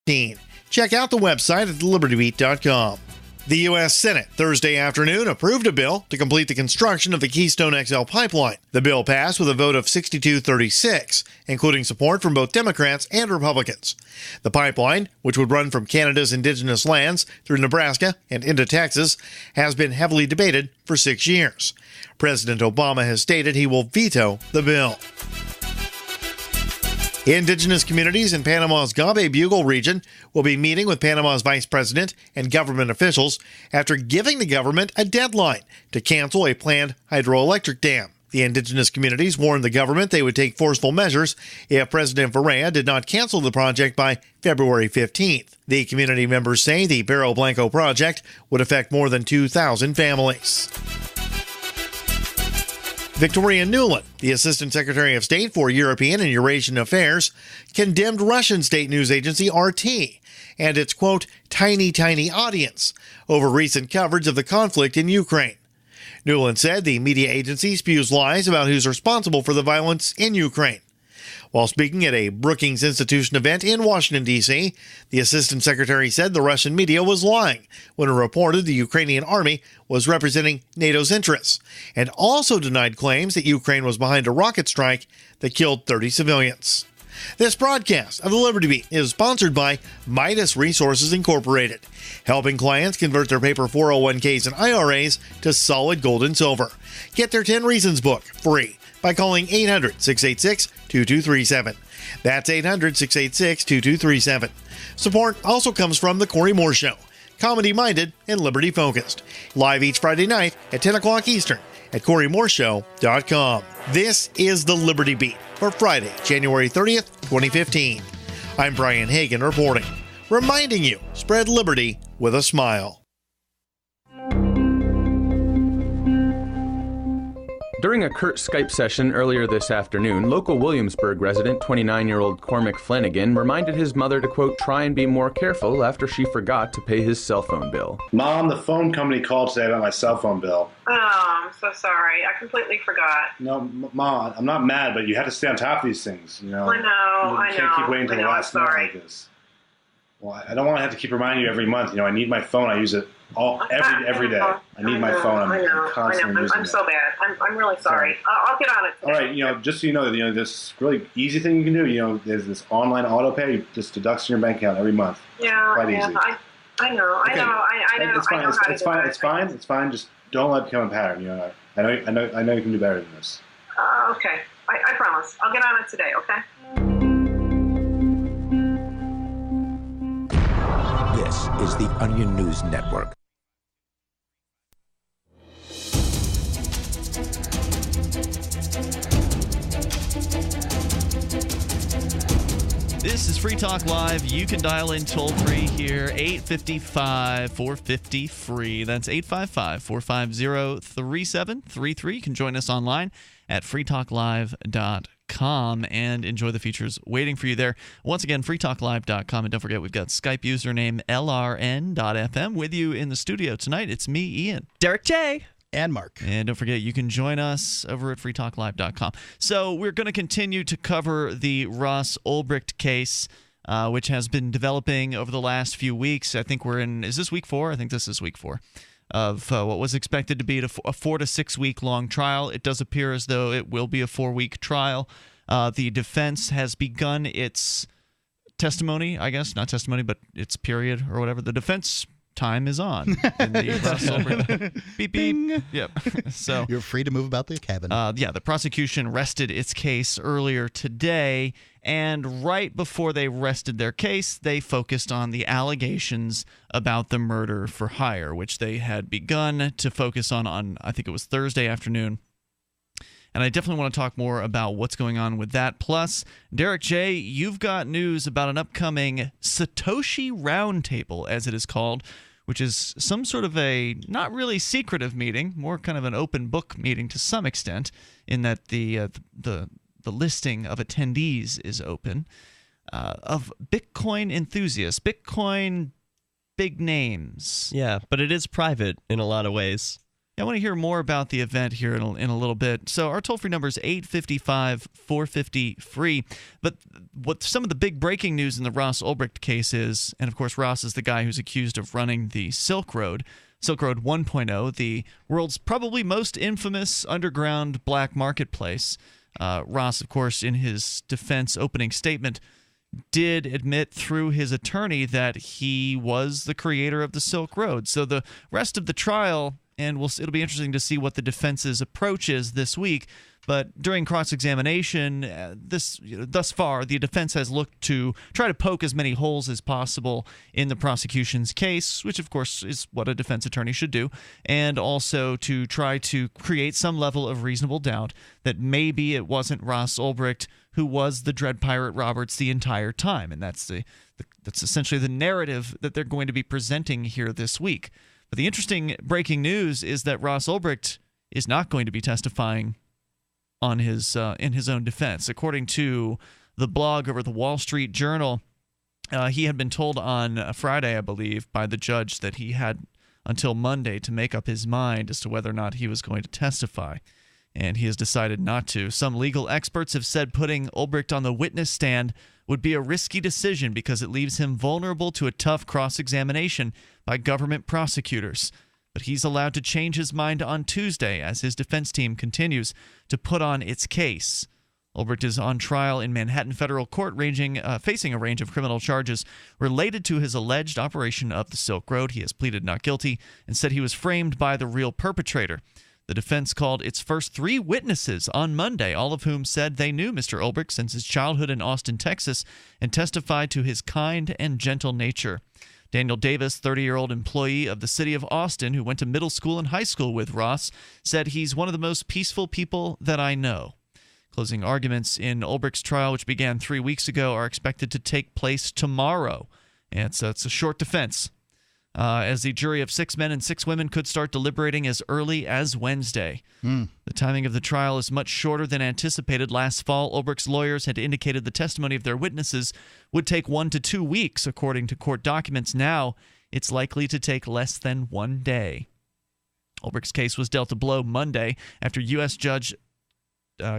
Check out the website at libertybeat.com. The U.S. Senate Thursday afternoon approved a bill to complete the construction of the Keystone XL pipeline. The bill passed with a vote of 62-36, including support from both Democrats and Republicans. The pipeline, which would run from Canada's indigenous lands through Nebraska and into Texas, has been heavily debated for 6 years. President Obama has stated he will veto the bill. Indigenous communities in Panama's Gabe Bugle region will be meeting with Panama's vice president and government officials after giving the government a deadline to cancel a planned hydroelectric dam. The indigenous communities warned the government they would take forceful measures if President Varela did not cancel the project by February 15th. The community members say the Barro Blanco project would affect more than 2,000 families. Victoria Nuland, the Assistant Secretary of State for European and Eurasian Affairs, condemned Russian state news agency RT and its, quote, tiny audience over recent coverage of the conflict in Ukraine. Nuland said the media agency spews lies about who's responsible for the violence in Ukraine. While speaking at a Brookings Institution event in Washington, D.C., the Assistant Secretary said the Russian media was lying when it reported the Ukrainian army was representing NATO's interests, and also denied claims that Ukraine was behind a rocket strike that killed 30 civilians. This broadcast of the Liberty Beat is sponsored by Midas Resources Incorporated, helping clients convert their paper 401ks and IRAs to solid gold and silver. Get their 10 Reasons book free by calling 800-686-2237. That's 800-686-2237. Support also comes from The Corey Moore Show, comedy-minded and liberty-focused. Live each Friday night at 10 o'clock Eastern at CoreyMooreShow.com. This is the Liberty Beat for Friday, January 30th, 2015. I'm Brian Hagan reporting, reminding you, spread liberty with a smile. During a curt Skype session earlier this afternoon, local Williamsburg resident 29-year-old Cormac Flanagan reminded his mother to, quote, try and be more careful after she forgot to pay his cell phone bill. Mom, the phone company called today about my cell phone bill. Oh, I'm so sorry. I completely forgot. No, Mom, I'm not mad, but you have to stay on top of these things, you know. I know. You can't keep waiting until the last minute like this. Well, I don't want to have to keep reminding you every month. You know, I need my phone. I use it every day. I need my phone. I'm constantly using it. I'm so bad. I'm really sorry. I'll get on it today. All right, you know, just so you know, this really easy thing you can do. You know, there's this online auto pay. It just deducts from your bank account every month. Yeah, quite easy. I know. Okay. I know. It's fine. Just don't let it become a pattern. You know, I know you can do better than this. Okay. I promise. I'll get on it today. Okay. This is the Onion News Network. This is Free Talk Live. You can dial in toll-free here, 855-450-FREE. That's 855-450-3733. You can join us online at freetalklive.com and enjoy the features waiting for you there. Once again, freetalklive.com. And don't forget, we've got Skype username LRN.FM. With you in the studio tonight, it's me, Ian. Derek J. And Mark. And don't forget, you can join us over at freetalklive.com. So we're going to continue to cover the Ross Ulbricht case, which has been developing over the last few weeks. I think we're in, is this week 4? I think this is week 4 of what was expected to be a 4 to 6 week long trial. It does appear as though it will be a 4-week trial. The defense has begun its testimony, I guess, not testimony, but its period or whatever. The defense time is on. In the Ross Ulbricht. Beep, beep. Yep. So you're free to move about the cabin. The prosecution rested its case earlier today, and right before they rested their case, they focused on the allegations about the murder for hire, which they had begun to focus on I think it was Thursday afternoon. And I definitely want to talk more about what's going on with that. Plus, Derek J., you've got news about an upcoming Satoshi Roundtable, as it is called, which is some sort of a not really secretive meeting, more kind of an open book meeting to some extent, in that the listing of attendees is open, of Bitcoin enthusiasts, Bitcoin big names. Yeah, but it is private in a lot of ways. I want to hear more about the event here in a little bit. So our toll-free number is 855-450-FREE. But what some of the big breaking news in the Ross Ulbricht case is, and of course Ross is the guy who's accused of running the Silk Road 1.0, the world's probably most infamous underground black marketplace. Ross, of course, in his defense opening statement, did admit through his attorney that he was the creator of the Silk Road. So the rest of the trial, and it'll be interesting to see what the defense's approach is this week. But during cross-examination, thus far, the defense has looked to try to poke as many holes as possible in the prosecution's case, which, of course, is what a defense attorney should do, and also to try to create some level of reasonable doubt that maybe it wasn't Ross Ulbricht who was the Dread Pirate Roberts the entire time. And that's essentially the narrative that they're going to be presenting here this week. But the interesting breaking news is that Ross Ulbricht is not going to be testifying on his in his own defense. According to the blog over the Wall Street Journal, he had been told on Friday, I believe, by the judge that he had until Monday to make up his mind as to whether or not he was going to testify, and he has decided not to. Some legal experts have said putting Ulbricht on the witness stand would be a risky decision because it leaves him vulnerable to a tough cross-examination by government prosecutors. But he's allowed to change his mind on Tuesday as his defense team continues to put on its case. Ulbricht is on trial in Manhattan federal court, facing a range of criminal charges related to his alleged operation of the Silk Road. He has pleaded not guilty and said he was framed by the real perpetrator. The defense called its first 3 witnesses on Monday, all of whom said they knew Mr. Ulbricht since his childhood in Austin, Texas, and testified to his kind and gentle nature. Daniel Davis, 30-year-old employee of the city of Austin who went to middle school and high school with Ross, said he's one of the most peaceful people that I know. Closing arguments in Ulbricht's trial, which began 3 weeks ago, are expected to take place tomorrow. And so it's a short defense, as the jury of 6 men and 6 women could start deliberating as early as Wednesday. The timing of the trial is much shorter than anticipated. Last fall, Ulbricht's lawyers had indicated the testimony of their witnesses would take 1 to 2 weeks, according to court documents. Now, it's likely to take less than 1 day. Ulbricht's case was dealt a blow Monday after U.S. Judge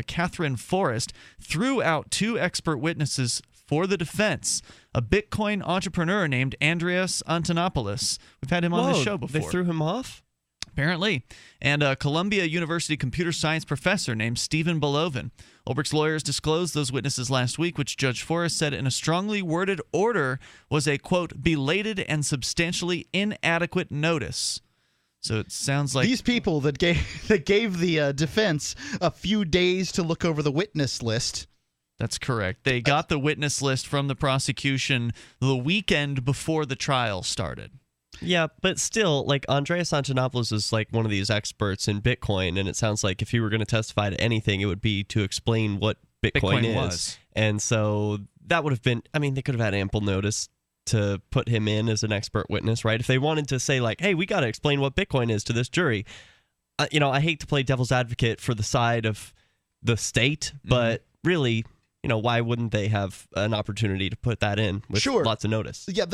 Catherine Forrest threw out 2 expert witnesses for the defense, a Bitcoin entrepreneur named Andreas Antonopoulos. We've had him on this show before. They threw him off? Apparently. And a Columbia University computer science professor named Stephen Belovin. Ulbricht's lawyers disclosed those witnesses last week, which Judge Forrest said in a strongly worded order was a, quote, belated and substantially inadequate notice. So it sounds like these people that gave the defense a few days to look over the witness list. That's correct. They got the witness list from the prosecution the weekend before the trial started. Yeah, but still, like, Andreas Antonopoulos is like one of these experts in Bitcoin, and it sounds like if he were going to testify to anything, it would be to explain what Bitcoin is. Was. And so that would have been, I mean, they could have had ample notice to put him in as an expert witness, right? If they wanted to say, like, hey, we got to explain what Bitcoin is to this jury. I hate to play devil's advocate for the side of the state, but really, why wouldn't they have an opportunity to put that in with lots of notice? Yeah,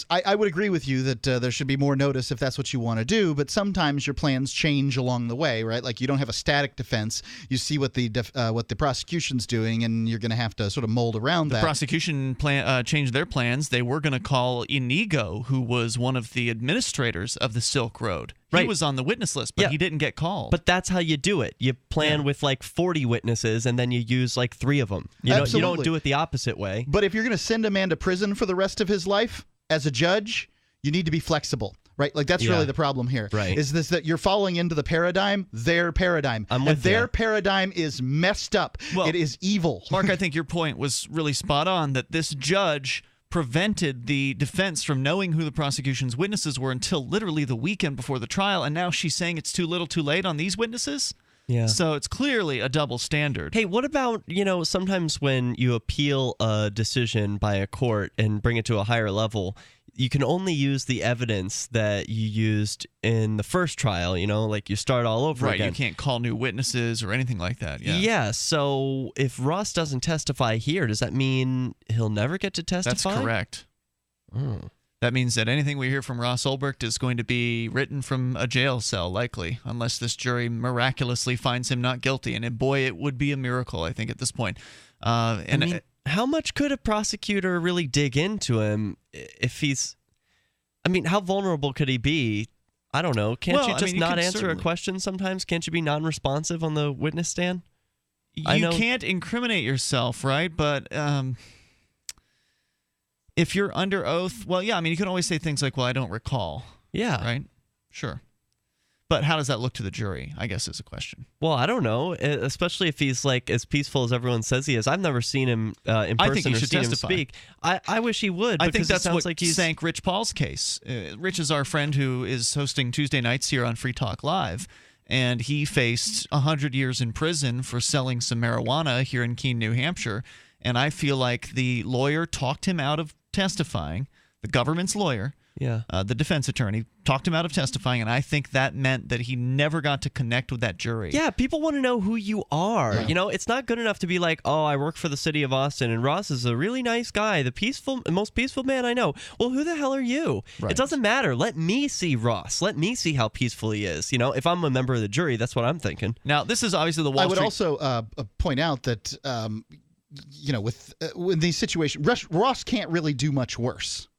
I would agree with you that there should be more notice if that's what you want to do, but sometimes your plans change along the way, right? Like, you don't have a static defense. You see what the prosecution's doing, and you're going to have to sort of mold around that. The prosecution changed their plans. They were going to call Inigo, who was one of the administrators of the Silk Road. He was on the witness list, but he didn't get called. But that's how you do it. You plan with like 40 witnesses, and then you use like 3 of them. You don't do it the opposite way. But if you're going to send a man to prison for the rest of his life, as a judge, you need to be flexible, right? Like, that's really the problem here. Right. Is this that you're falling into the paradigm, their paradigm. Their paradigm is messed up. Well, it is evil. Mark, I think your point was really spot on, that this judge prevented the defense from knowing who the prosecution's witnesses were until literally the weekend before the trial, and now she's saying it's too little too late on these witnesses? Yeah. So it's clearly a double standard. Hey, what about, sometimes when you appeal a decision by a court and bring it to a higher level, you can only use the evidence that you used in the first trial, like you start all over again. Right, you can't call new witnesses or anything like that. Yeah, so if Ross doesn't testify here, does that mean he'll never get to testify? That's correct. That means that anything we hear from Ross Ulbricht is going to be written from a jail cell, likely, unless this jury miraculously finds him not guilty. And boy, it would be a miracle, I think, at this point. How much could a prosecutor really dig into him if he's... I mean, how vulnerable could he be? I don't know. Can't you just not answer a question sometimes? Can't you be non-responsive on the witness stand? You can't incriminate yourself, right? But... if you're under oath, well, yeah, I mean, you can always say things like, well, I don't recall. Yeah. Right? Sure. But how does that look to the jury, I guess, is a question. Well, I don't know, especially if he's like as peaceful as everyone says he is. I've never seen him in person I think he or should seen testify. him speak. I wish he would. I think that's what like sank Rich Paul's case. Rich is our friend who is hosting Tuesday nights here on Free Talk Live, and he faced 100 years in prison for selling some marijuana here in Keene, New Hampshire. And I feel like the lawyer talked him out of testifying, the government's lawyer, the defense attorney, talked him out of testifying, and I think that meant that he never got to connect with that jury. Yeah, people want to know who you are. Yeah. You know, it's not good enough to be like, oh, I work for the city of Austin, and Ross is a really nice guy, the most peaceful man I know. Well, who the hell are you? Right. It doesn't matter. Let me see Ross. Let me see how peaceful he is. You know, if I'm a member of the jury, that's what I'm thinking. Now, this is obviously the Wall Street... I would also point out that... you know, with these situations, Ross can't really do much worse,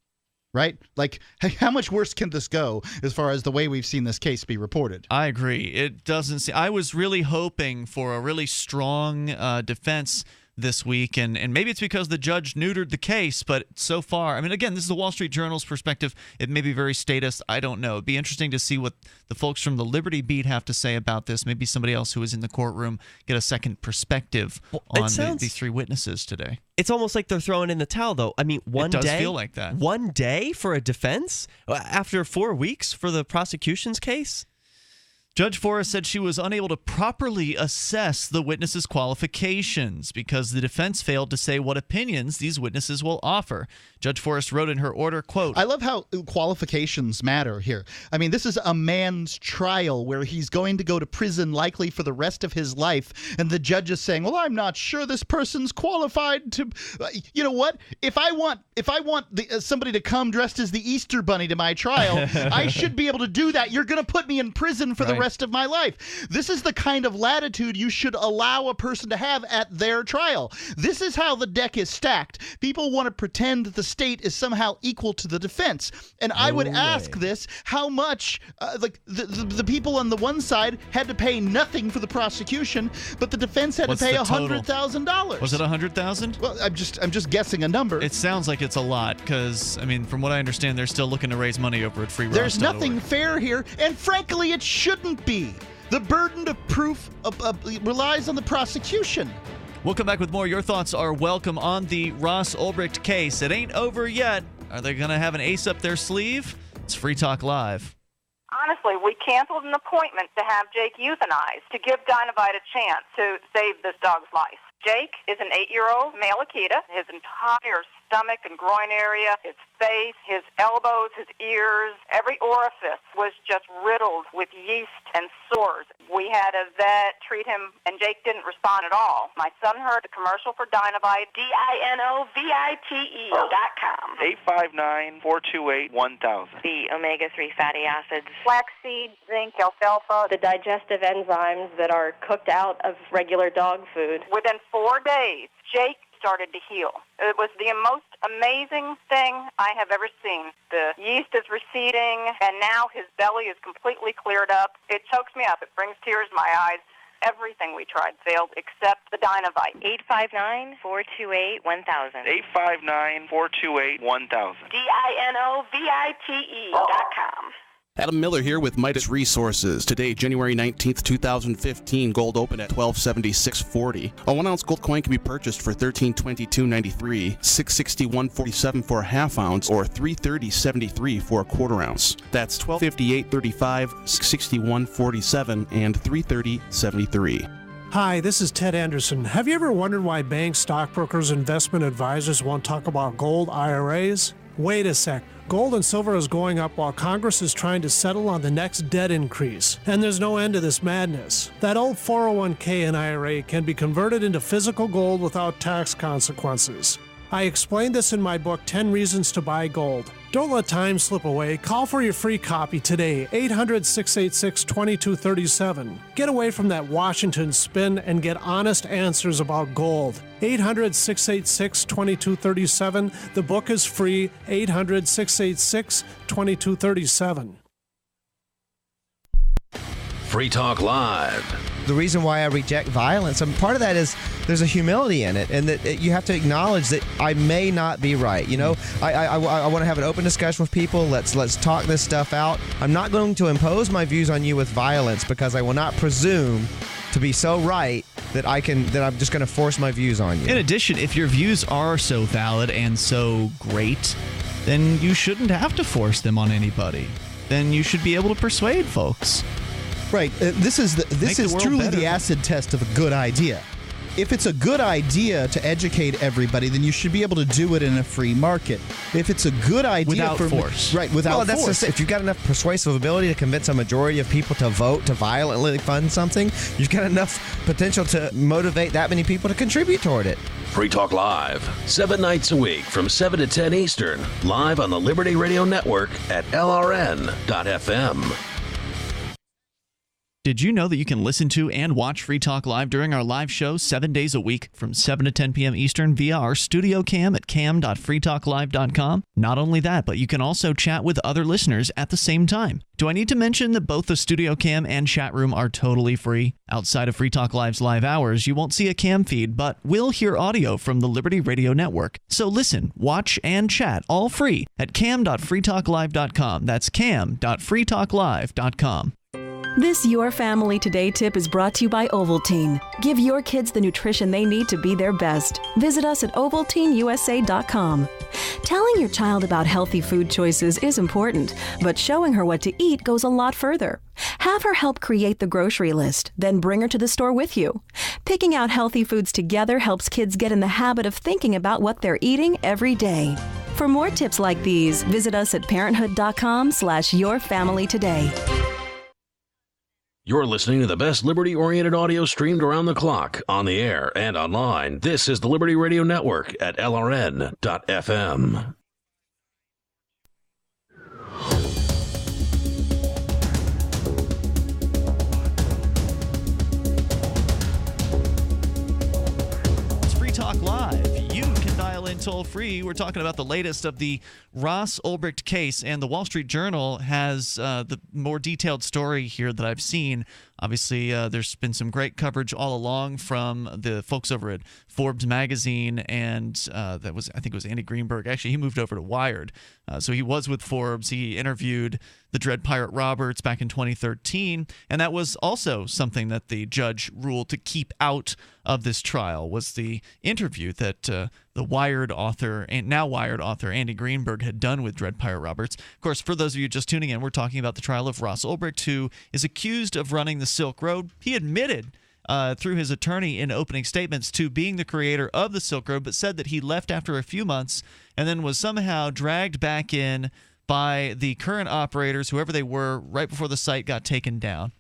right? Like, how much worse can this go as far as the way we've seen this case be reported? I agree. It doesn't seem... I was really hoping for a really strong defense this week, and maybe it's because the judge neutered the case, but so far, I mean, again, this is the Wall Street Journal's perspective. It may be very statist. I don't know. It'd be interesting to see what the folks from the Liberty Beat have to say about this. Maybe somebody else who was in the courtroom get a second perspective on these three witnesses today. It's almost like they're throwing in the towel, though. I mean, it does feel like that. One day for a defense? After 4 weeks for the prosecution's case? Judge Forrest said she was unable to properly assess the witnesses' qualifications because the defense failed to say what opinions these witnesses will offer. Judge Forrest wrote in her order, quote, I love how qualifications matter here. I mean, this is a man's trial where he's going to go to prison likely for the rest of his life, and the judge is saying, well, I'm not sure this person's qualified to... You know what? If I want somebody to come dressed as the Easter Bunny to my trial, I should be able to do that. You're going to put me in prison for the rest of my life. This is the kind of latitude you should allow a person to have at their trial. This is how the deck is stacked. People want to pretend that the state is somehow equal to the defense. And I would ask this, how much, the people on the one side had to pay nothing for the prosecution, but the defense had to pay $100,000. Was it $100,000? Well, I'm just guessing a number. It sounds like it's a lot because, I mean, from what I understand, they're still looking to raise money over at freeross.org. There's nothing fair here, and frankly, it shouldn't be. The burden of proof relies on the prosecution. We'll come back with more. Your thoughts are welcome on the Ross Ulbricht case. It ain't over yet. Are they going to have an ace up their sleeve? It's Free Talk Live. Honestly, we canceled an appointment to have Jake euthanized to give Dynamite a chance to save this dog's life. Jake is an 8-year-old male Akita. His entire stomach and groin area, his face, his elbows, his ears, every orifice was just riddled with yeast and sores. We had a vet treat him, and Jake didn't respond at all. My son heard the commercial for Dynamite, DINOVITE.com. 859-428-1000. The omega-3 fatty acids, Flaxseed, zinc, alfalfa, the digestive enzymes that are cooked out of regular dog food. Within 4 days, Jake started to heal. It was the most amazing thing I have ever seen. The yeast is receding, and now his belly is completely cleared up. It chokes me up. It brings tears to my eyes. Everything we tried failed except the Dynavite. 859-428-1000. 859-428-1000. DINOVITE.com. Adam Miller here with Midas Resources. Today, January 19th, 2015, gold open at $1276.40. A 1-ounce gold coin can be purchased for $1322.93, $661.47 for a half ounce, or $330.73 for a quarter ounce. That's $1258.35, $661.47, and $330.73. Hi, this is Ted Anderson. Have you ever wondered why banks, stockbrokers, investment advisors won't talk about gold IRAs? Wait a sec. Gold and silver is going up while Congress is trying to settle on the next debt increase. And there's no end to this madness. That old 401k and IRA can be converted into physical gold without tax consequences. I explained this in my book, 10 Reasons to Buy Gold. Don't let time slip away. Call for your free copy today, 800-686-2237. Get away from that Washington spin and get honest answers about gold. 800-686-2237. The book is free, 800-686-2237. Free Talk Live. The reason why I reject violence, part of that is there's a humility in it, and that you have to acknowledge that I may not be right. You know, I want to have an open discussion with people. Let's talk this stuff out. I'm not going to impose my views on you with violence, because I will not presume to be so right that I'm just going to force my views on you. In addition, if your views are so valid and so great, then you shouldn't have to force them on anybody. Then you should be able to persuade folks. Right. This is truly the acid test of a good idea. If it's a good idea to educate everybody, then you should be able to do it in a free market. If it's a good idea without force, right? Without force. If you've got enough persuasive ability to convince a majority of people to vote to violently fund something, you've got enough potential to motivate that many people to contribute toward it. Free Talk Live, 7 nights a week from 7 to 10 Eastern, live on the Liberty Radio Network at LRN.FM. Did you know that you can listen to and watch Free Talk Live during our live show 7 days a week from 7 to 10 p.m. Eastern via our studio cam at cam.freetalklive.com? Not only that, but you can also chat with other listeners at the same time. Do I need to mention that both the studio cam and chat room are totally free? Outside of Free Talk Live's live hours, you won't see a cam feed, but will hear audio from the Liberty Radio Network. So listen, watch, and chat all free at cam.freetalklive.com. That's cam.freetalklive.com. This Your Family Today tip is brought to you by Ovaltine. Give your kids the nutrition they need to be their best. Visit us at ovaltineusa.com. Telling your child about healthy food choices is important, but showing her what to eat goes a lot further. Have her help create the grocery list, then bring her to the store with you. Picking out healthy foods together helps kids get in the habit of thinking about what they're eating every day. For more tips like these, visit us at parenthood.com/yourfamilytoday. You're listening to the best liberty-oriented audio streamed around the clock, on the air and online. This is the Liberty Radio Network at LRN.FM. It's Free Talk Live. You can dial in toll-free. We're talking about the latest of the Ross Ulbricht case, and the Wall Street Journal has the more detailed story here that I've seen. Obviously, there's been some great coverage all along from the folks over at Forbes magazine, and I think it was Andy Greenberg. Actually, he moved over to Wired. So he was with Forbes. He interviewed the Dread Pirate Roberts back in 2013, and that was also something that the judge ruled to keep out of this trial, was the interview that the Wired author, and now Wired author, Andy Greenberg had done with Dread Pirate Roberts. Of course, for those of you just tuning in, we're talking about the trial of Ross Ulbricht, who is accused of running the Silk Road. He admitted through his attorney in opening statements to being the creator of the Silk Road, but said that he left after a few months and then was somehow dragged back in by the current operators, whoever they were, right before the site got taken down,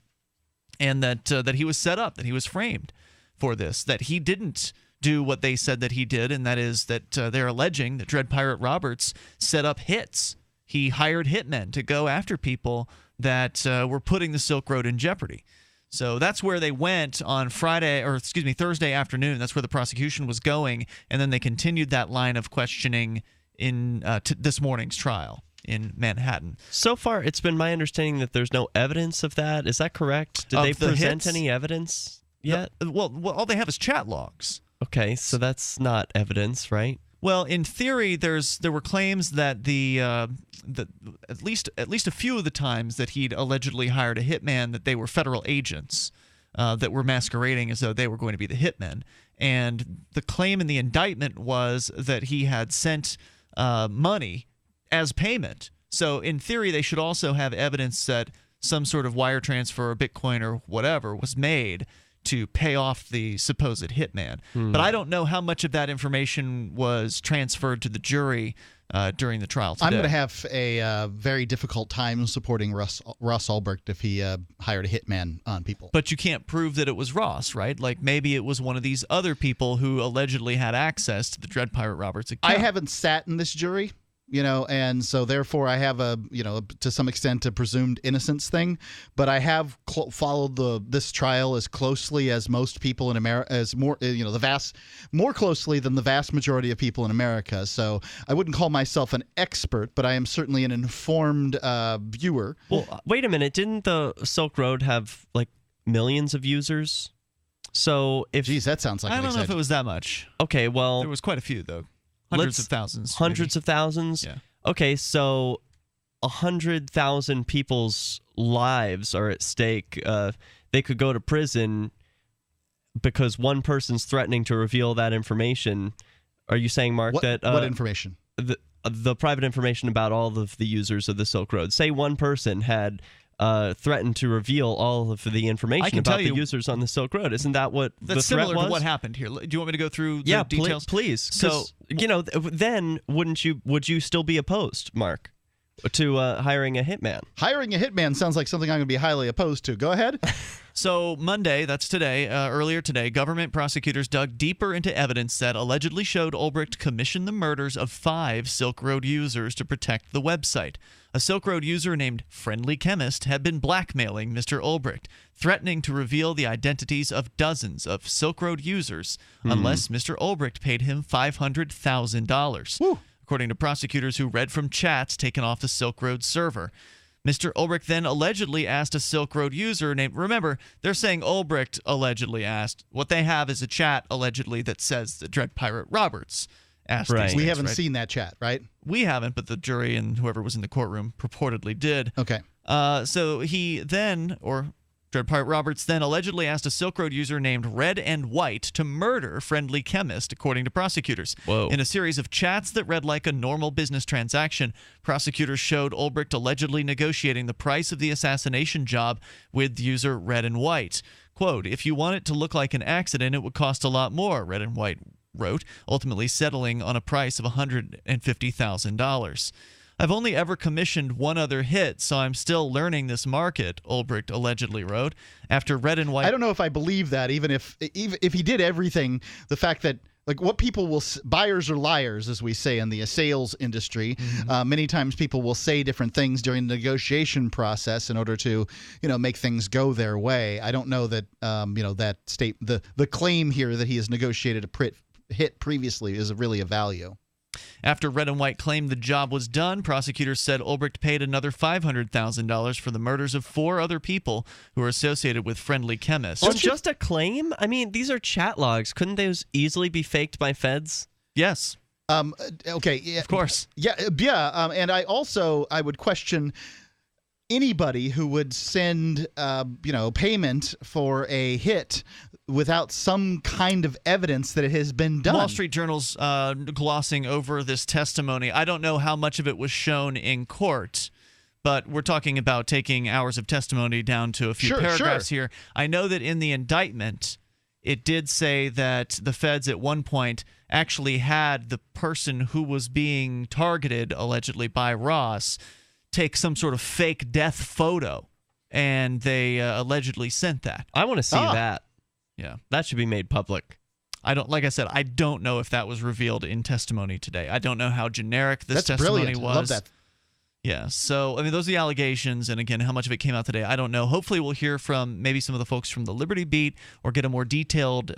and that he was set up, that he was framed for this, that he didn't do what they said that he did, and that is that they're alleging that Dread Pirate Roberts set up hits. He hired hitmen to go after people that were putting the Silk Road in jeopardy. So that's where they went on Thursday afternoon. That's where the prosecution was going, and then they continued that line of questioning in this morning's trial in Manhattan. So far, it's been my understanding that there's no evidence of that. Is that correct? Did they present any evidence yet? Well, all they have is chat logs. Okay, so that's not evidence, right? Well, in theory, there were claims that at least a few of the times that he'd allegedly hired a hitman, that they were federal agents that were masquerading as though they were going to be the hitmen. And the claim in the indictment was that he had sent money as payment. So in theory, they should also have evidence that some sort of wire transfer or Bitcoin or whatever was made to pay off the supposed hitman. But I don't know how much of that information was transferred to the jury during the trial today. I'm going to have a very difficult time supporting Ross Ulbricht if he hired a hitman on people. But you can't prove that it was Ross, right? Like maybe it was one of these other people who allegedly had access to the Dread Pirate Roberts account. I haven't sat in this jury, and so therefore I have to some extent a presumed innocence thing, but I have followed this trial as closely as most people in America, as more more closely than the vast majority of people in America. So I wouldn't call myself an expert, but I am certainly an informed viewer. Well, wait a minute, didn't the Silk Road have like millions of users? So geez, that sounds like I don't know if it was that much. Okay, well, there was quite a few though. Hundreds of thousands. Hundreds of thousands? Yeah. Okay, so 100,000 people's lives are at stake. They could go to prison because one person's threatening to reveal that information. Are you saying, Mark, that... what information? The private information about all of the users of the Silk Road. Say one person had threatened to reveal all of the information about the users on the Silk Road. Isn't that what the threat was? That's similar to what happened here. Do you want me to go through the details? Please. So, then would you still be opposed, Mark, to hiring a hitman? Hiring a hitman sounds like something I'm going to be highly opposed to. Go ahead. So Monday, that's today, earlier today, government prosecutors dug deeper into evidence that allegedly showed Ulbricht commissioned the murders of 5 Silk Road users to protect the website. A Silk Road user named Friendly Chemist had been blackmailing Mr. Ulbricht, threatening to reveal the identities of dozens of Silk Road users unless Mr. Ulbricht paid him $500,000, according to prosecutors who read from chats taken off the Silk Road server. Mr. Ulbricht then allegedly asked a Silk Road user named, remember, they're saying Ulbricht allegedly asked. What they have is a chat allegedly that says that Dread Pirate Roberts asked these things, we haven't seen that chat, right? We haven't, but the jury and whoever was in the courtroom purportedly did. Okay. So he then, or Dread Pirate Roberts then allegedly asked a Silk Road user named Red and White to murder Friendly Chemist, according to prosecutors. Whoa. In a series of chats that read like a normal business transaction, prosecutors showed Ulbricht allegedly negotiating the price of the assassination job with user Red and White. Quote, if you want it to look like an accident, it would cost a lot more, Red and White wrote, ultimately settling on a price of $150,000. I've only ever commissioned one other hit, so I'm still learning this market, Ulbricht allegedly wrote. After Red and White... I don't know if I believe that, even if he did everything, the fact that, like, what people will... Buyers are liars, as we say in the sales industry. Many times people will say different things during the negotiation process in order to, make things go their way. I don't know that, the claim here that he has negotiated a hit previously is really a value. After Red and White claimed the job was done, prosecutors said Ulbricht paid another $500,000 for the murders of 4 other people who were associated with Friendly Chemist. On just a claim? I mean, these are chat logs. Couldn't those easily be faked by feds? Yes. Okay. Yeah, of course. Yeah. And I would question anybody who would send, payment for a hit without some kind of evidence that it has been done. Wall Street Journal's glossing over this testimony. I don't know how much of it was shown in court, but we're talking about taking hours of testimony down to a few paragraphs here. I know that in the indictment, it did say that the feds at one point actually had the person who was being targeted, allegedly by Ross, take some sort of fake death photo, and they allegedly sent that. I want to see that. Yeah, that should be made public. Like I said, I don't know if that was revealed in testimony today. I don't know how generic this testimony was. I love that. Yeah, so I mean, those are the allegations, and again, how much of it came out today, I don't know. Hopefully, we'll hear from maybe some of the folks from the Liberty Beat or get a more detailed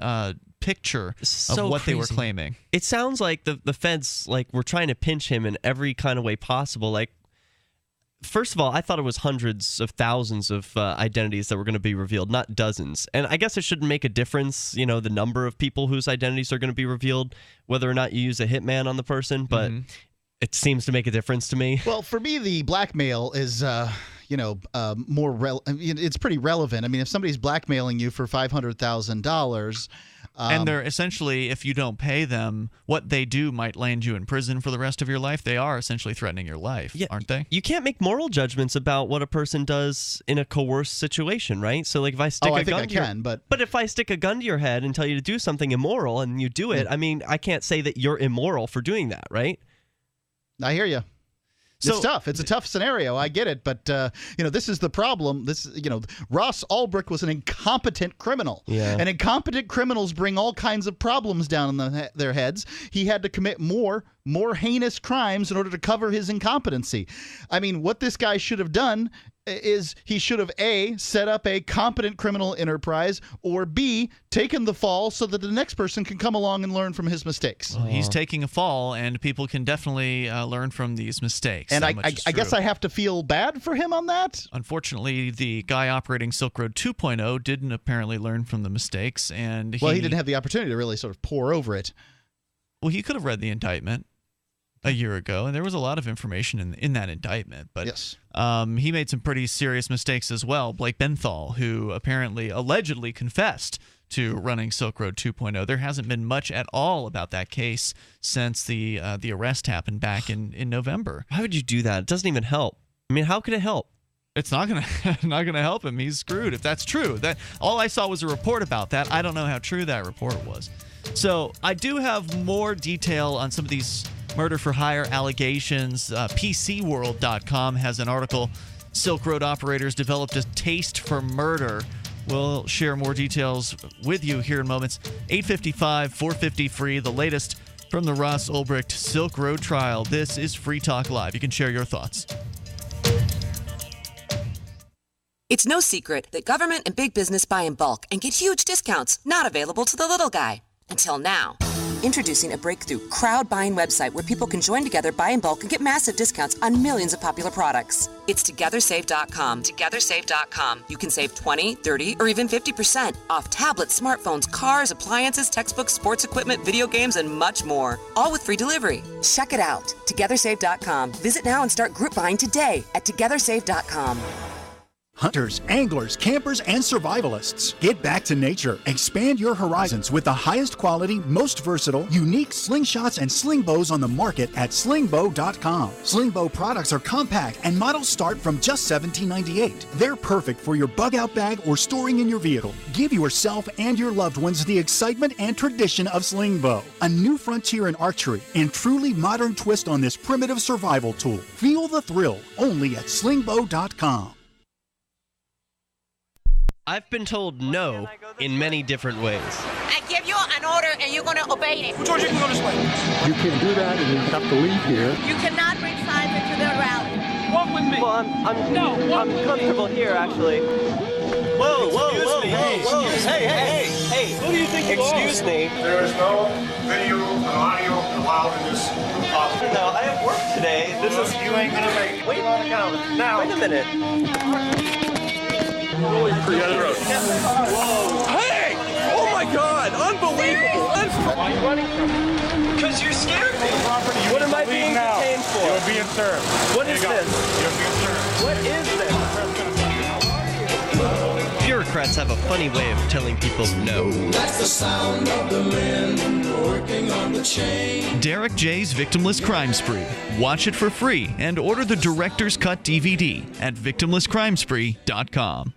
picture of what they were claiming. It sounds like the feds were trying to pinch him in every kind of way possible. First of all, I thought it was hundreds of thousands of identities that were going to be revealed, not dozens. And I guess it shouldn't make a difference, the number of people whose identities are going to be revealed, whether or not you use a hitman on the person, but it seems to make a difference to me. Well, for me, the blackmail is, it's pretty relevant. I mean, if somebody's blackmailing you for $500,000... and they're essentially, if you don't pay them, what they do might land you in prison for the rest of your life. They are essentially threatening your life, aren't they? You can't make moral judgments about what a person does in a coerced situation, right? So, if I stick but if I stick a gun to your head and tell you to do something immoral and you do it, I mean, I can't say that you're immoral for doing that, right? I hear you. It's tough. It's a tough scenario. I get it. But, this is the problem. Ross Ulbricht was an incompetent criminal. Yeah. And incompetent criminals bring all kinds of problems down on their heads. He had to commit more heinous crimes in order to cover his incompetency. I mean, what this guy should have done is he should have A, set up a competent criminal enterprise, or B, taken the fall so that the next person can come along and learn from his mistakes. Well, he's taking a fall, and people can definitely learn from these mistakes. And I guess I have to feel bad for him on that? Unfortunately, the guy operating Silk Road 2.0 didn't apparently learn from the mistakes. And he didn't have the opportunity to really sort of pour over it. Well, he could have read the indictment a year ago, and there was a lot of information in that indictment. But yes. He made some pretty serious mistakes as well. Blake Benthal, who allegedly confessed to running Silk Road 2.0. There hasn't been much at all about that case since the arrest happened back in November. Why would you do that? It doesn't even help. I mean, how could it help? It's not gonna help him. He's screwed if that's true. That all I saw was a report about that. I don't know how true that report was. So I do have more detail on some of these murder for hire allegations. PCworld.com has an article. Silk Road operators developed a taste for murder. We'll share more details with you here in moments. 855 450 free. The latest from the Ross Ulbricht Silk Road trial. This is Free Talk Live. You can share your thoughts. It's no secret that government and big business buy in bulk and get huge discounts not available to the little guy. Until now. Introducing a breakthrough crowd buying website where people can join together, buy in bulk, and get massive discounts on millions of popular products. It's TogetherSave.com. TogetherSave.com. You can save 20, 30, or even 50% off tablets, smartphones, cars, appliances, textbooks, sports equipment, video games, and much more. All with free delivery. Check it out. TogetherSave.com. Visit now and start group buying today at TogetherSave.com. Hunters, anglers, campers, and survivalists. Get back to nature. Expand your horizons with the highest quality, most versatile, unique slingshots and sling bows on the market at slingbow.com. Slingbow products are compact and models start from just $17.98. They're perfect for your bug-out bag or storing in your vehicle. Give yourself and your loved ones the excitement and tradition of slingbow. A new frontier in archery and truly modern twist on this primitive survival tool. Feel the thrill only at slingbow.com. I've been told no in many different ways. I give you an order and you're going to obey it. George, you can go this way. You can't do that and you have to leave here. You cannot bring signs into the rally. Walk with me. Well, I'm comfortable here, actually. Whoa. Hey. Who do you think you are? Excuse me. There is no video and audio allowed in this office. No, I have work today. You ain't going to make it. Wait a minute. Really Hey! Oh my God! Unbelievable! Why are you running from me? Because you scared me. What am I being detained for? You're being served. What is this? You're being served. What is this? Bureaucrats have a funny way of telling people no. That's the sound of the men working on the chain. Derek J's Victimless Crime Spree. Watch it for free and order the Director's Cut DVD at victimlesscrimespree.com.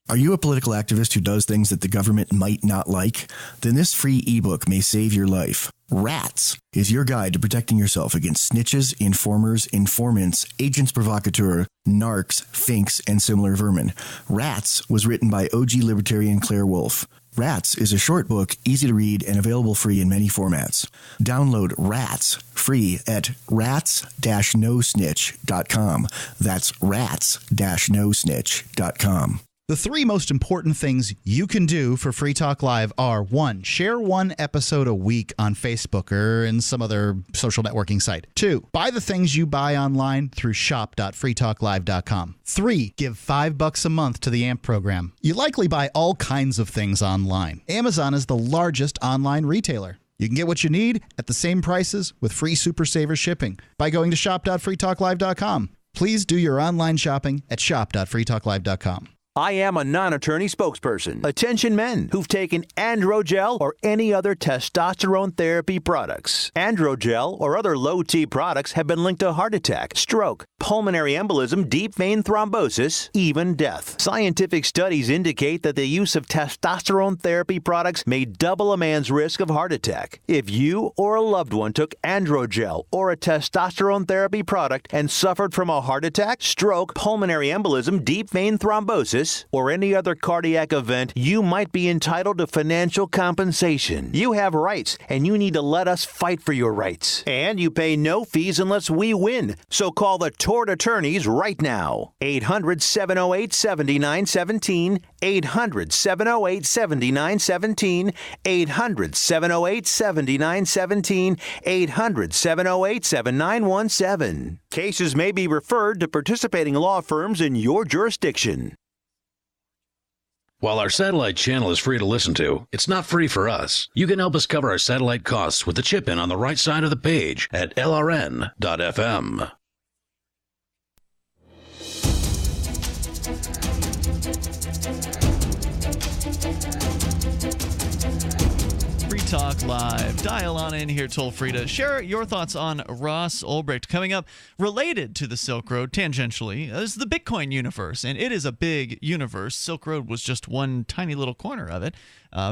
Are you a political activist who does things that the government might not like? Then this free ebook may save your life. Rats is your guide to protecting yourself against snitches, informers, informants, agents provocateur, narcs, finks, and similar vermin. Rats was written by OG libertarian Claire Wolfe. Rats is a short book, easy to read, and available free in many formats. Download Rats free at rats-nosnitch.com. That's rats-nosnitch.com. The three most important things you can do for Free Talk Live are: 1, share one episode a week on Facebook or in some other social networking site. 2, buy the things you buy online through shop.freetalklive.com. 3, give $5 a month to the AMP program. You likely buy all kinds of things online. Amazon is the largest online retailer. You can get what you need at the same prices with free Super Saver shipping by going to shop.freetalklive.com. Please do your online shopping at shop.freetalklive.com. I am a non-attorney spokesperson. Attention men who've taken Androgel or any other testosterone therapy products. Androgel or other low-T products have been linked to heart attack, stroke, pulmonary embolism, deep vein thrombosis, even death. Scientific studies indicate that the use of testosterone therapy products may double a man's risk of heart attack. If you or a loved one took Androgel or a testosterone therapy product and suffered from a heart attack, stroke, pulmonary embolism, deep vein thrombosis, or any other cardiac event, you might be entitled to financial compensation. You have rights, and you need to let us fight for your rights. And you pay no fees unless we win. So call the Tort Attorneys right now. 800-708-7917. 800-708-7917. 800-708-7917. 800-708-7917. Cases may be referred to participating law firms in your jurisdiction. While our satellite channel is free to listen to, it's not free for us. You can help us cover our satellite costs with the chip-in on the right side of the page at lrn.fm. Free Talk Live. Dial on in here toll free to share your thoughts on Ross Ulbricht. Coming up, related to the Silk Road, tangentially, is the Bitcoin universe. And it is a big universe. Silk Road was just one tiny little corner of it.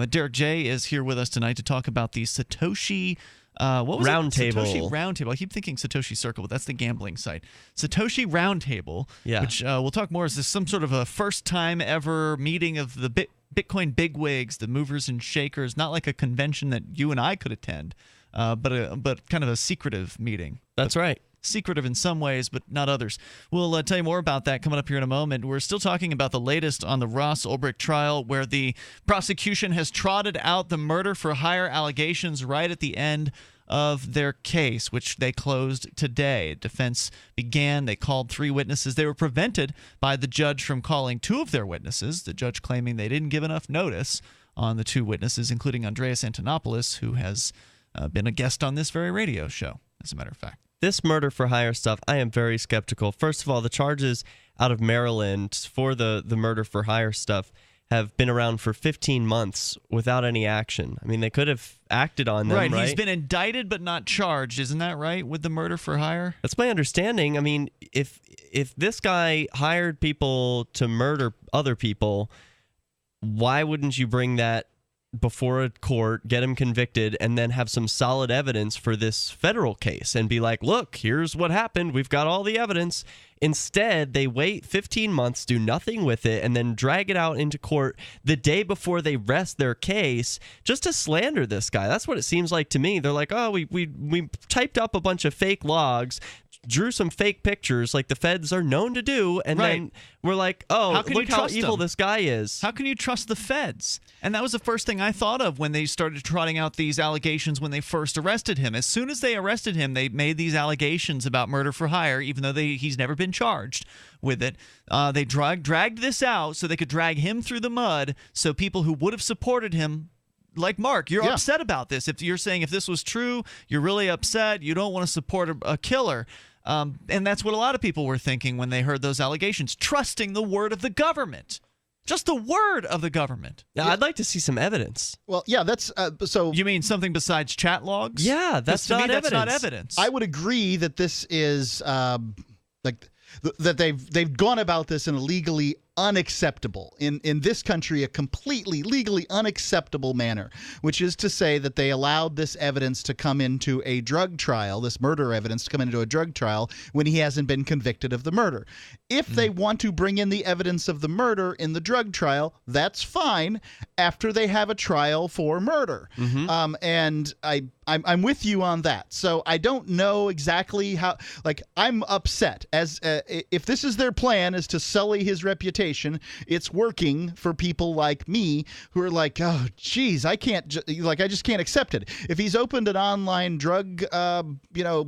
Derek J. is here with us tonight to talk about the Satoshi what was Roundtable. Satoshi Roundtable. I keep thinking Satoshi Circle, but that's the gambling site. Satoshi Roundtable, which we'll talk more. Is this some sort of a first time ever meeting of the Bitcoin bigwigs, the movers and shakers? Not like a convention that you and I could attend, but kind of a secretive meeting. That's right. Secretive in some ways, but not others. We'll tell you more about that coming up here in a moment. We're still talking about the latest on the Ross Ulbricht trial, where the prosecution has trotted out the murder for hire allegations right at the end of their case, which they closed today. Defense began. They called 3 witnesses. They were prevented by the judge from calling 2 of their witnesses, the judge claiming they didn't give enough notice on the 2 witnesses, including Andreas Antonopoulos, who has been a guest on this very radio show, as a matter of fact. This murder for hire stuff, I am very skeptical. First of all, the charges out of Maryland for the murder for hire stuff have been around for 15 months without any action. I mean, they could have acted on them, right? He's been indicted but not charged. Isn't that right, with the murder for hire? That's my understanding. I mean, if this guy hired people to murder other people, why wouldn't you bring that before a court, get him convicted, and then have some solid evidence for this federal case and be like, look, here's what happened. We've got all the evidence. Instead, they wait 15 months, do nothing with it, and then drag it out into court the day before they rest their case just to slander this guy. That's what it seems like to me. They're like, oh, we typed up a bunch of fake logs, drew some fake pictures like the feds are known to do, and then we're like, oh, look how evil this guy is. How can you trust the feds? And that was the first thing I thought of when they started trotting out these allegations when they first arrested him. As soon as they arrested him, they made these allegations about murder for hire, even though he's never been charged with it. They dragged this out so they could drag him through the mud, so people who would have supported him, like Mark, you're upset about this. If you're saying if this was true, you're really upset, you don't want to support a killer. And that's what a lot of people were thinking when they heard those allegations, trusting the word of the government. Just the word of the government. Now, I'd like to see some evidence. Well, yeah, that's so. You mean something besides chat logs? Yeah, that's not evidence. That's not evidence. I would agree that this is that they've gone about this in a legally unacceptable, in this country, a completely legally unacceptable manner, which is to say that they allowed this evidence to come into a drug trial, this murder evidence to come into a drug trial when he hasn't been convicted of the murder. If they want to bring in the evidence of the murder in the drug trial, that's fine after they have a trial for murder. And I'm with you on that. So I don't know exactly how, like, I'm upset as if this is their plan, is to sully his reputation. It's working for people like me who are like, oh, geez, I just can't accept it. If he's opened an online drug,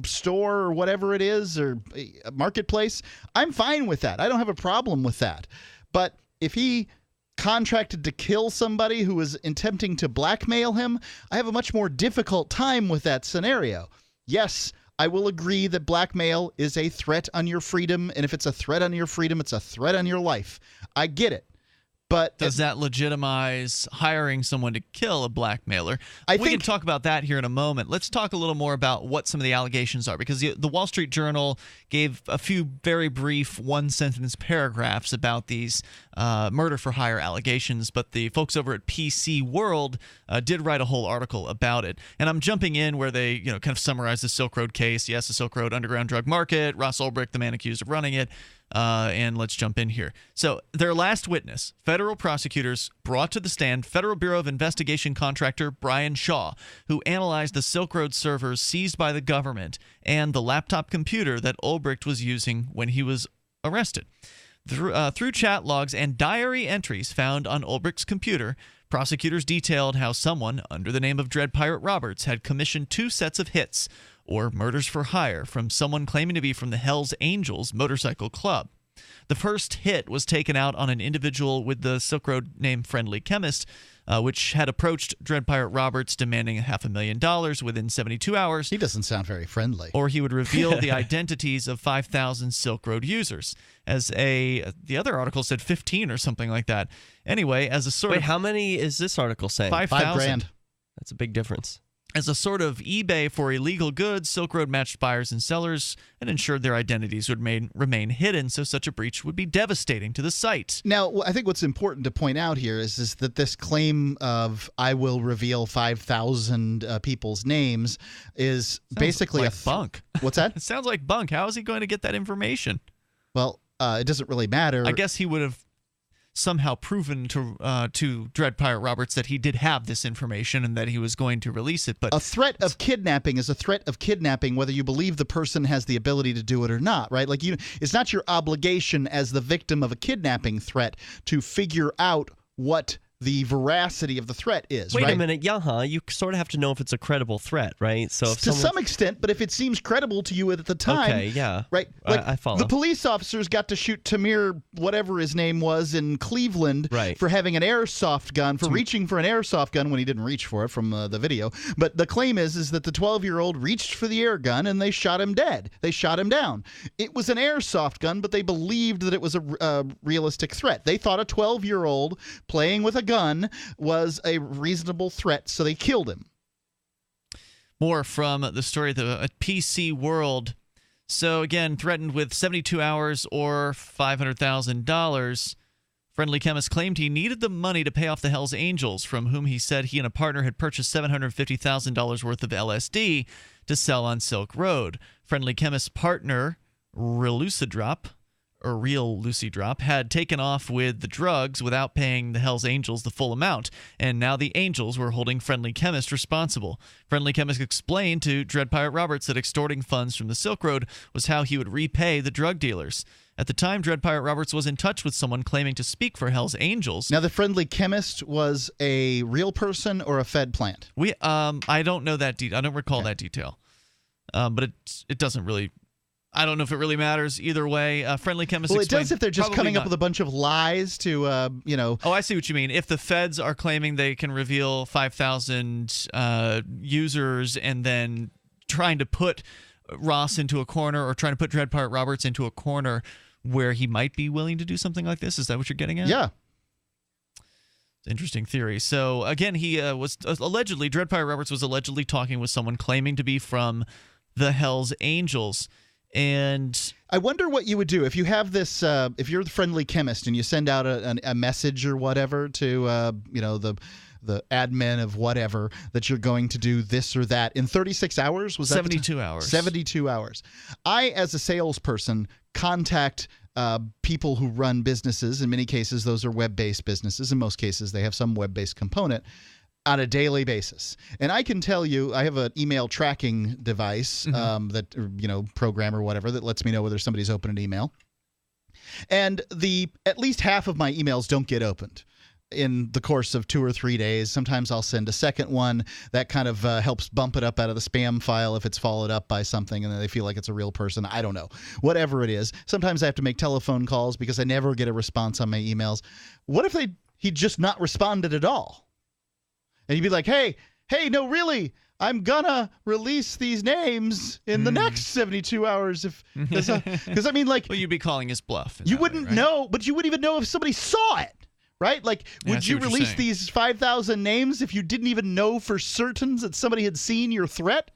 store or whatever it is, or a marketplace, I'm fine with that. I don't have a problem with that. But if he contracted to kill somebody who was attempting to blackmail him, I have a much more difficult time with that scenario. Yes, I will agree that blackmail is a threat on your freedom, and if it's a threat on your freedom, it's a threat on your life. I get it. But does that legitimize hiring someone to kill a blackmailer? We can talk about that here in a moment. Let's talk a little more about what some of the allegations are, because the Wall Street Journal gave a few very brief one-sentence paragraphs about these murder-for-hire allegations, but the folks over at PC World did write a whole article about it. And I'm jumping in where they kind of summarize the Silk Road case. Yes, the Silk Road underground drug market, Ross Ulbricht, the man accused of running it. And let's jump in here. So their last witness, federal prosecutors brought to the stand Federal Bureau of Investigation contractor Brian Shaw, who analyzed the Silk Road servers seized by the government and the laptop computer that Ulbricht was using when he was arrested. Through chat logs and diary entries found on Ulbricht's computer, prosecutors detailed how someone under the name of Dread Pirate Roberts had commissioned 2 sets of hits, or murders for hire, from someone claiming to be from the Hells Angels motorcycle club. The first hit was taken out on an individual with the Silk Road name Friendly Chemist, which had approached Dread Pirate Roberts demanding $500,000 within 72 hours. He doesn't sound very friendly. Or he would reveal the identities of 5,000 Silk Road users. The other article said 15 or something like that. Anyway, as a sort of... Wait, how many is this article saying? 5,000. $5,000. That's a big difference. As a sort of eBay for illegal goods, Silk Road matched buyers and sellers and ensured their identities would remain hidden, so such a breach would be devastating to the site. Now, I think what's important to point out here is that this claim of I will reveal 5,000 people's names is basically like bunk. What's that? It sounds like bunk. How is he going to get that information? Well, it doesn't really matter. I guess he would have somehow proven to Dread Pirate Roberts that he did have this information and that he was going to release it. But a threat of kidnapping is a threat of kidnapping, whether you believe the person has the ability to do it or not, right? Like, it's not your obligation as the victim of a kidnapping threat to figure out what the veracity of the threat is. Wait right? a minute, you sort of have to know if it's a credible threat, right? So if to some extent, but if it seems credible to you at the time, okay, yeah, right? Like I follow. The police officers got to shoot Tamir, whatever his name was, in Cleveland, right, for having an airsoft gun, for reaching for an airsoft gun when he didn't reach for it from the video. But the claim is that the 12-year-old reached for the air gun and they shot him dead. They shot him down. It was an airsoft gun, but they believed that it was a realistic threat. They thought a 12-year-old playing with a gun was a reasonable threat, so they killed him. More from the story of the PC World. So again, threatened with 72 hours or $500,000. Friendly Chemist claimed he needed the money to pay off the Hells Angels, from whom he said he and a partner had purchased $750,000 worth of LSD to sell on Silk Road. Friendly Chemist's partner, Real Lucy Drop, had taken off with the drugs without paying the Hells Angels the full amount, and now the Angels were holding Friendly Chemist responsible. Friendly Chemist explained to Dread Pirate Roberts that extorting funds from the Silk Road was how he would repay the drug dealers. At the time, Dread Pirate Roberts was in touch with someone claiming to speak for Hells Angels. Now, the Friendly Chemist was a real person or a Fed plant? I don't know that detail. I don't recall that detail. But it doesn't really... I don't know if it really matters either way. Friendly Chemist. Well, it does if they're just coming up with a bunch of lies to, Oh, I see what you mean. If the feds are claiming they can reveal 5,000 users and then trying to put Ross into a corner, or trying to put Dread Pirate Roberts into a corner where he might be willing to do something like this, is that what you're getting at? Yeah. It's an interesting theory. So again, he Dread Pirate Roberts was allegedly talking with someone claiming to be from the Hells Angels. And I wonder what you would do if you have this. If you're the Friendly Chemist and you send out a message or whatever to the admin of whatever that you're going to do this or that in 36 hours. Was that 72 hours? 72 hours. I, as a salesperson, contact people who run businesses. In many cases, those are web-based businesses. In most cases, they have some web-based component. On a daily basis. And I can tell you, I have an email tracking device program or whatever that lets me know whether somebody's opened an email. And at least half of my emails don't get opened in the course of 2 or 3 days. Sometimes I'll send a second one that kind of helps bump it up out of the spam file if it's followed up by something and then they feel like it's a real person. I don't know. Whatever it is. Sometimes I have to make telephone calls because I never get a response on my emails. What if he just not responded at all? And you'd be like, hey, no, really, I'm gonna release these names in the next 72 hours. Because I mean, like... Well, you'd be calling his bluff. You wouldn't know, but you wouldn't even know if somebody saw it, right? Like, Yeah, I would see you what you're release saying. these 5,000 names if you didn't even know for certain that somebody had seen your threat?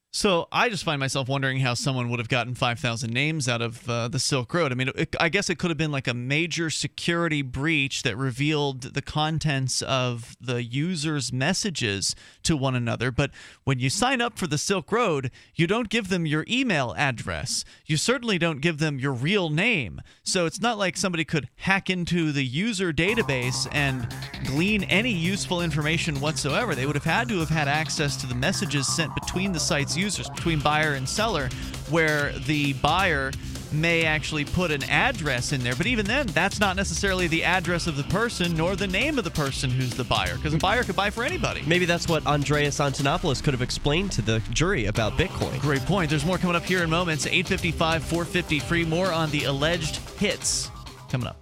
So I just find myself wondering how someone would have gotten 5,000 names out of the Silk Road. I mean, I guess it could have been like a major security breach that revealed the contents of the user's messages to one another. But when you sign up for the Silk Road, you don't give them your email address. You certainly don't give them your real name. So it's not like somebody could hack into the user database and glean any useful information whatsoever. They would have had to have had access to the messages sent between the site's users, between buyer and seller, where the buyer may actually put an address in there. But even then, that's not necessarily the address of the person nor the name of the person who's the buyer, because a buyer could buy for anybody. Maybe that's what Andreas Antonopoulos could have explained to the jury about Bitcoin. Great point. There's more coming up here in moments. 855 450 free. More on the alleged hits coming up.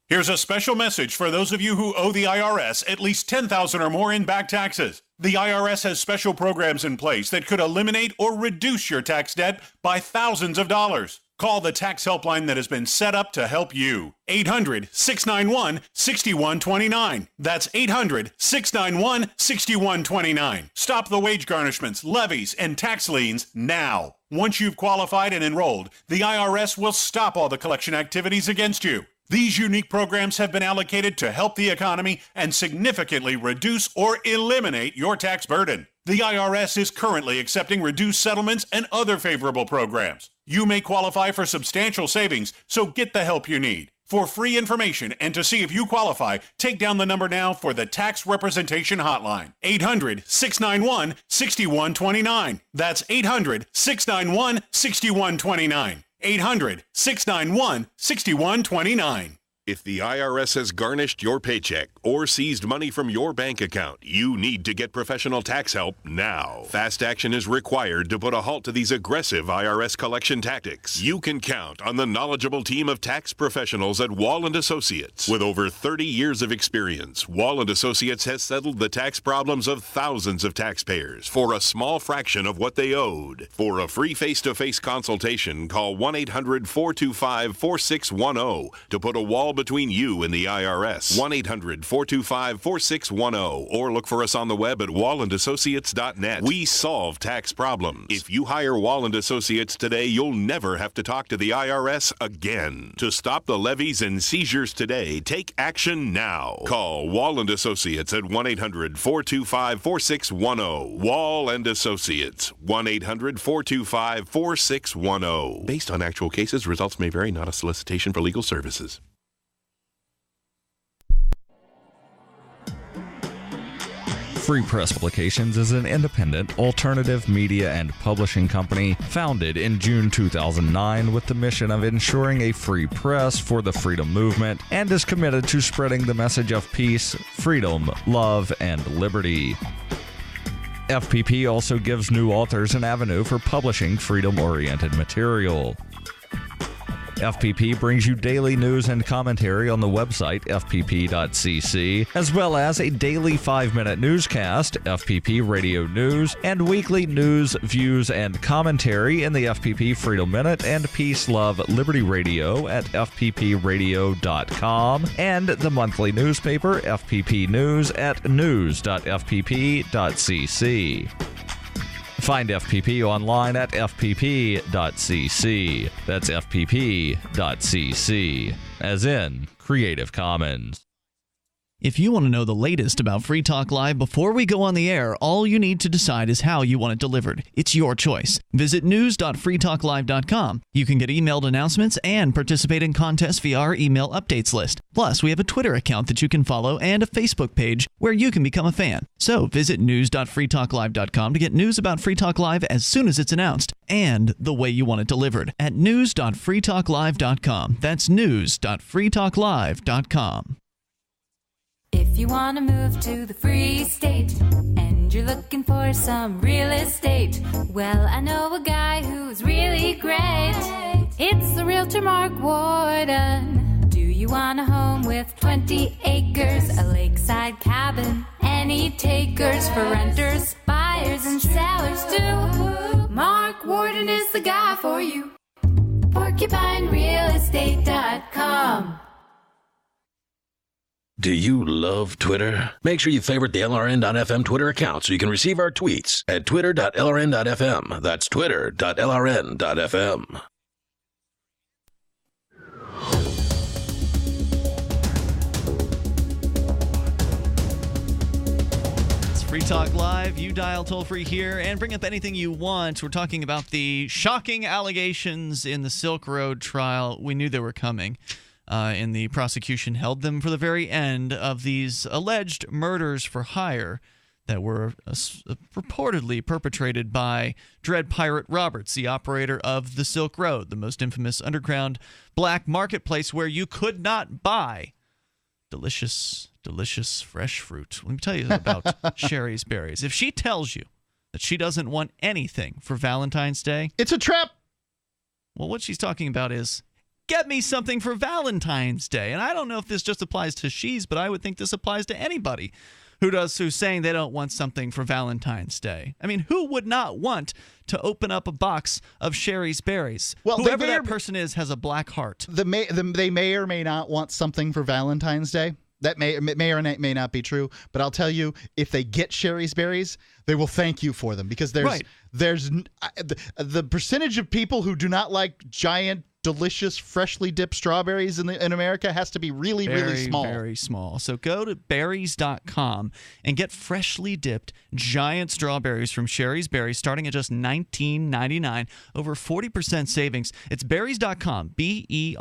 Here's a special message for those of you who owe the IRS at least $10,000 or more in back taxes. The IRS has special programs in place that could eliminate or reduce your tax debt by thousands of dollars. Call the tax helpline that has been set up to help you. 800-691-6129. That's 800-691-6129. Stop the wage garnishments, levies, and tax liens now. Once you've qualified and enrolled, the IRS will stop all the collection activities against you. These unique programs have been allocated to help the economy and significantly reduce or eliminate your tax burden. The IRS is currently accepting reduced settlements and other favorable programs. You may qualify for substantial savings, so get the help you need. For free information and to see if you qualify, take down the number now for the Tax Representation Hotline. 800-691-6129. That's 800-691-6129. 800-691-6129. If the IRS has garnished your paycheck or seized money from your bank account, you need to get professional tax help now. Fast action is required to put a halt to these aggressive IRS collection tactics. You can count on the knowledgeable team of tax professionals at Wall & Associates. With over 30 years of experience, Wall & Associates has settled the tax problems of thousands of taxpayers for a small fraction of what they owed. For a free face-to-face consultation, call 1-800-425-4610 to put a wall between you and the IRS. 1-800-425-4610 or look for us on the web at wallandassociates.net. We solve tax problems. If you hire Wall & Associates today, you'll never have to talk to the IRS again. To stop the levies and seizures today, take action now. Call Wall & Associates at 1-800-425-4610. Wall & Associates, 1-800-425-4610. Based on actual cases, results may vary, not a solicitation for legal services. Free Press Publications is an independent, alternative media and publishing company founded in June 2009 with the mission of ensuring a free press for the freedom movement and is committed to spreading the message of peace, freedom, love, and liberty. FPP also gives new authors an avenue for publishing freedom-oriented material. FPP brings you daily news and commentary on the website fpp.cc, as well as a daily 5-minute newscast, FPP Radio News, and weekly news, views, and commentary in the FPP Freedom Minute and Peace, Love, Liberty Radio at fppradio.com, and the monthly newspaper FPP News at news.fpp.cc. Find FPP online at fpp.cc. That's fpp.cc, as in Creative Commons. If you want to know the latest about Free Talk Live before we go on the air, all you need to decide is how you want it delivered. It's your choice. Visit news.freetalklive.com. You can get emailed announcements and participate in contests via our email updates list. Plus, we have a Twitter account that you can follow and a Facebook page where you can become a fan. So visit news.freetalklive.com to get news about Free Talk Live as soon as it's announced and the way you want it delivered at news.freetalklive.com. That's news.freetalklive.com. If you want to move to the free state and you're looking for some real estate, well, I know a guy who's really great. It's the realtor Mark Warden. Do you want a home with 20 acres, a lakeside cabin, any takers for renters, buyers, and sellers too? Mark Warden is the guy for you. PorcupineRealEstate.com. Do you love Twitter? Make sure you favorite the LRN.FM Twitter account so you can receive our tweets at twitter.lrn.fm. That's twitter.lrn.fm. Free Talk Live. You dial toll-free here and bring up anything you want. We're talking about the shocking allegations in the Silk Road trial. We knew they were coming. And the prosecution held them for the very end of these alleged murders for hire that were purportedly perpetrated by Dread Pirate Roberts, the operator of the Silk Road, the most infamous underground black marketplace where you could not buy delicious fresh fruit. Let me tell you about Sherry's Berries. If she tells you that she doesn't want anything for Valentine's Day, it's a trap. Well, what she's talking about is, get me something for Valentine's Day. And I don't know if this just applies to she's, but I would think this applies to anybody who's saying they don't want something for Valentine's Day. I mean, who would not want to open up a box of Sherry's Berries? Well, whoever that person is has a black heart. They may or may not want something for Valentine's Day. That may or may not be true, but I'll tell you, if they get Sherry's Berries, they will thank you for them, because there's the percentage of people who do not like giant, delicious, freshly dipped strawberries in America has to be really small. Very small. So go to berries.com and get freshly dipped giant strawberries from Sherry's Berries starting at just $19.99, over 40% savings. It's berries.com, BERRIES.com.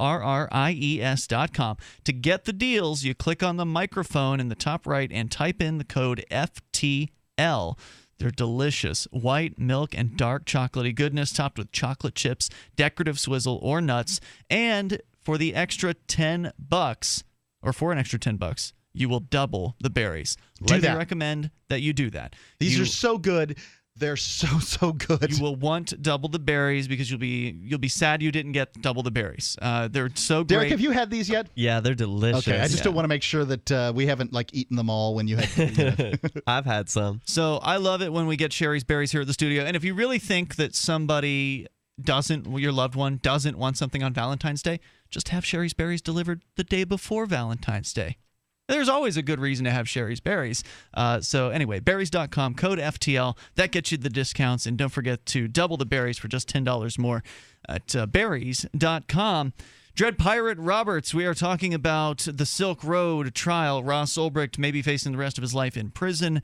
To get the deals, you click on the microphone in the top right and type in the code FTL. They're delicious. White milk and dark chocolatey goodness topped with chocolate chips, decorative swizzle, or nuts. And for the extra $10, or for an extra $10, you will double the berries. Let me recommend that you do that. These are so good. They're so good. You will want double the berries because you'll be sad you didn't get double the berries. They're so great. Derek, have you had these yet? Yeah, they're delicious. Okay, I just don't want to make sure that we haven't eaten them all when you had. I've had some. So I love it when we get Sherry's Berries here at the studio. And if you really think that somebody your loved one doesn't want something on Valentine's Day, just have Sherry's Berries delivered the day before Valentine's Day. There's always a good reason to have Sherry's Berries. So anyway, berries.com, code FTL. That gets you the discounts. And don't forget to double the berries for just $10 more at berries.com. Dread Pirate Roberts, we are talking about the Silk Road trial. Ross Ulbricht may be facing the rest of his life in prison.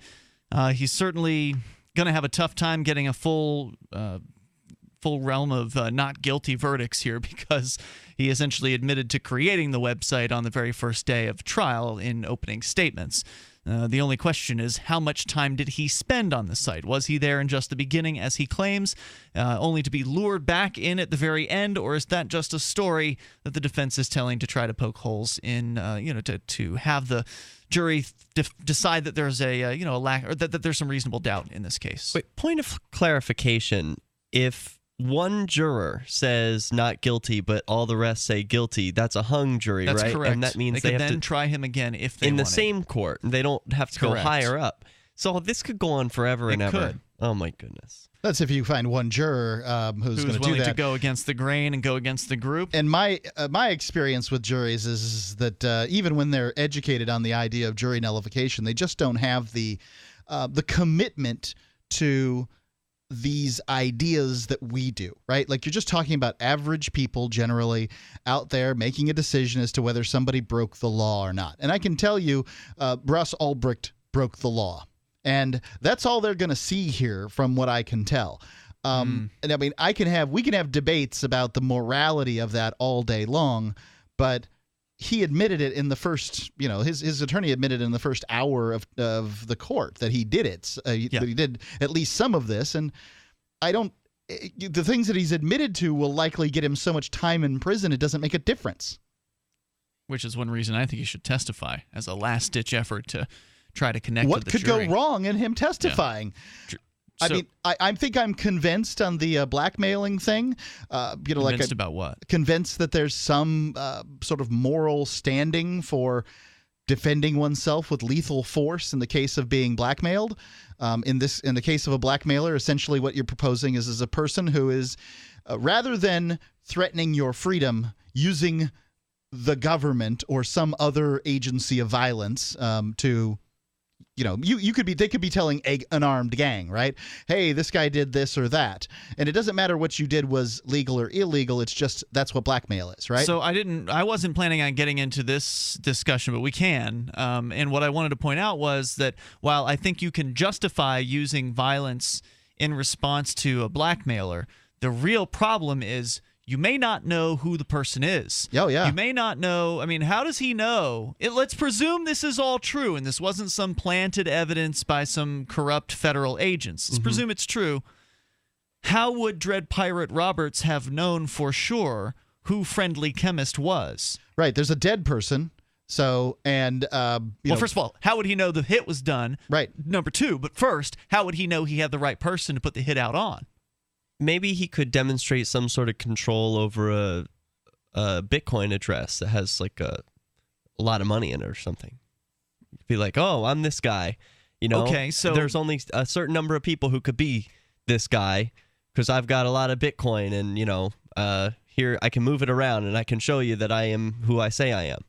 He's certainly going to have a tough time getting a full realm of not guilty verdicts here, because he essentially admitted to creating the website on the very first day of trial in opening statements. The only question is, how much time did he spend on the site? Was he there in just the beginning, as he claims, only to be lured back in at the very end, or is that just a story that the defense is telling to try to poke holes in, to have the jury decide that there's a lack, or that there's some reasonable doubt in this case? Wait, point of clarification: if one juror says not guilty, but all the rest say guilty, that's a hung jury, that's right? Correct. And that means they have then to try him again if they in want the same court. They don't have to Correct. go higher up. So this could go on forever and ever. Could. Oh my goodness. That's if you find one juror who's going to do willing that. to go against the grain and go against the group. And my experience with juries is that even when they're educated on the idea of jury nullification, they just don't have the commitment to these ideas that we do, right? Like, you're just talking about average people generally out there making a decision as to whether somebody broke the law or not. And I can tell you, Ross Ulbricht broke the law. And that's all they're going to see here, from what I can tell. And I mean, we can have debates about the morality of that all day long, but he admitted it in the first, his attorney admitted in the first hour of the court that he did it. That he did at least some of this. And the things that he's admitted to will likely get him so much time in prison, it doesn't make a difference. Which is one reason I think he should testify, as a last-ditch effort to try to connect with the jury. What could go wrong in him testifying? Yeah. I think I'm convinced on the blackmailing thing. Convinced about what? Convinced that there's some sort of moral standing for defending oneself with lethal force in the case of being blackmailed. In the case of a blackmailer, essentially what you're proposing is a person who is, rather than threatening your freedom, using the government or some other agency of violence to, you could be, they could be telling an armed gang, right? Hey, this guy did this or that. And it doesn't matter what you did was legal or illegal. It's just that's what blackmail is, right? So I wasn't planning on getting into this discussion, but we can. And what I wanted to point out was that while I think you can justify using violence in response to a blackmailer, the real problem is you may not know who the person is. Oh, yeah. You may not know. I mean, how does he know? Let's presume this is all true and this wasn't some planted evidence by some corrupt federal agents. Let's presume it's true. How would Dread Pirate Roberts have known for sure who Friendly Chemist was? Right. There's a dead person. So, and, first of all, how would he know the hit was done? Right. Number two, but first, how would he know he had the right person to put the hit out on? Maybe he could demonstrate some sort of control over a Bitcoin address that has like a lot of money in it or something. Be like, oh, I'm this guy. Okay, so there's only a certain number of people who could be this guy because I've got a lot of Bitcoin and, here I can move it around and I can show you that I am who I say I am.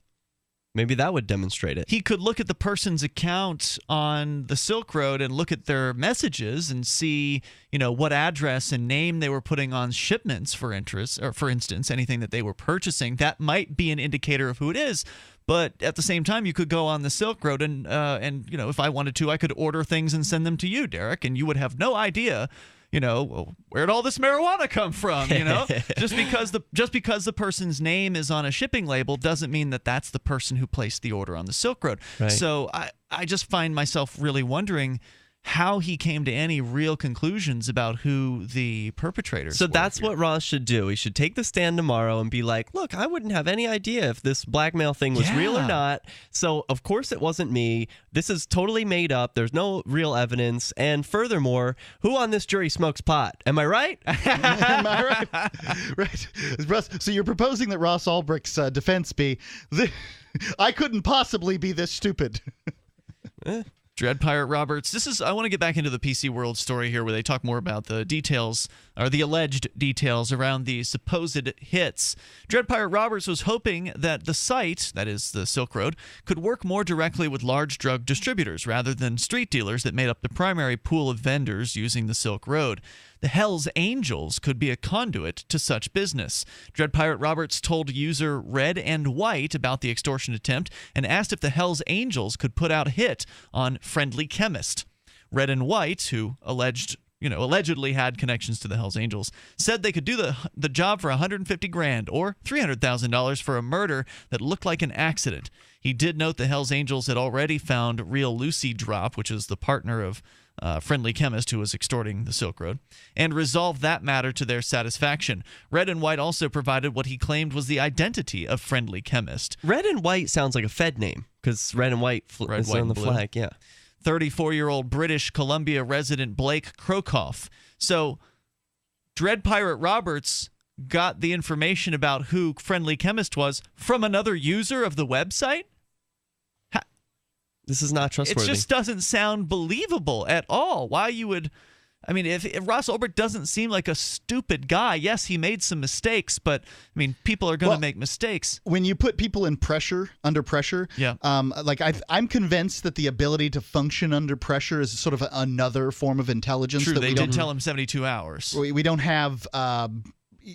Maybe that would demonstrate it. He could look at the person's account on the Silk Road and look at their messages and see, what address and name they were putting on shipments, for instance, anything that they were purchasing. That might be an indicator of who it is. But at the same time, you could go on the Silk Road and if I wanted to, I could order things and send them to you, Derek, and you would have no idea. Where'd all this marijuana come from? Just because the person's name is on a shipping label doesn't mean that that's the person who placed the order on the Silk Road. Right. So I just find myself really wondering how he came to any real conclusions about who the perpetrators were. So that's what Ross should do. He should take the stand tomorrow and be like, look, I wouldn't have any idea if this blackmail thing was real or not. So, of course, it wasn't me. This is totally made up. There's no real evidence. And furthermore, who on this jury smokes pot? Am I right? Am I right? Right. Russ, so you're proposing that Ross Ulbricht's defense be, I couldn't possibly be this stupid. Dread Pirate Roberts. I want to get back into the PC World story here where they talk more about the details, or the alleged details around the supposed hits. Dread Pirate Roberts was hoping that the site, that is the Silk Road, could work more directly with large drug distributors rather than street dealers that made up the primary pool of vendors using the Silk Road. The Hells Angels could be a conduit to such business. Dread Pirate Roberts told user Red and White about the extortion attempt and asked if the Hells Angels could put out a hit on Friendly Chemist. Red and White, who allegedly had connections to the Hells Angels, said they could do the job for $150,000 or $300,000 for a murder that looked like an accident. He did note the Hells Angels had already found Real Lucy Drop, which is the partner of Friendly Chemist who was extorting the Silk Road, and resolved that matter to their satisfaction. Red and White also provided what he claimed was the identity of Friendly Chemist. Red and White sounds like a Fed name because red and white Red, is white, on the and blue. flag. Yeah. 34-year-old British Columbia resident Blake Krokoff. So Dread Pirate Roberts got the information about who Friendly Chemist was from another user of the website? This is not trustworthy. It just doesn't sound believable at all. Why you would... I mean, if Ross Ulbricht doesn't seem like a stupid guy, yes, he made some mistakes, but, I mean, people are going to make mistakes. When you put people under pressure, yeah. I'm convinced that the ability to function under pressure is sort of another form of intelligence. True, that they did tell him 72 hours. We don't have...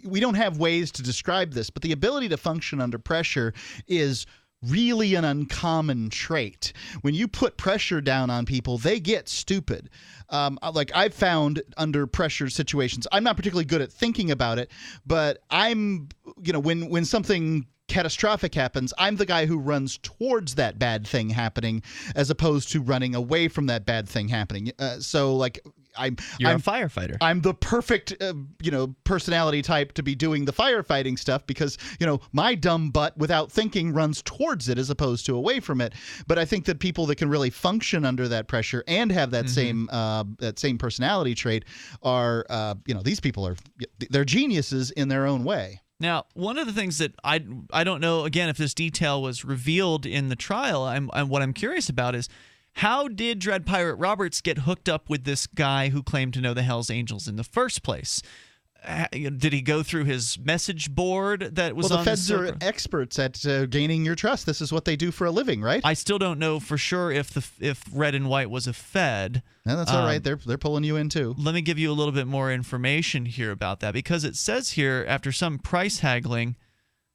we don't have ways to describe this, but the ability to function under pressure is really an uncommon trait. When you put pressure down on people, they get stupid. I've found under pressure situations, I'm not particularly good at thinking about it, but when something catastrophic happens, I'm the guy who runs towards that bad thing happening as opposed to running away from that bad thing happening. I'm a firefighter. I'm the perfect, personality type to be doing the firefighting stuff because, my dumb butt without thinking runs towards it as opposed to away from it. But I think that people that can really function under that pressure and have that same personality trait are, these people they're geniuses in their own way. Now, one of the things that I don't know, again, if this detail was revealed in the trial, what I'm curious about is, how did Dread Pirate Roberts get hooked up with this guy who claimed to know the Hells Angels in the first place? did he go through his message board that was well, on the feds server? are experts at gaining your trust. This is what they do for a living, right? I still don't know for sure if Red and White was a Fed. No, that's all right. They're pulling you in too. Let me give you a little bit more information here about that, because it says here, after some price haggling,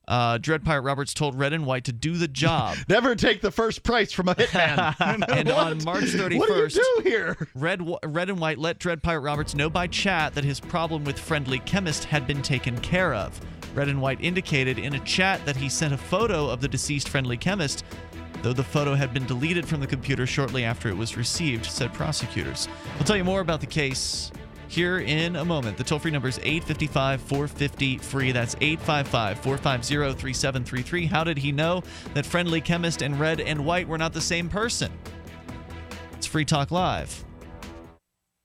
Dread Pirate Roberts told Red and White to do the job. Never take the first price from a hitman. And on March 31st, what do you do here? Red and White let Dread Pirate Roberts know by chat that his problem with Friendly Chemist had been taken care of. Red and White indicated in a chat that he sent a photo of the deceased Friendly Chemist, though the photo had been deleted from the computer shortly after it was received, said prosecutors. We'll tell you more about the case here in a moment. The toll-free number is 855-450-FREE. That's 855-450-3733. How did he know that Friendly Chemist and Red and White were not the same person? It's Free Talk Live.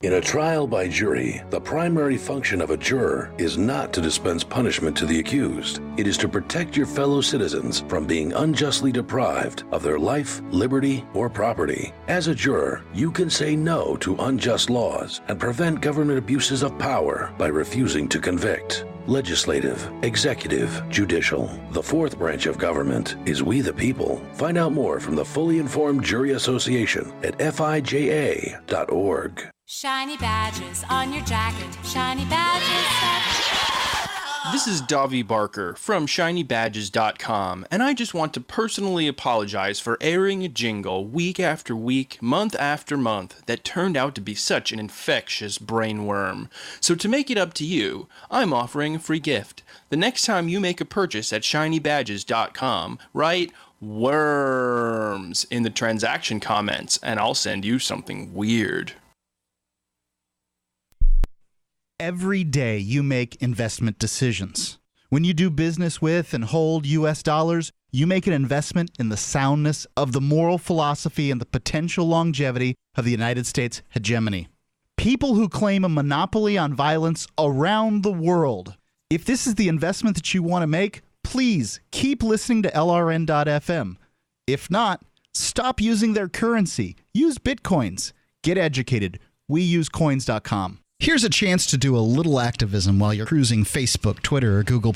In a trial by jury, the primary function of a juror is not to dispense punishment to the accused. It is to protect your fellow citizens from being unjustly deprived of their life, liberty, or property. As a juror, you can say no to unjust laws and prevent government abuses of power by refusing to convict. Legislative, executive, judicial. The fourth branch of government is we the people. Find out more from the Fully Informed Jury Association at fija.org. Shiny badges on your jacket, shiny badges. This is Davi Barker from ShinyBadges.com, and I just want to personally apologize for airing a jingle week after week, month after month, that turned out to be such an infectious brainworm. So to make it up to you, I'm offering a free gift. The next time you make a purchase at ShinyBadges.com, write "worms" in the transaction comments, and I'll send you something weird. Every day you make investment decisions. When you do business with and hold U.S. dollars, you make an investment in the soundness of the moral philosophy and the potential longevity of the United States hegemony. People who claim a monopoly on violence around the world. If this is the investment that you want to make, please keep listening to LRN.FM. If not, stop using their currency. Use Bitcoins. Get educated. We use coins.com. Here's a chance to do a little activism while you're cruising Facebook, Twitter, or Google+.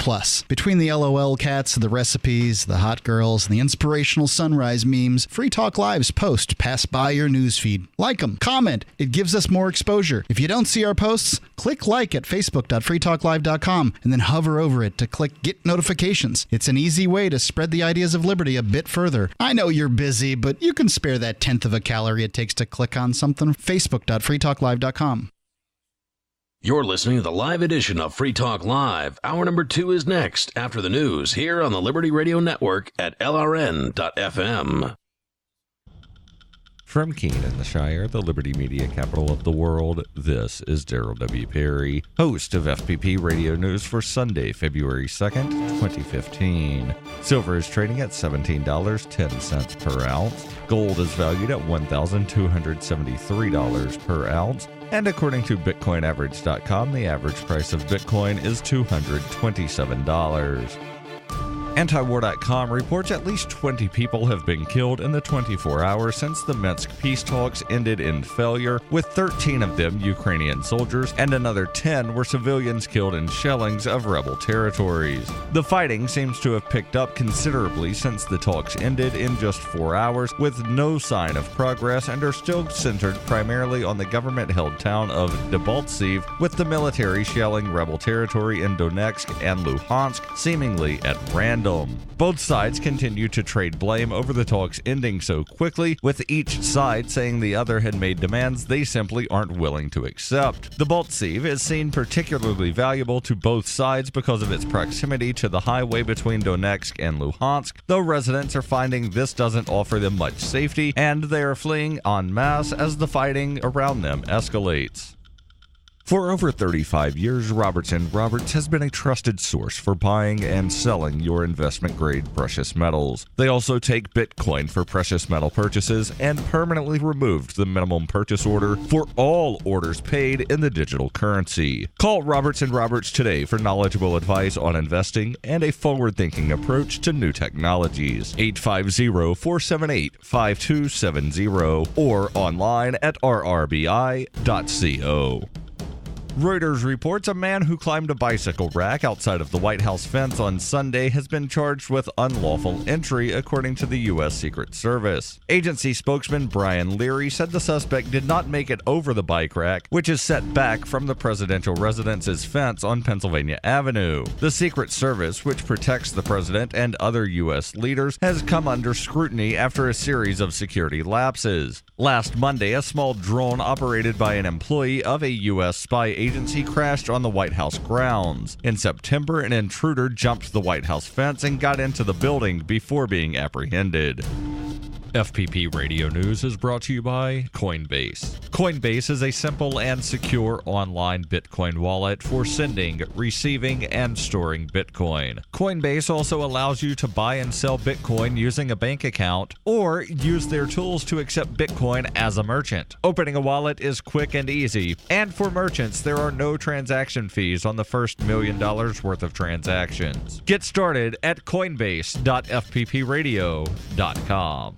Between the LOL cats, the recipes, the hot girls, and the inspirational sunrise memes, Free Talk Live's post pass by your newsfeed. Like them, comment. It gives us more exposure. If you don't see our posts, click like at facebook.freetalklive.com and then hover over it to click Get Notifications. It's an easy way to spread the ideas of liberty a bit further. I know you're busy, but you can spare that 1/10 of a calorie it takes to click on something. facebook.freetalklive.com. You're listening to the live edition of Free Talk Live. Hour number 2 is next after the news here on the Liberty Radio Network at LRN.FM. From Keene in the Shire, the Liberty Media capital of the world, this is Daryl W. Perry, host of FPP Radio News for Sunday, February 2nd, 2015. Silver is trading at $17.10 per ounce. Gold is valued at $1,273 per ounce. And according to BitcoinAverage.com, the average price of Bitcoin is $227. Antiwar.com reports at least 20 people have been killed in the 24 hours since the Minsk peace talks ended in failure, with 13 of them Ukrainian soldiers and another 10 were civilians killed in shellings of rebel territories. The fighting seems to have picked up considerably since the talks ended in just 4 hours, with no sign of progress, and are still centered primarily on the government-held town of Debaltseve, with the military shelling rebel territory in Donetsk and Luhansk seemingly at random. Both sides continue to trade blame over the talks ending so quickly, with each side saying the other had made demands they simply aren't willing to accept. The Debaltseve is seen particularly valuable to both sides because of its proximity to the highway between Donetsk and Luhansk, though residents are finding this doesn't offer them much safety, and they are fleeing en masse as the fighting around them escalates. For over 35 years, Robertson Roberts has been a trusted source for buying and selling your investment-grade precious metals. They also take Bitcoin for precious metal purchases and permanently removed the minimum purchase order for all orders paid in the digital currency. Call Robertson Roberts today for knowledgeable advice on investing and a forward-thinking approach to new technologies. 850-478-5270 or online at rrbi.co. Reuters reports a man who climbed a bicycle rack outside of the White House fence on Sunday has been charged with unlawful entry, according to the U.S. Secret Service. Agency spokesman Brian Leary said the suspect did not make it over the bike rack, which is set back from the presidential residence's fence on Pennsylvania Avenue. The Secret Service, which protects the president and other U.S. leaders, has come under scrutiny after a series of security lapses. Last Monday, a small drone operated by an employee of a U.S. spy agency crashed on the White House grounds. In September, an intruder jumped the White House fence and got into the building before being apprehended. FPP Radio News is brought to you by Coinbase. Coinbase is a simple and secure online Bitcoin wallet for sending, receiving, and storing Bitcoin. Coinbase also allows you to buy and sell Bitcoin using a bank account or use their tools to accept Bitcoin as a merchant. Opening a wallet is quick and easy, and for merchants, there are no transaction fees on the first $1 million worth of transactions. Get started at coinbase.fppradio.com.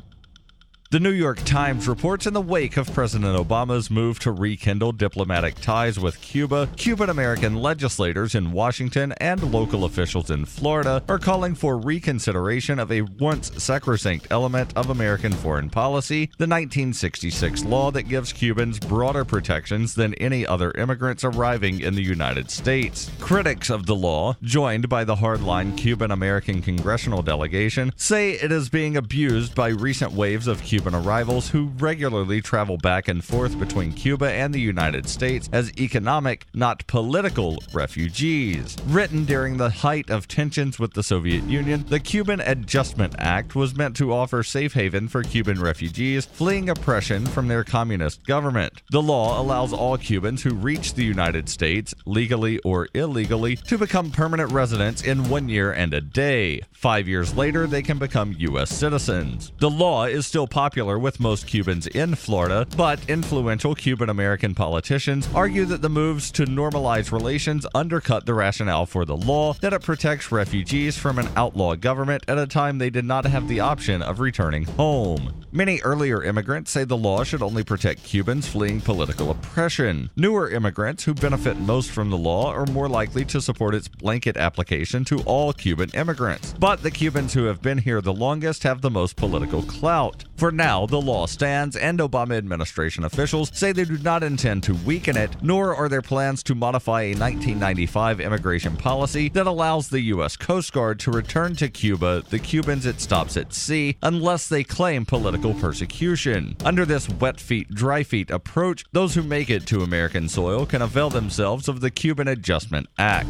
The New York Times reports in the wake of President Obama's move to rekindle diplomatic ties with Cuba, Cuban-American legislators in Washington and local officials in Florida are calling for reconsideration of a once sacrosanct element of American foreign policy, the 1966 law that gives Cubans broader protections than any other immigrants arriving in the United States. Critics of the law, joined by the hardline Cuban-American congressional delegation, say it is being abused by recent waves of Cuban arrivals who regularly travel back and forth between Cuba and the United States as economic, not political, refugees. Written during the height of tensions with the Soviet Union, the Cuban Adjustment Act was meant to offer safe haven for Cuban refugees fleeing oppression from their communist government. The law allows all Cubans who reach the United States, legally or illegally, to become permanent residents in 1 year and a day. 5 years later, they can become U.S. citizens. The law is still popular with most Cubans in Florida, but influential Cuban-American politicians argue that the moves to normalize relations undercut the rationale for the law, that it protects refugees from an outlaw government at a time they did not have the option of returning home. Many earlier immigrants say the law should only protect Cubans fleeing political oppression. Newer immigrants who benefit most from the law are more likely to support its blanket application to all Cuban immigrants. But the Cubans who have been here the longest have the most political clout. For now, the law stands, and Obama administration officials say they do not intend to weaken it, nor are there plans to modify a 1995 immigration policy that allows the U.S. Coast Guard to return to Cuba the Cubans it stops at sea unless they claim political persecution. Under this wet feet, dry feet approach, those who make it to American soil can avail themselves of the Cuban Adjustment Act.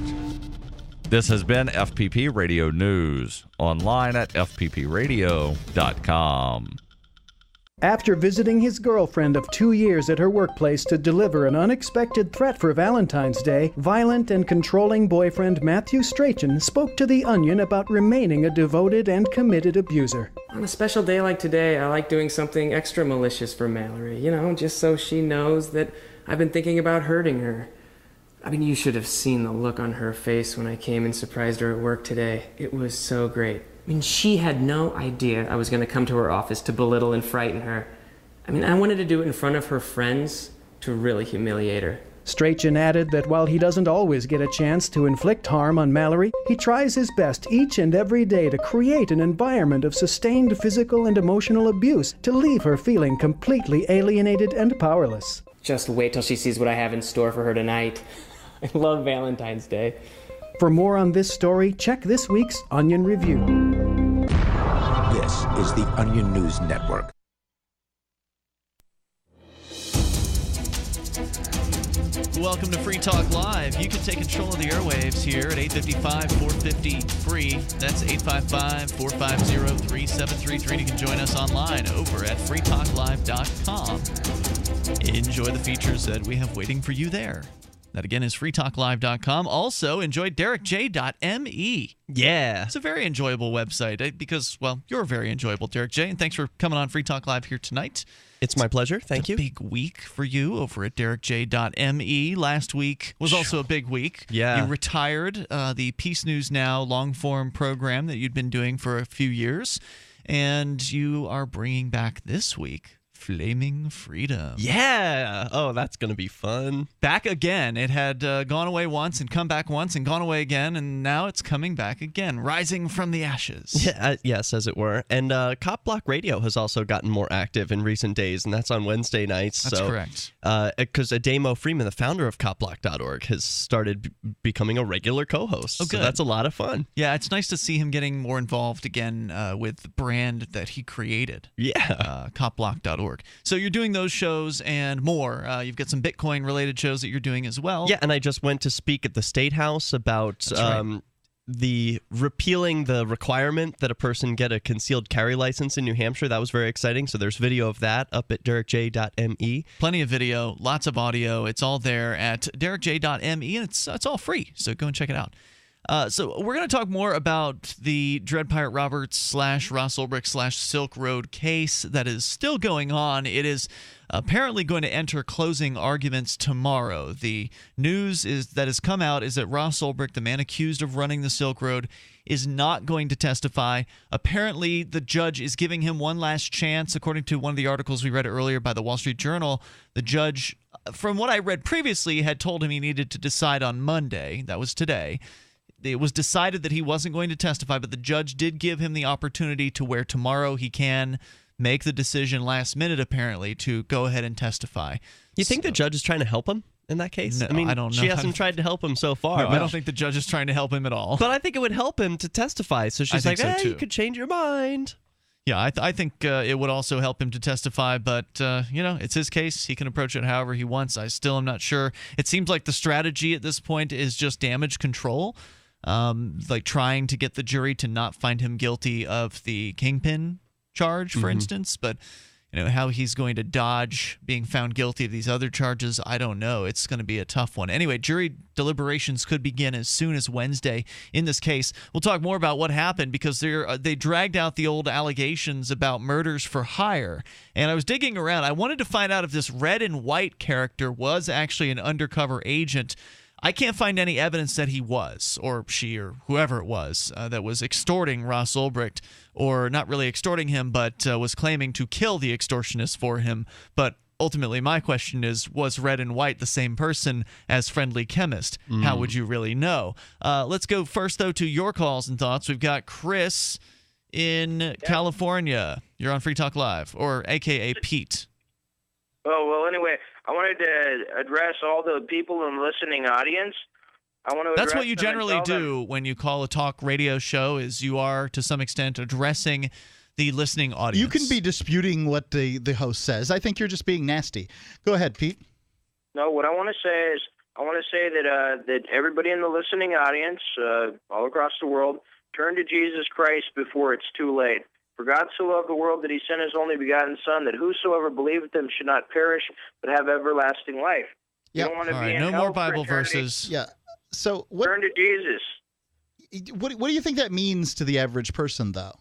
This has been FPP Radio News, online at fppradio.com. After visiting his girlfriend of 2 years at her workplace to deliver an unexpected threat for Valentine's Day, violent and controlling boyfriend Matthew Strachan spoke to The Onion about remaining a devoted and committed abuser. On a special day like today, I like doing something extra malicious for Mallory, just so she knows that I've been thinking about hurting her. I mean, you should have seen the look on her face when I came and surprised her at work today. It was so great. I mean, she had no idea I was going to come to her office to belittle and frighten her. I mean, I wanted to do it in front of her friends to really humiliate her. Strachan added that while he doesn't always get a chance to inflict harm on Mallory, he tries his best each and every day to create an environment of sustained physical and emotional abuse to leave her feeling completely alienated and powerless. Just wait till she sees what I have in store for her tonight. I love Valentine's Day. For more on this story, check this week's Onion Review. This is the Onion News Network. Welcome to Free Talk Live. You can take control of the airwaves here at 855-450-FREE. That's 855-450-3733. You can join us online over at freetalklive.com. Enjoy the features that we have waiting for you there. That, again, is freetalklive.com. Also, enjoy DerekJ.me. Yeah. It's a very enjoyable website because, well, you're very enjoyable, Derek J., and thanks for coming on Free Talk Live here tonight. It's my pleasure. Thank you. Big week for you over at DerekJ.me. Last week was also a big week. Yeah. You retired the Peace News Now long-form program that you'd been doing for a few years, and you are bringing back this week Flaming Freedom. Yeah. Oh, that's going to be fun. Back again. It had gone away once and come back once and gone away again, and now it's coming back again, rising from the ashes. Yeah, yes, as it were. And Cop Block Radio has also gotten more active in recent days, and that's on Wednesday nights. That's correct. Because Ademo Freeman, the founder of copblock.org, has started becoming a regular co-host. Oh, good. So that's a lot of fun. Yeah, it's nice to see him getting more involved again with the brand that he created. Yeah. Copblock.org. So you're doing those shows and more. You've got some Bitcoin-related shows that you're doing as well. Yeah, and I just went to speak at the State House about the repealing the requirement that a person get a concealed carry license in New Hampshire. That was very exciting. So there's video of that up at derekj.me. Plenty of video, lots of audio. It's all there at derekj.me, and it's all free. So go and check it out. So we're going to talk more about the Dread Pirate Roberts / Ross Ulbricht / Silk Road case that is still going on. It is apparently going to enter closing arguments tomorrow. The news that has come out is that Ross Ulbricht, the man accused of running the Silk Road, is not going to testify. Apparently, the judge is giving him one last chance. According to one of the articles we read earlier by the Wall Street Journal, the judge, from what I read previously, had told him he needed to decide on Monday. That was today. It was decided that he wasn't going to testify, but the judge did give him the opportunity to where tomorrow he can make the decision last minute, apparently, to go ahead and testify. You think the judge is trying to help him in that case? No, I mean, I don't know. She hasn't tried to help him so far. No, I don't think the judge is trying to help him at all. But I think it would help him to testify. So she's like, so you could change your mind. Yeah, I think it would also help him to testify, but, it's his case. He can approach it however he wants. I still am not sure. It seems like the strategy at this point is just damage control. Like trying to get the jury to not find him guilty of the kingpin charge, for instance. But how he's going to dodge being found guilty of these other charges, I don't know. It's going to be a tough one. Anyway, jury deliberations could begin as soon as Wednesday in this case. We'll talk more about what happened because they dragged out the old allegations about murders for hire. And I was digging around. I wanted to find out if this red and white character was actually an undercover agent. I can't find any evidence that he was, or she, or whoever it was that was extorting Ross Ulbricht, or not really extorting him, but was claiming to kill the extortionists for him. But ultimately, my question is, was Red and White the same person as Friendly Chemist? How would you really know? Let's go first, though, to your calls and thoughts. We've got Chris in California. You're on Free Talk Live, or a.k.a. Pete. Oh, well, anyway, I wanted to address all the people in the listening audience. That's what you generally do when you call a talk radio show, is you are, to some extent, addressing the listening audience. You can be disputing what the host says. I think you're just being nasty. Go ahead, Pete. No, what I want to say is that everybody in the listening audience all across the world turn to Jesus Christ before it's too late. For God so loved the world that he sent his only begotten Son, that whosoever believeth him should not perish, but have everlasting life. Yeah. You don't want to All be right, in no hell more for Bible eternity. verses. Yeah. So turn to Jesus. What do you think that means to the average person, though?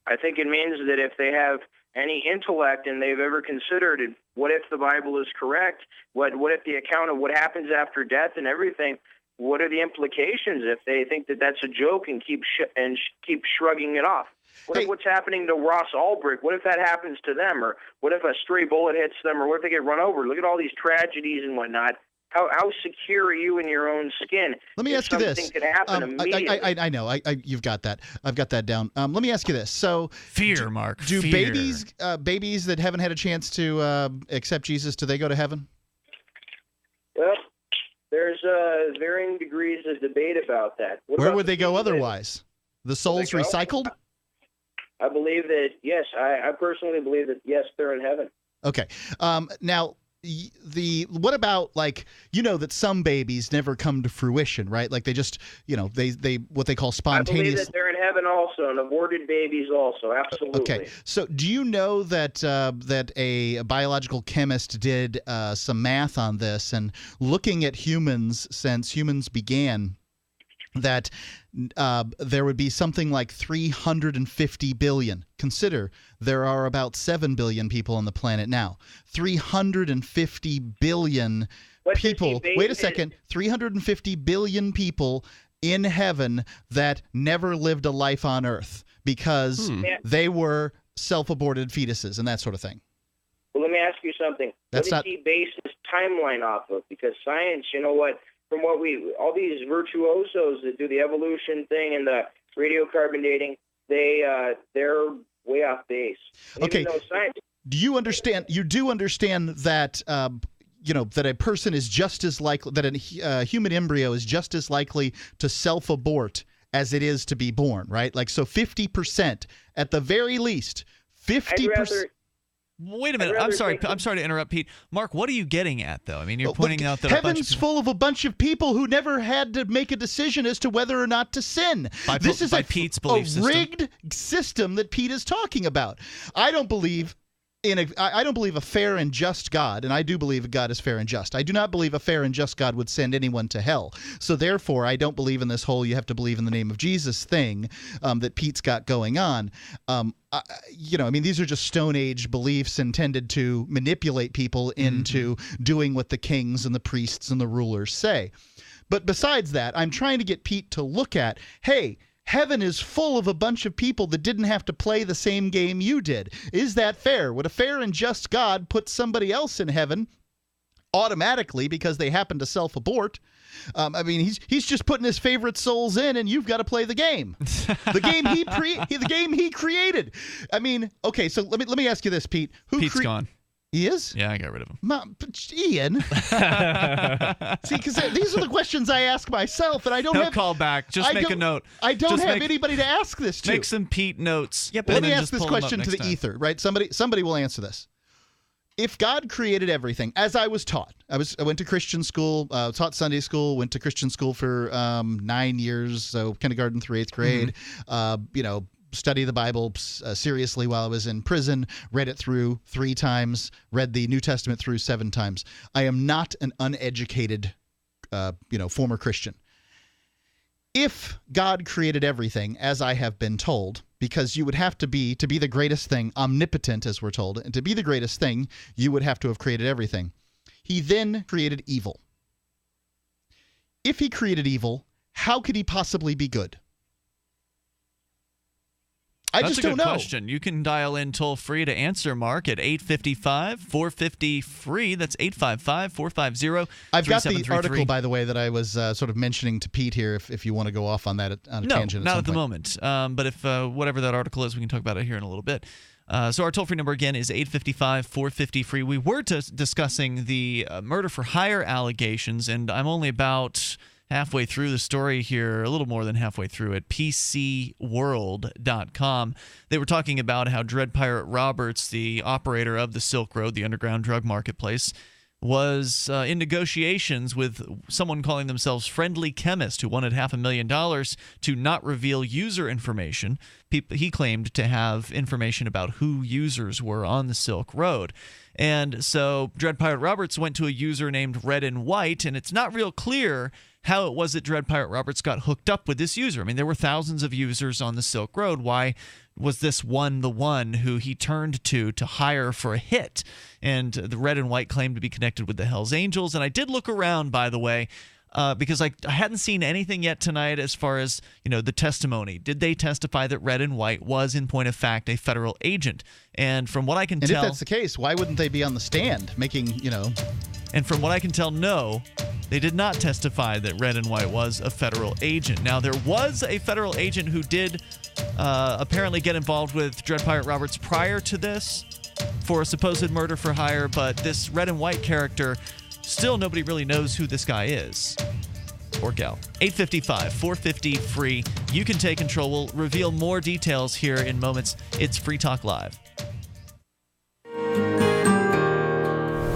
I think it means that if they have any intellect and they've ever considered it, what if the Bible is correct? What if the account of what happens after death and everything? What are the implications if they think that that's a joke and keep shrugging it off? What if what's happening to Ross Ulbricht? What if that happens to them? Or what if a stray bullet hits them? Or what if they get run over? Look at all these tragedies and whatnot. How secure are you in your own skin? Let me ask you this. Something could happen immediately. I know. You've got that. I've got that down. Let me ask you this. So, fear, Mark. Do fear. babies that haven't had a chance to accept Jesus, do they go to heaven? Well, there's varying degrees of debate about that. Where would they go otherwise? The soul's recycled? I believe that, yes. I personally believe that, yes, they're in heaven. Okay. Now, what about, like, that some babies never come to fruition, right? Like they just, they what they call spontaneous. I believe that they're in heaven also, and aborted babies also, absolutely. Okay. So do you know that a biological chemist did some math on this, and looking at humans since humans began, that there would be something like 350 billion. Consider there are about 7 billion people on the planet now. 350 billion people. Wait a second. 350 billion people in heaven that never lived a life on Earth because they were self-aborted fetuses and that sort of thing. Well, let me ask you something. What does he base his timeline off of? Because science, you know what, from what all these virtuosos that do the evolution thing and the radiocarbon dating, they're way off base. And okay. Even though science, do you understand that, that a person is just as likely, that a human embryo is just as likely to self-abort as it is to be born, right? Like, so 50% at the very least, 50%. Wait a minute. I'm sorry to interrupt, Pete. Mark, what are you getting at, though? I mean, you're pointing out that heaven's full of a bunch of people who never had to make a decision as to whether or not to sin. This is Pete's belief system. Rigged system that Pete is talking about. I don't believe a fair and just God, and I do believe God is fair and just. I do not believe a fair and just God would send anyone to hell. So therefore, I don't believe in this whole you have to believe in the name of Jesus thing that Pete's got going on. These are just Stone Age beliefs intended to manipulate people into doing what the kings and the priests and the rulers say. But besides that, I'm trying to get Pete to look at, hey, heaven is full of a bunch of people that didn't have to play the same game you did. Is that fair? Would a fair and just God put somebody else in heaven automatically because they happen to self-abort? He's just putting his favorite souls in, and you've got to play the game, the game he created. I mean, okay, so let me ask you this, Pete. Pete's gone. He is? Yeah, I got rid of him. Ian. See, because these are the questions I ask myself, and I don't have... call back. Just make a note. I don't have anybody to ask this to. Make some Pete notes. Yep, let me ask this question to the ether, right? Somebody will answer this. If God created everything, as I was taught, I went to Christian school, taught Sunday school, went to Christian school for 9 years, so kindergarten through 8th grade, studied the Bible seriously while I was in prison, read it through 3 times, read the New Testament through 7 times. I am not an uneducated, former Christian. If God created everything, as I have been told, because you would have to be the greatest thing, omnipotent as we're told, and to be the greatest thing, you would have to have created everything. He then created evil. If he created evil, how could he possibly be good? That's a good question. You can dial in toll-free to answer, Mark, at 855-450-FREE. That's 855-450-3733. I've got the article, by the way, that I was sort of mentioning to Pete here, if you want to go off on that on a tangent. No, not at the moment. But if whatever that article is, we can talk about it here in a little bit. So our toll-free number, again, is 855-450-FREE. We were discussing the murder-for-hire allegations, and I'm only about halfway through the story here, a little more than halfway through at PCWorld.com. They were talking about how Dread Pirate Roberts, the operator of the Silk Road, the underground drug marketplace, was in negotiations with someone calling themselves Friendly Chemist, who wanted $500,000 to not reveal user information. He claimed to have information about who users were on the Silk Road. And so Dread Pirate Roberts went to a user named Red and White, and it's not real clear how it was that Dread Pirate Roberts got hooked up with this user. I mean, there were thousands of users on the Silk Road. Why was this one the one who he turned to hire for a hit? And the Red and White claimed to be connected with the Hells Angels. And I did look around, by the way, because I hadn't seen anything yet tonight as far as, the testimony. Did they testify that Red and White was, in point of fact, a federal agent? And from what I can tell... And if that's the case, why wouldn't they be on the stand making, And from what I can tell, no, they did not testify that Red and White was a federal agent. Now, there was a federal agent who did apparently get involved with Dread Pirate Roberts prior to this for a supposed murder for hire, but this Red and White character, still nobody really knows who this guy is. Or gal. 855-450-FREE. You can take control. We'll reveal more details here in moments. It's Free Talk Live.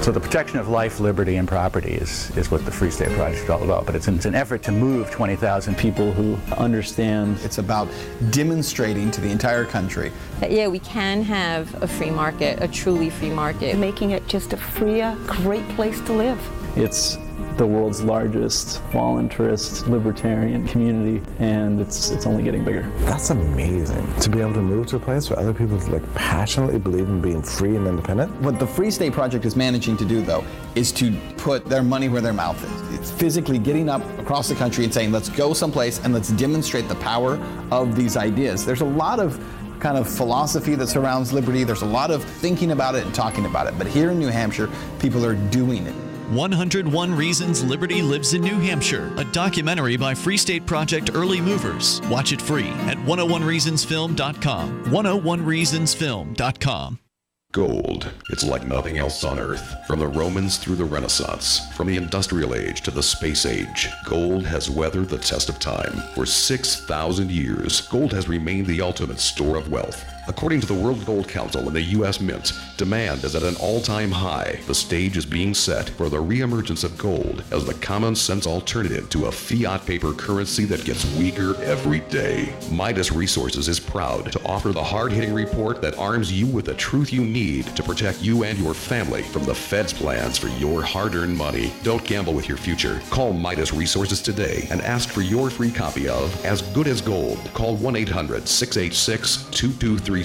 So the protection of life, liberty, and property is what the Free State Project is all about. But it's an effort to move 20,000 people who understand. It's about demonstrating to the entire country that, yeah, we can have a free market, a truly free market. Making it just a freer, great place to live. It's the world's largest voluntarist libertarian community, and it's only getting bigger. That's amazing, to be able to move to a place where other people passionately believe in being free and independent. What the Free State Project is managing to do, though, is to put their money where their mouth is. It's physically getting up across the country and saying, let's go someplace and let's demonstrate the power of these ideas. There's a lot of kind of philosophy that surrounds liberty. There's a lot of thinking about it and talking about it. But here in New Hampshire, people are doing it. 101 Reasons Liberty Lives in New Hampshire, a documentary by Free State Project Early Movers. Watch it free at 101reasonsfilm.com. 101reasonsfilm.com. Gold. It's like nothing else on Earth. From the Romans through the Renaissance, from the Industrial Age to the Space Age, gold has weathered the test of time. For 6,000 years, gold has remained the ultimate store of wealth. According to the World Gold Council and the U.S. Mint, demand is at an all-time high. The stage is being set for the reemergence of gold as the common-sense alternative to a fiat paper currency that gets weaker every day. Midas Resources is proud to offer the hard-hitting report that arms you with the truth you need to protect you and your family from the Fed's plans for your hard-earned money. Don't gamble with your future. Call Midas Resources today and ask for your free copy of As Good as Gold. Call 1-800-686-2237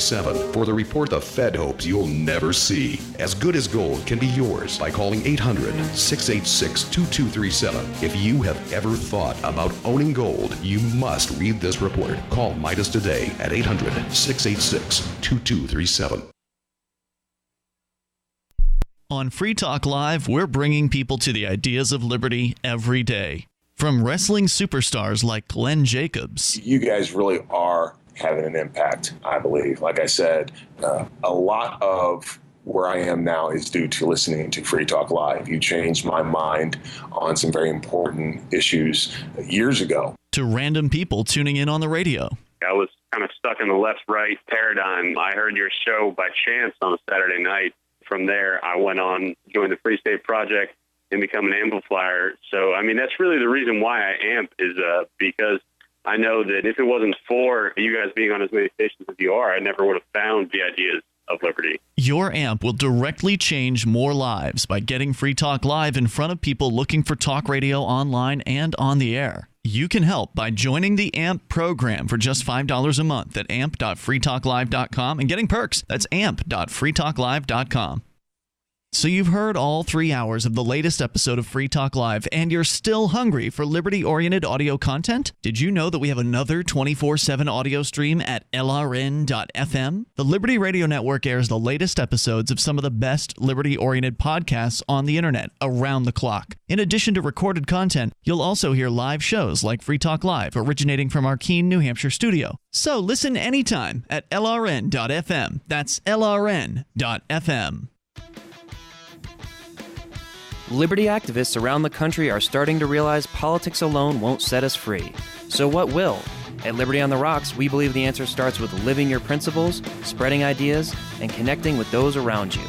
for the report the Fed hopes you'll never see. As Good as Gold can be yours by calling 800-686-2237. If you have ever thought about owning gold, you must read this report. Call Midas today at 800-686-2237. On Free Talk Live, we're bringing people to the ideas of liberty every day. From wrestling superstars like Glenn Jacobs. You guys really are having an impact, I believe. Like I said, a lot of where I am now is due to listening to Free Talk Live. You changed my mind on some very important issues years ago. To random people tuning in on the radio. I was kind of stuck in the left-right paradigm. I heard your show by chance on a Saturday night. From there, I went on, joined the Free State Project, and become an amplifier. So, I mean, that's really the reason why I amp is because I know that if it wasn't for you guys being on as many stations as you are, I never would have found the ideas of liberty. Your amp will directly change more lives by getting Free Talk Live in front of people looking for talk radio online and on the air. You can help by joining the AMP program for just $5 a month at amp.freetalklive.com and getting perks. That's amp.freetalklive.com. So you've heard all 3 hours of the latest episode of Free Talk Live, and you're still hungry for liberty-oriented audio content? Did you know that we have another 24/7 audio stream at LRN.FM? The Liberty Radio Network airs the latest episodes of some of the best liberty-oriented podcasts on the internet around the clock. In addition to recorded content, you'll also hear live shows like Free Talk Live, originating from our Keene, New Hampshire studio. So listen anytime at LRN.FM. That's LRN.FM. Liberty activists around the country are starting to realize politics alone won't set us free. So what will? At Liberty on the Rocks, we believe the answer starts with living your principles, spreading ideas, and connecting with those around you.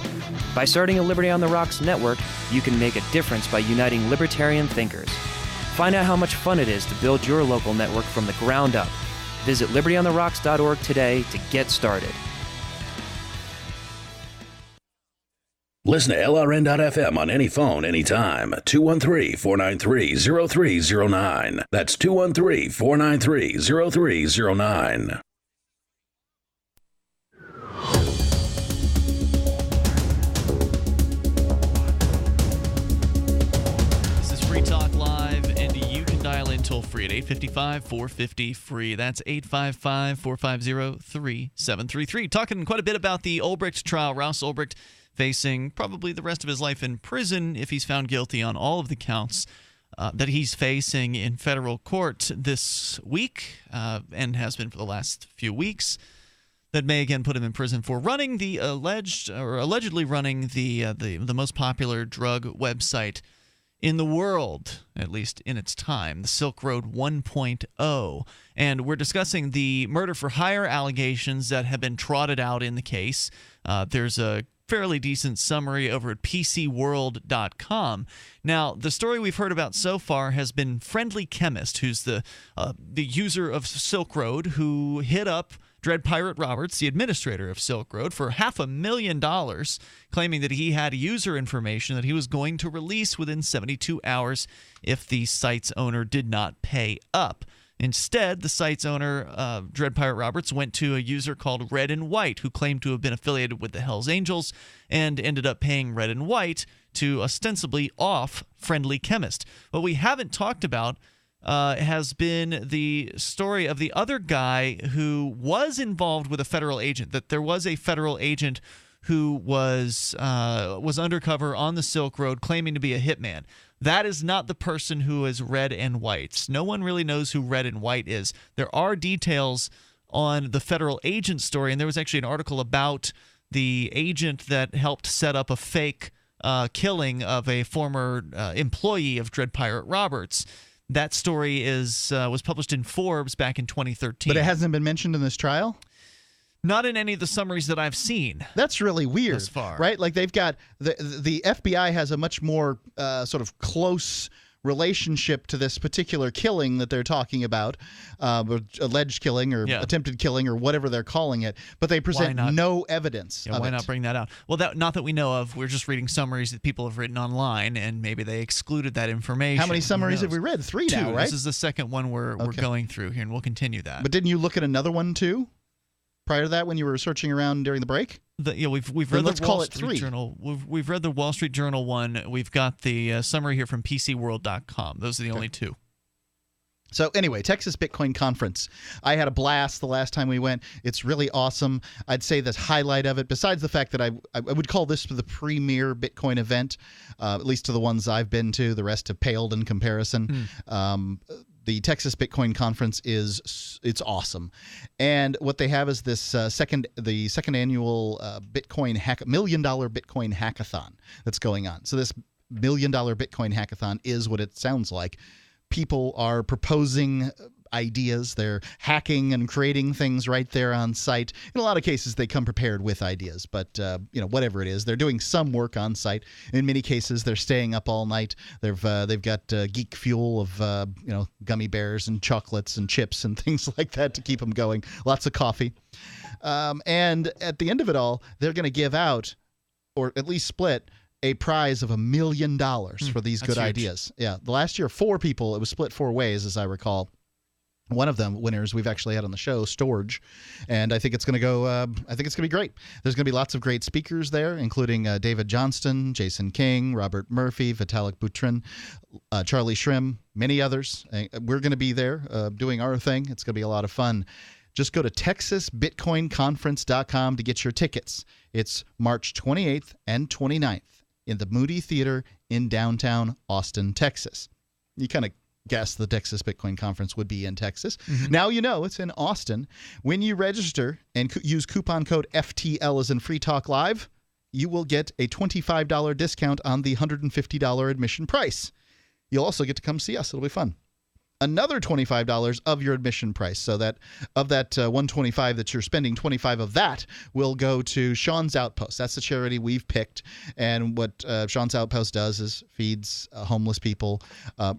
By starting a Liberty on the Rocks network, you can make a difference by uniting libertarian thinkers. Find out how much fun it is to build your local network from the ground up. Visit libertyontherocks.org today to get started. Listen to LRN.FM on any phone, anytime. 213-493-0309. That's 213-493-0309. This is Free Talk Live, and you can dial in toll-free at 855-450-FREE. That's 855-450-3733. Talking quite a bit about the Ulbricht trial. Rouse Ulbricht facing probably the rest of his life in prison if he's found guilty on all of the counts that he's facing in federal court this week and has been for the last few weeks. That may again put him in prison for running the allegedly running the most popular drug website in the world, at least in its time, the Silk Road 1.0. And we're discussing the murder for hire allegations that have been trotted out in the case. There's a fairly decent summary over at PCWorld.com. Now, the story we've heard about so far has been Friendly Chemist, who's the user of Silk Road, who hit up Dread Pirate Roberts, the administrator of Silk Road, for $500,000, claiming that he had user information that he was going to release within 72 hours if the site's owner did not pay up. Instead, the site's owner, Dread Pirate Roberts, went to a user called Red and White, who claimed to have been affiliated with the Hells Angels and ended up paying Red and White to ostensibly off Friendly Chemist. What we haven't talked about has been the story of the other guy who was involved with a federal agent, that there was a federal agent who was undercover on the Silk Road claiming to be a hitman. That is not the person who is Red and White. No one really knows who Red and White is. There are details on the federal agent story, and there was actually an article about the agent that helped set up a fake killing of a former employee of Dread Pirate Roberts. That story was published in Forbes back in 2013. But it hasn't been mentioned in this trial? Not in any of the summaries that I've seen. That's really weird, thus far. Right? Like they've got the FBI has a much more sort of close relationship to this particular killing that they're talking about, alleged killing or attempted killing or whatever they're calling it, but they present no evidence of it. Why not bring that out? Well, not that we know of. We're just reading summaries that people have written online, and maybe they excluded that information. How many summaries have we read? 3 2 now, right? This is the second one we're going through here, and we'll continue that. But didn't you look at another one, too? Prior to that, when you were searching around during the break? We've read the Wall Street Journal. We've read the Wall Street Journal one. We've got the summary here from PCWorld.com. Those are the only two. So anyway, Texas Bitcoin Conference. I had a blast the last time we went. It's really awesome. I'd say the highlight of it, besides the fact that I would call this the premier Bitcoin event, at least to the ones I've been to. The rest have paled in comparison. The Texas Bitcoin Conference it's awesome, and what they have is this the second annual $1 million Bitcoin hackathon that's going on. So this $1 million Bitcoin hackathon is what it sounds like. People are proposing ideas. They're hacking and creating things right there on site. In a lot of cases, they come prepared with ideas, but whatever it is, they're doing some work on site. In many cases, they're staying up all night. They've got geek fuel of gummy bears and chocolates and chips and things like that to keep them going. Lots of coffee, and at the end of it all, they're going to give out, or at least split, a prize of $1 million for these good ideas. Yeah, the last year, 4 people. It was split 4 ways, as I recall. One of them, winners, we've actually had on the show, Storage, and I think it's going to go. I think it's going to be great. There's going to be lots of great speakers there, including David Johnston, Jason King, Robert Murphy, Vitalik Buterin, Charlie Shrim, many others. We're going to be there doing our thing. It's going to be a lot of fun. Just go to TexasBitcoinConference.com to get your tickets. It's March 28th and 29th in the Moody Theater in downtown Austin, Texas. You kind of guessed the Texas Bitcoin Conference would be in Texas. Now you know it's in Austin. When you register and use coupon code FTL as in Free Talk Live, you will get a $25 discount on the $150 admission price. You'll also get to come see us. It'll be fun. Another $25 of your admission price. So that of that $125 that you're spending, $25 of that will go to Sean's Outpost. That's the charity we've picked. And what Sean's Outpost does is feeds homeless people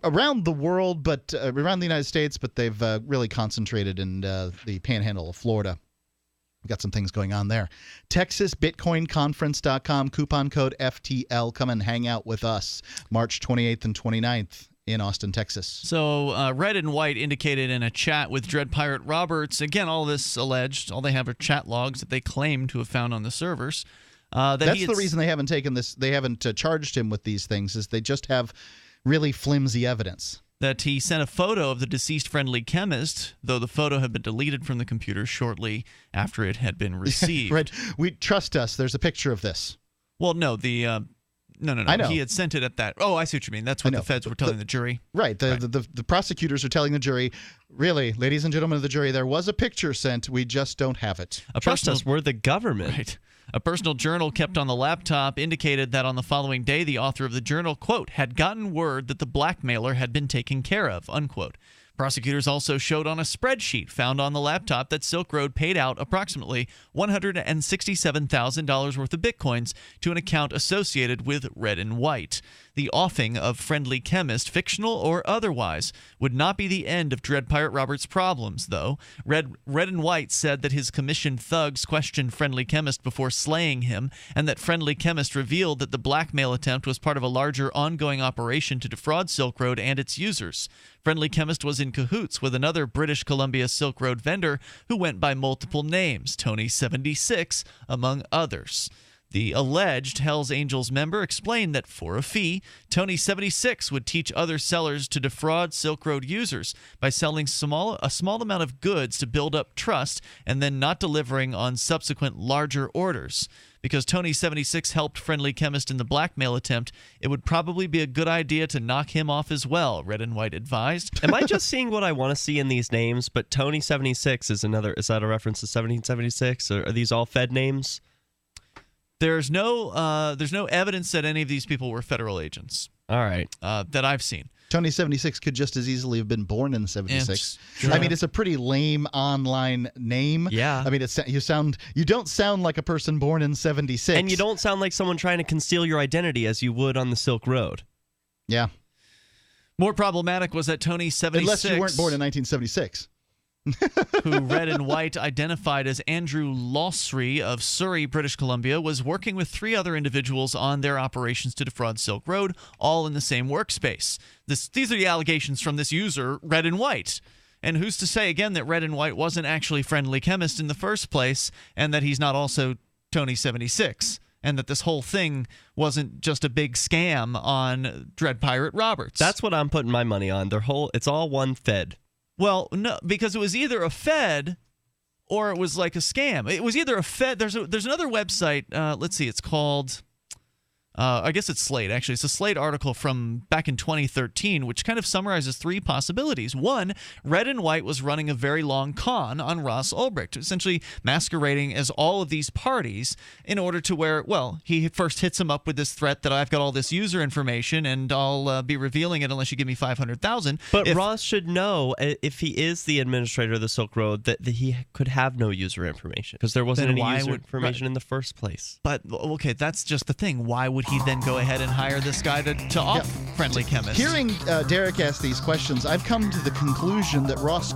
around the world, but around the United States, but they've really concentrated in the panhandle of Florida. We've got some things going on there. TexasBitcoinConference.com, coupon code FTL. Come and hang out with us March 28th and 29th. In Austin, Texas. So Red and White indicated in a chat with Dread Pirate Roberts, again, all this alleged, all they have are chat logs that they claim to have found on the servers. That's the reason they haven't taken this, they haven't charged him with these things, is they just have really flimsy evidence. That he sent a photo of the deceased friendly chemist, though the photo had been deleted from the computer shortly after it had been received. Right. Trust us, there's a picture of this. Well, no, No. I know. He had sent it at that. Oh, I see what you mean. That's what the feds were telling the jury. Right. The prosecutors are telling the jury, really, ladies and gentlemen of the jury, there was a picture sent. We just don't have it. Trust us, we're the government. Right. A personal journal kept on the laptop indicated that on the following day, the author of the journal, quote, had gotten word that the blackmailer had been taken care of, unquote. Prosecutors also showed on a spreadsheet found on the laptop that Silk Road paid out approximately $167,000 worth of bitcoins to an account associated with Red and White. The offing of Friendly Chemist, fictional or otherwise, would not be the end of Dread Pirate Roberts' problems, though. Red and White said that his commissioned thugs questioned Friendly Chemist before slaying him, and that Friendly Chemist revealed that the blackmail attempt was part of a larger ongoing operation to defraud Silk Road and its users. Friendly Chemist was in cahoots with another British Columbia Silk Road vendor who went by multiple names, Tony76, among others. The alleged Hells Angels member explained that for a fee, Tony76 would teach other sellers to defraud Silk Road users by selling a small amount of goods to build up trust and then not delivering on subsequent larger orders. Because Tony76 helped Friendly Chemist in the blackmail attempt, it would probably be a good idea to knock him off as well, Red and White advised. Am I just seeing what I want to see in these names? But Tony76 is that a reference to 1776? Or are these all Fed names? There's no evidence that any of these people were federal agents. All right. That I've seen. Tony76 could just as easily have been born in 76. Sure. I mean, it's a pretty lame online name. Yeah. I mean, you don't sound like a person born in 76. And you don't sound like someone trying to conceal your identity as you would on the Silk Road. Yeah. More problematic was that Tony76... Unless you weren't born in 1976. who Red and White identified as Andrew Losry of Surrey, British Columbia, was working with 3 other individuals on their operations to defraud Silk Road, all in the same workspace. These are the allegations from this user, Red and White. And who's to say, again, that Red and White wasn't actually Friendly Chemist in the first place, and that he's not also Tony76, and that this whole thing wasn't just a big scam on Dread Pirate Roberts. That's what I'm putting my money on. It's all one Fed. Well, no, because it was either a Fed or it was like a scam. It was either a Fed. There's another website. Let's see. It's called. I guess it's Slate, actually. It's a Slate article from back in 2013, which kind of summarizes 3 possibilities. One, Red and White was running a very long con on Ross Ulbricht, essentially masquerading as all of these parties in order to where, well, he first hits him up with this threat that I've got all this user information and I'll be revealing it unless you give me $500,000. But Ross should know, if he is the administrator of the Silk Road, that he could have no user information because there wasn't any user information in the first place. But, okay, that's just the thing. Why would he then go ahead and hire this guy to off Friendly Chemist? Hearing Derek ask these questions, I've come to the conclusion that Ross,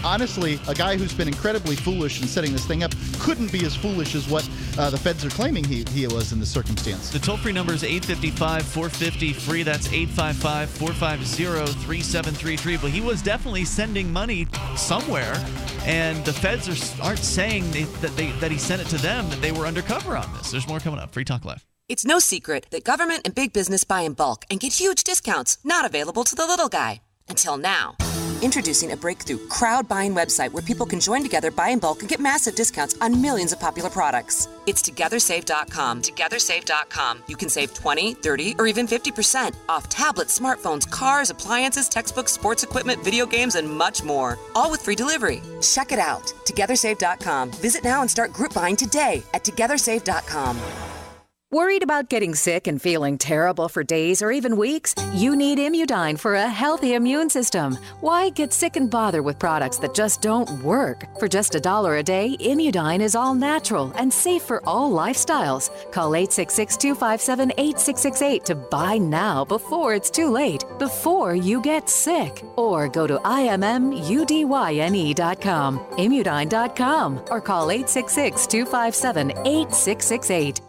honestly, a guy who's been incredibly foolish in setting this thing up, couldn't be as foolish as what the feds are claiming he was in this circumstance. The toll-free number is 855-450-FREE. That's 855-450-3733. But he was definitely sending money somewhere, and the feds aren't saying that he sent it to them, that they were undercover on this. There's more coming up. Free Talk Live. It's no secret that government and big business buy in bulk and get huge discounts not available to the little guy. Until now. Introducing a breakthrough crowd buying website where people can join together, buy in bulk, and get massive discounts on millions of popular products. It's TogetherSave.com. TogetherSave.com. You can save 20, 30, or even 50% off tablets, smartphones, cars, appliances, textbooks, sports equipment, video games, and much more. All with free delivery. Check it out. TogetherSave.com. Visit now and start group buying today at TogetherSave.com. Worried about getting sick and feeling terrible for days or even weeks? You need Immudyne for a healthy immune system. Why get sick and bother with products that just don't work? For just $1 a day, Immudyne is all natural and safe for all lifestyles. Call 866-257-8668 to buy now before it's too late, before you get sick. Or go to IMMUDYNE.com, Immudyne.com, or call 866-257-8668.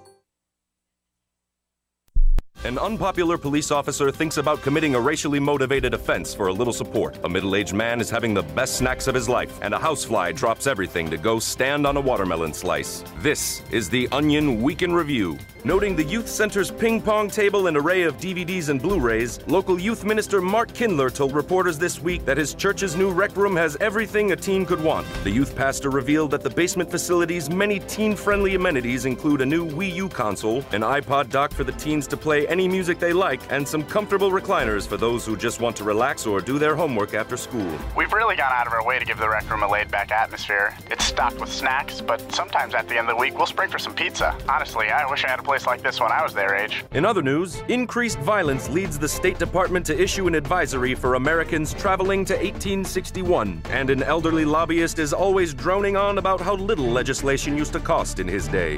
An unpopular police officer thinks about committing a racially motivated offense for a little support. A middle-aged man is having the best snacks of his life, and a housefly drops everything to go stand on a watermelon slice. This is the Onion Week in Review. Noting the youth center's ping-pong table and array of DVDs and Blu-rays, local youth minister Mark Kindler told reporters this week that his church's new rec room has everything a teen could want. The youth pastor revealed that the basement facility's many teen-friendly amenities include a new Wii U console, an iPod dock for the teens to play any music they like, and some comfortable recliners for those who just want to relax or do their homework after school. We've really gone out of our way to give the rec room a laid-back atmosphere. It's stocked with snacks, but sometimes at the end of the week, we'll spring for some pizza. Honestly, I wish I had a place like this when I was their age. In other news, increased violence leads the State Department to issue an advisory for Americans traveling to 1861, and an elderly lobbyist is always droning on about how little legislation used to cost in his day.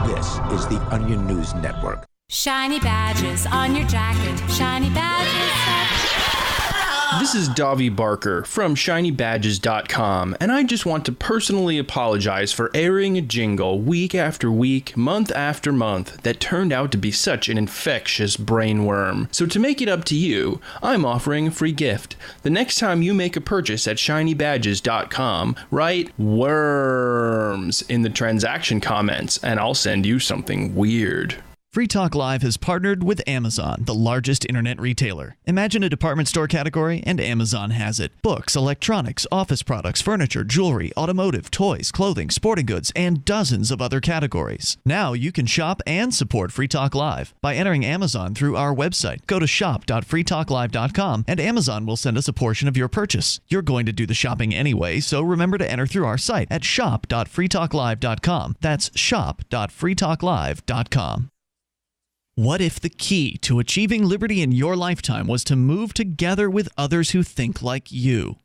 This is the Onion News Network. Shiny badges on your jacket, shiny badges. This is Davi Barker from ShinyBadges.com, and I just want to personally apologize for airing a jingle week after week, month after month, that turned out to be such an infectious brainworm. So to make it up to you, I'm offering a free gift. The next time you make a purchase at ShinyBadges.com, write worms in the transaction comments, and I'll send you something weird. Free Talk Live has partnered with Amazon, the largest internet retailer. Imagine a department store category, and Amazon has it. Books, electronics, office products, furniture, jewelry, automotive, toys, clothing, sporting goods, and dozens of other categories. Now you can shop and support Free Talk Live by entering Amazon through our website. Go to shop.freetalklive.com, and Amazon will send us a portion of your purchase. You're going to do the shopping anyway, so remember to enter through our site at shop.freetalklive.com. That's shop.freetalklive.com. What if the key to achieving liberty in your lifetime was to move together with others who think like you?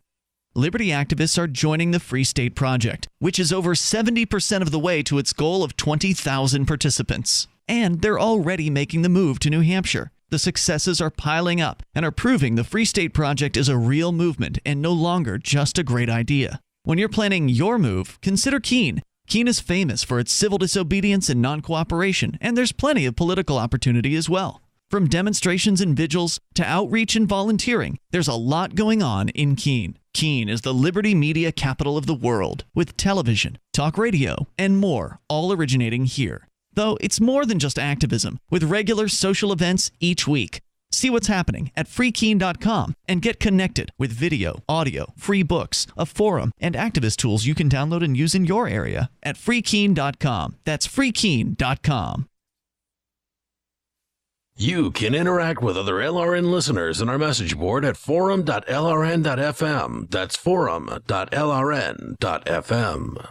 Liberty activists are joining the Free State Project, which is over 70% of the way to its goal of 20,000 participants. And they're already making the move to New Hampshire. The successes are piling up and are proving the Free State Project is a real movement and no longer just a great idea. When you're planning your move, consider Keene. Keene is famous for its civil disobedience and non-cooperation, and there's plenty of political opportunity as well. From demonstrations and vigils to outreach and volunteering, there's a lot going on in Keene. Keene is the liberty media capital of the world, with television, talk radio, and more, all originating here. Though it's more than just activism, with regular social events each week. See what's happening at freekeene.com and get connected with video, audio, free books, a forum, and activist tools you can download and use in your area at freekeene.com. That's freekeene.com. You can interact with other LRN listeners in our message board at forum.lrn.fm. That's forum.lrn.fm.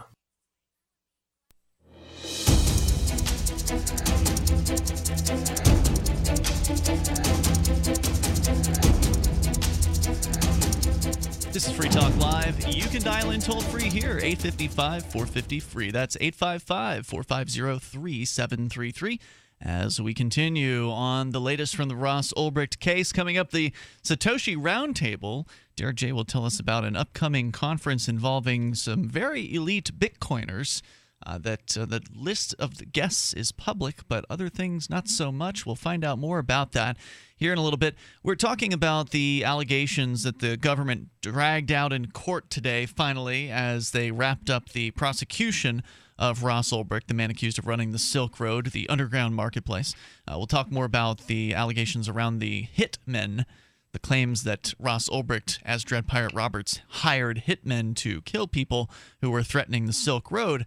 This is Free Talk Live. You can dial in toll-free here, 855-450-FREE. That's 855-450-3733. As we continue on the latest from the Ross Ulbricht case, coming up, the Satoshi Roundtable. Derek J. will tell us about an upcoming conference involving some very elite Bitcoiners. The list of the guests is public, but other things not so much. We'll find out more about that here in a little bit. We're talking about the allegations that the government dragged out in court today, finally, as they wrapped up the prosecution of Ross Ulbricht, the man accused of running the Silk Road, the underground marketplace. We'll talk more about the allegations around the hitmen, the claims that Ross Ulbricht, as Dread Pirate Roberts, hired hitmen to kill people who were threatening the Silk Road.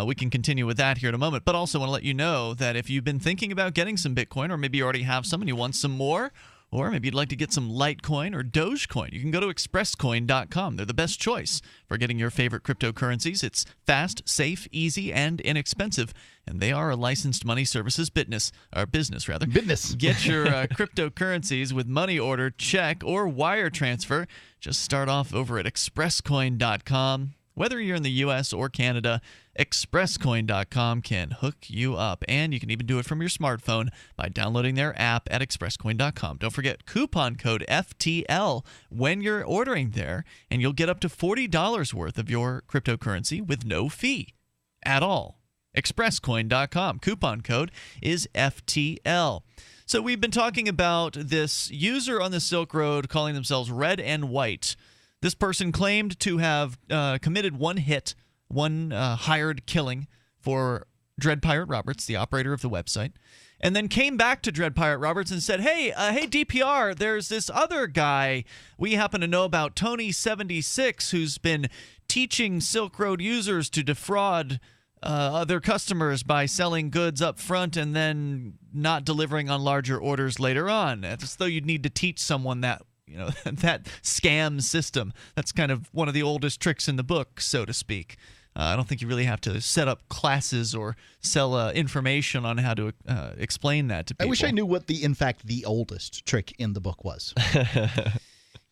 We can continue with that here in a moment, but also want to let you know that if you've been thinking about getting some Bitcoin, or maybe you already have some and you want some more, or maybe you'd like to get some Litecoin or Dogecoin, you can go to expresscoin.com. They're the best choice for getting your favorite cryptocurrencies. It's fast, safe, easy, and inexpensive, and they are a licensed money services business. Get your cryptocurrencies with money order, check, or wire transfer. Just start off over at expresscoin.com. Whether you're in the U.S. or Canada, expresscoin.com can hook you up. And you can even do it from your smartphone by downloading their app at expresscoin.com. Don't forget coupon code FTL when you're ordering there, and you'll get up to $40 worth of your cryptocurrency with no fee at all. expresscoin.com. Coupon code is FTL. So we've been talking about this user on the Silk Road calling themselves Red and White. This person claimed to have committed one hired killing for Dread Pirate Roberts, the operator of the website, and then came back to Dread Pirate Roberts and said, hey, DPR, there's this other guy we happen to know about, Tony76, who's been teaching Silk Road users to defraud other customers by selling goods up front and then not delivering on larger orders later on. It's as though you'd need to teach someone that. That scam system. That's kind of one of the oldest tricks in the book, so to speak. I don't think you really have to set up classes or sell information on how to explain that to people. I wish I knew what the oldest trick in the book was.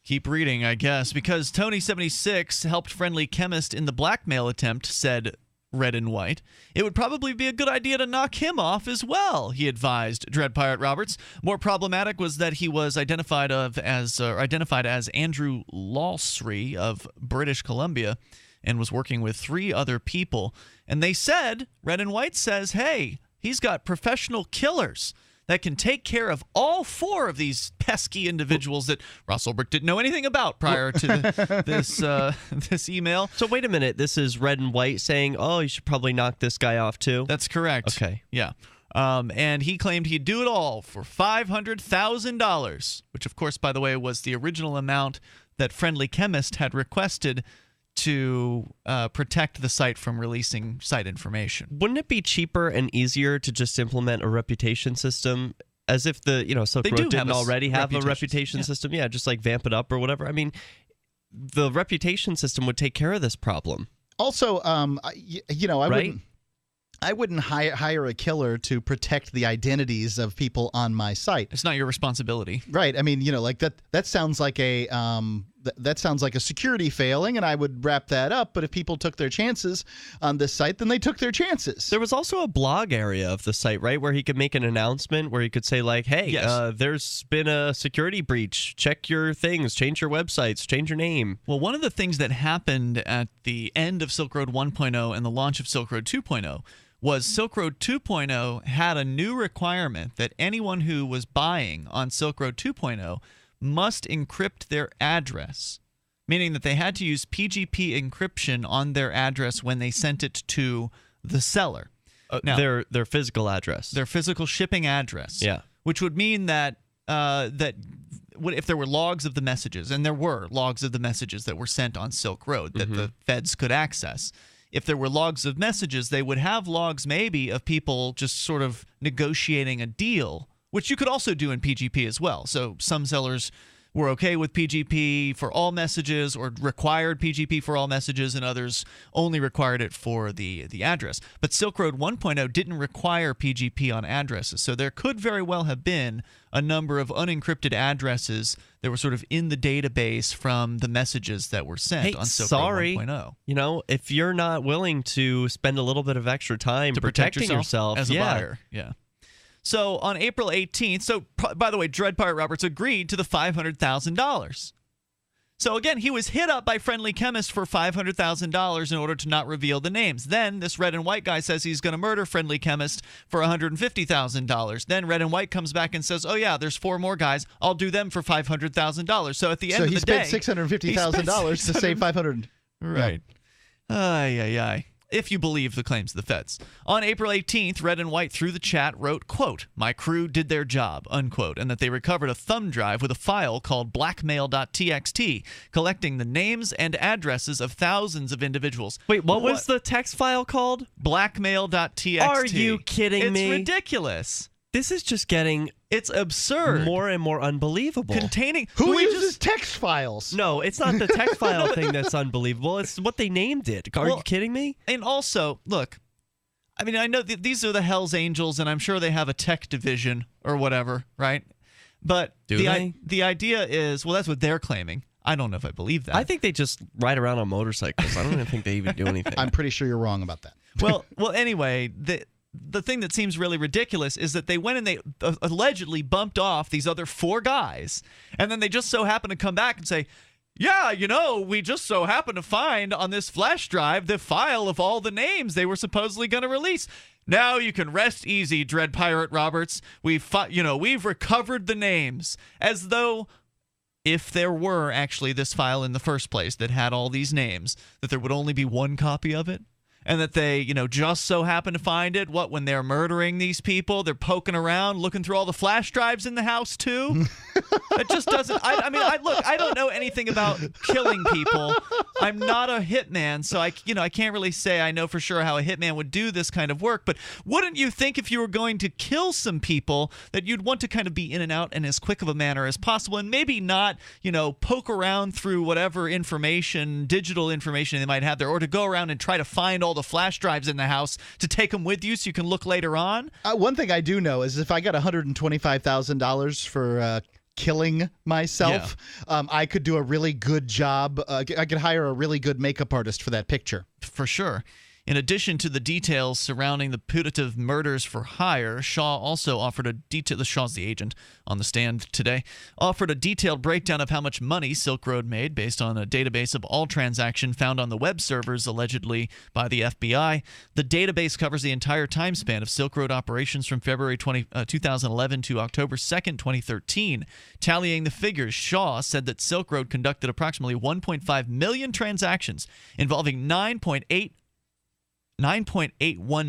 Keep reading, I guess, because Tony76 helped friendly chemist in the blackmail attempt, said Red and White, it would probably be a good idea to knock him off as well, he advised Dread Pirate Roberts. More problematic was that he was identified as Andrew Lawsry of British Columbia and was working with 3 other people. And they said, Red and White says, hey, he's got professional killers that can take care of all 4 of these pesky individuals that Ross Ulbricht didn't know anything about prior to this email. So wait a minute. This is Red and White saying, oh, you should probably knock this guy off too? That's correct. Okay. Yeah. And he claimed he'd do it all for $500,000, which, of course, by the way, was the original amount that Friendly Chemist had requested to protect the site from releasing site information. Wouldn't it be cheaper and easier to just implement a reputation system, as if the Silk Road didn't already have a reputation system? Yeah, just like vamp it up or whatever. I mean, the reputation system would take care of this problem. Also, I wouldn't hire a killer to protect the identities of people on my site. It's not your responsibility, right? I mean, that sounds like a security failing, and I would wrap that up. But if people took their chances on this site, then they took their chances. There was also a blog area of the site, right, where he could make an announcement, where he could say like, "Hey, there's been a security breach. Check your things, change your websites, change your name." Well, one of the things that happened at the end of Silk Road 1.0 and the launch of Silk Road 2.0 was Silk Road 2.0 had a new requirement that anyone who was buying on Silk Road 2.0 must encrypt their address, meaning that they had to use PGP encryption on their address when they sent it to the seller. Now, their physical address. Their physical shipping address. Yeah. Which would mean that if there were logs of the messages, and there were logs of the messages that were sent on Silk Road that the feds could access, if there were logs of messages, they would have logs maybe of people just sort of negotiating a deal, which you could also do in PGP as well. So some sellers were okay with PGP for all messages or required PGP for all messages, and others only required it for the address. But Silk Road 1.0 didn't require PGP on addresses, so there could very well have been a number of unencrypted addresses that were sort of in the database from the messages that were sent on Silk Road 1.0. If you're not willing to spend a little bit of extra time to protecting yourself as a buyer. Yeah. So on April 18th, by the way, Dread Pirate Roberts agreed to the $500,000. So again, he was hit up by Friendly Chemist for $500,000 in order to not reveal the names. Then this Red and White guy says he's going to murder Friendly Chemist for $150,000. Then Red and White comes back and says, oh yeah, there's 4 more guys. I'll do them for $500,000. So at the end of the day, he spent $650,000 to save $500,000. Right. Ay. If you believe the claims of the feds. On April 18th, Red and White through the chat wrote, quote, "My crew did their job," unquote, and that they recovered a thumb drive with a file called blackmail.txt, collecting the names and addresses of thousands of individuals. Wait, what was the text file called? Blackmail.txt. Are you kidding me? It's ridiculous. This is just getting... It's absurd. More and more unbelievable. Containing... Who uses text files? No, it's not the text file thing that's unbelievable. It's what they named it. Are you kidding me? And also, look, I mean, I know these are the Hells Angels, and I'm sure they have a tech division or whatever, right? But the idea is, well, that's what they're claiming. I don't know if I believe that. I think they just ride around on motorcycles. I don't even think they even do anything. I'm pretty sure you're wrong about that. Well, anyway, the thing that seems really ridiculous is that they went and they allegedly bumped off these other 4 guys, and then they just so happen to come back and say, yeah, we just so happen to find on this flash drive the file of all the names they were supposedly going to release. Now you can rest easy, Dread Pirate Roberts. We've recovered the names, as though if there were actually this file in the first place that had all these names, that there would only be one copy of it. And that they, just so happen to find it. When they're murdering these people, they're poking around, looking through all the flash drives in the house, too? It just doesn't... I don't know anything about killing people. I'm not a hitman, so I can't really say I know for sure how a hitman would do this kind of work. But wouldn't you think if you were going to kill some people that you'd want to kind of be in and out in as quick of a manner as possible, and maybe not, poke around through whatever digital information they might have there, or to go around and try to find all the flash drives in the house to take them with you so you can look later on? One thing I do know is if I got $125,000 for killing myself, I could do a really good job. I could hire a really good makeup artist for that picture. For sure. In addition to the details surrounding the putative murders for hire, Shaw also offered a Shaw's the agent on the stand today, offered a detailed breakdown of how much money Silk Road made based on a database of all transactions found on the web servers allegedly by the FBI. The database covers the entire time span of Silk Road operations from February 2011 to October 2nd, 2013. Tallying the figures, Shaw said that Silk Road conducted approximately 1.5 million transactions involving 9.81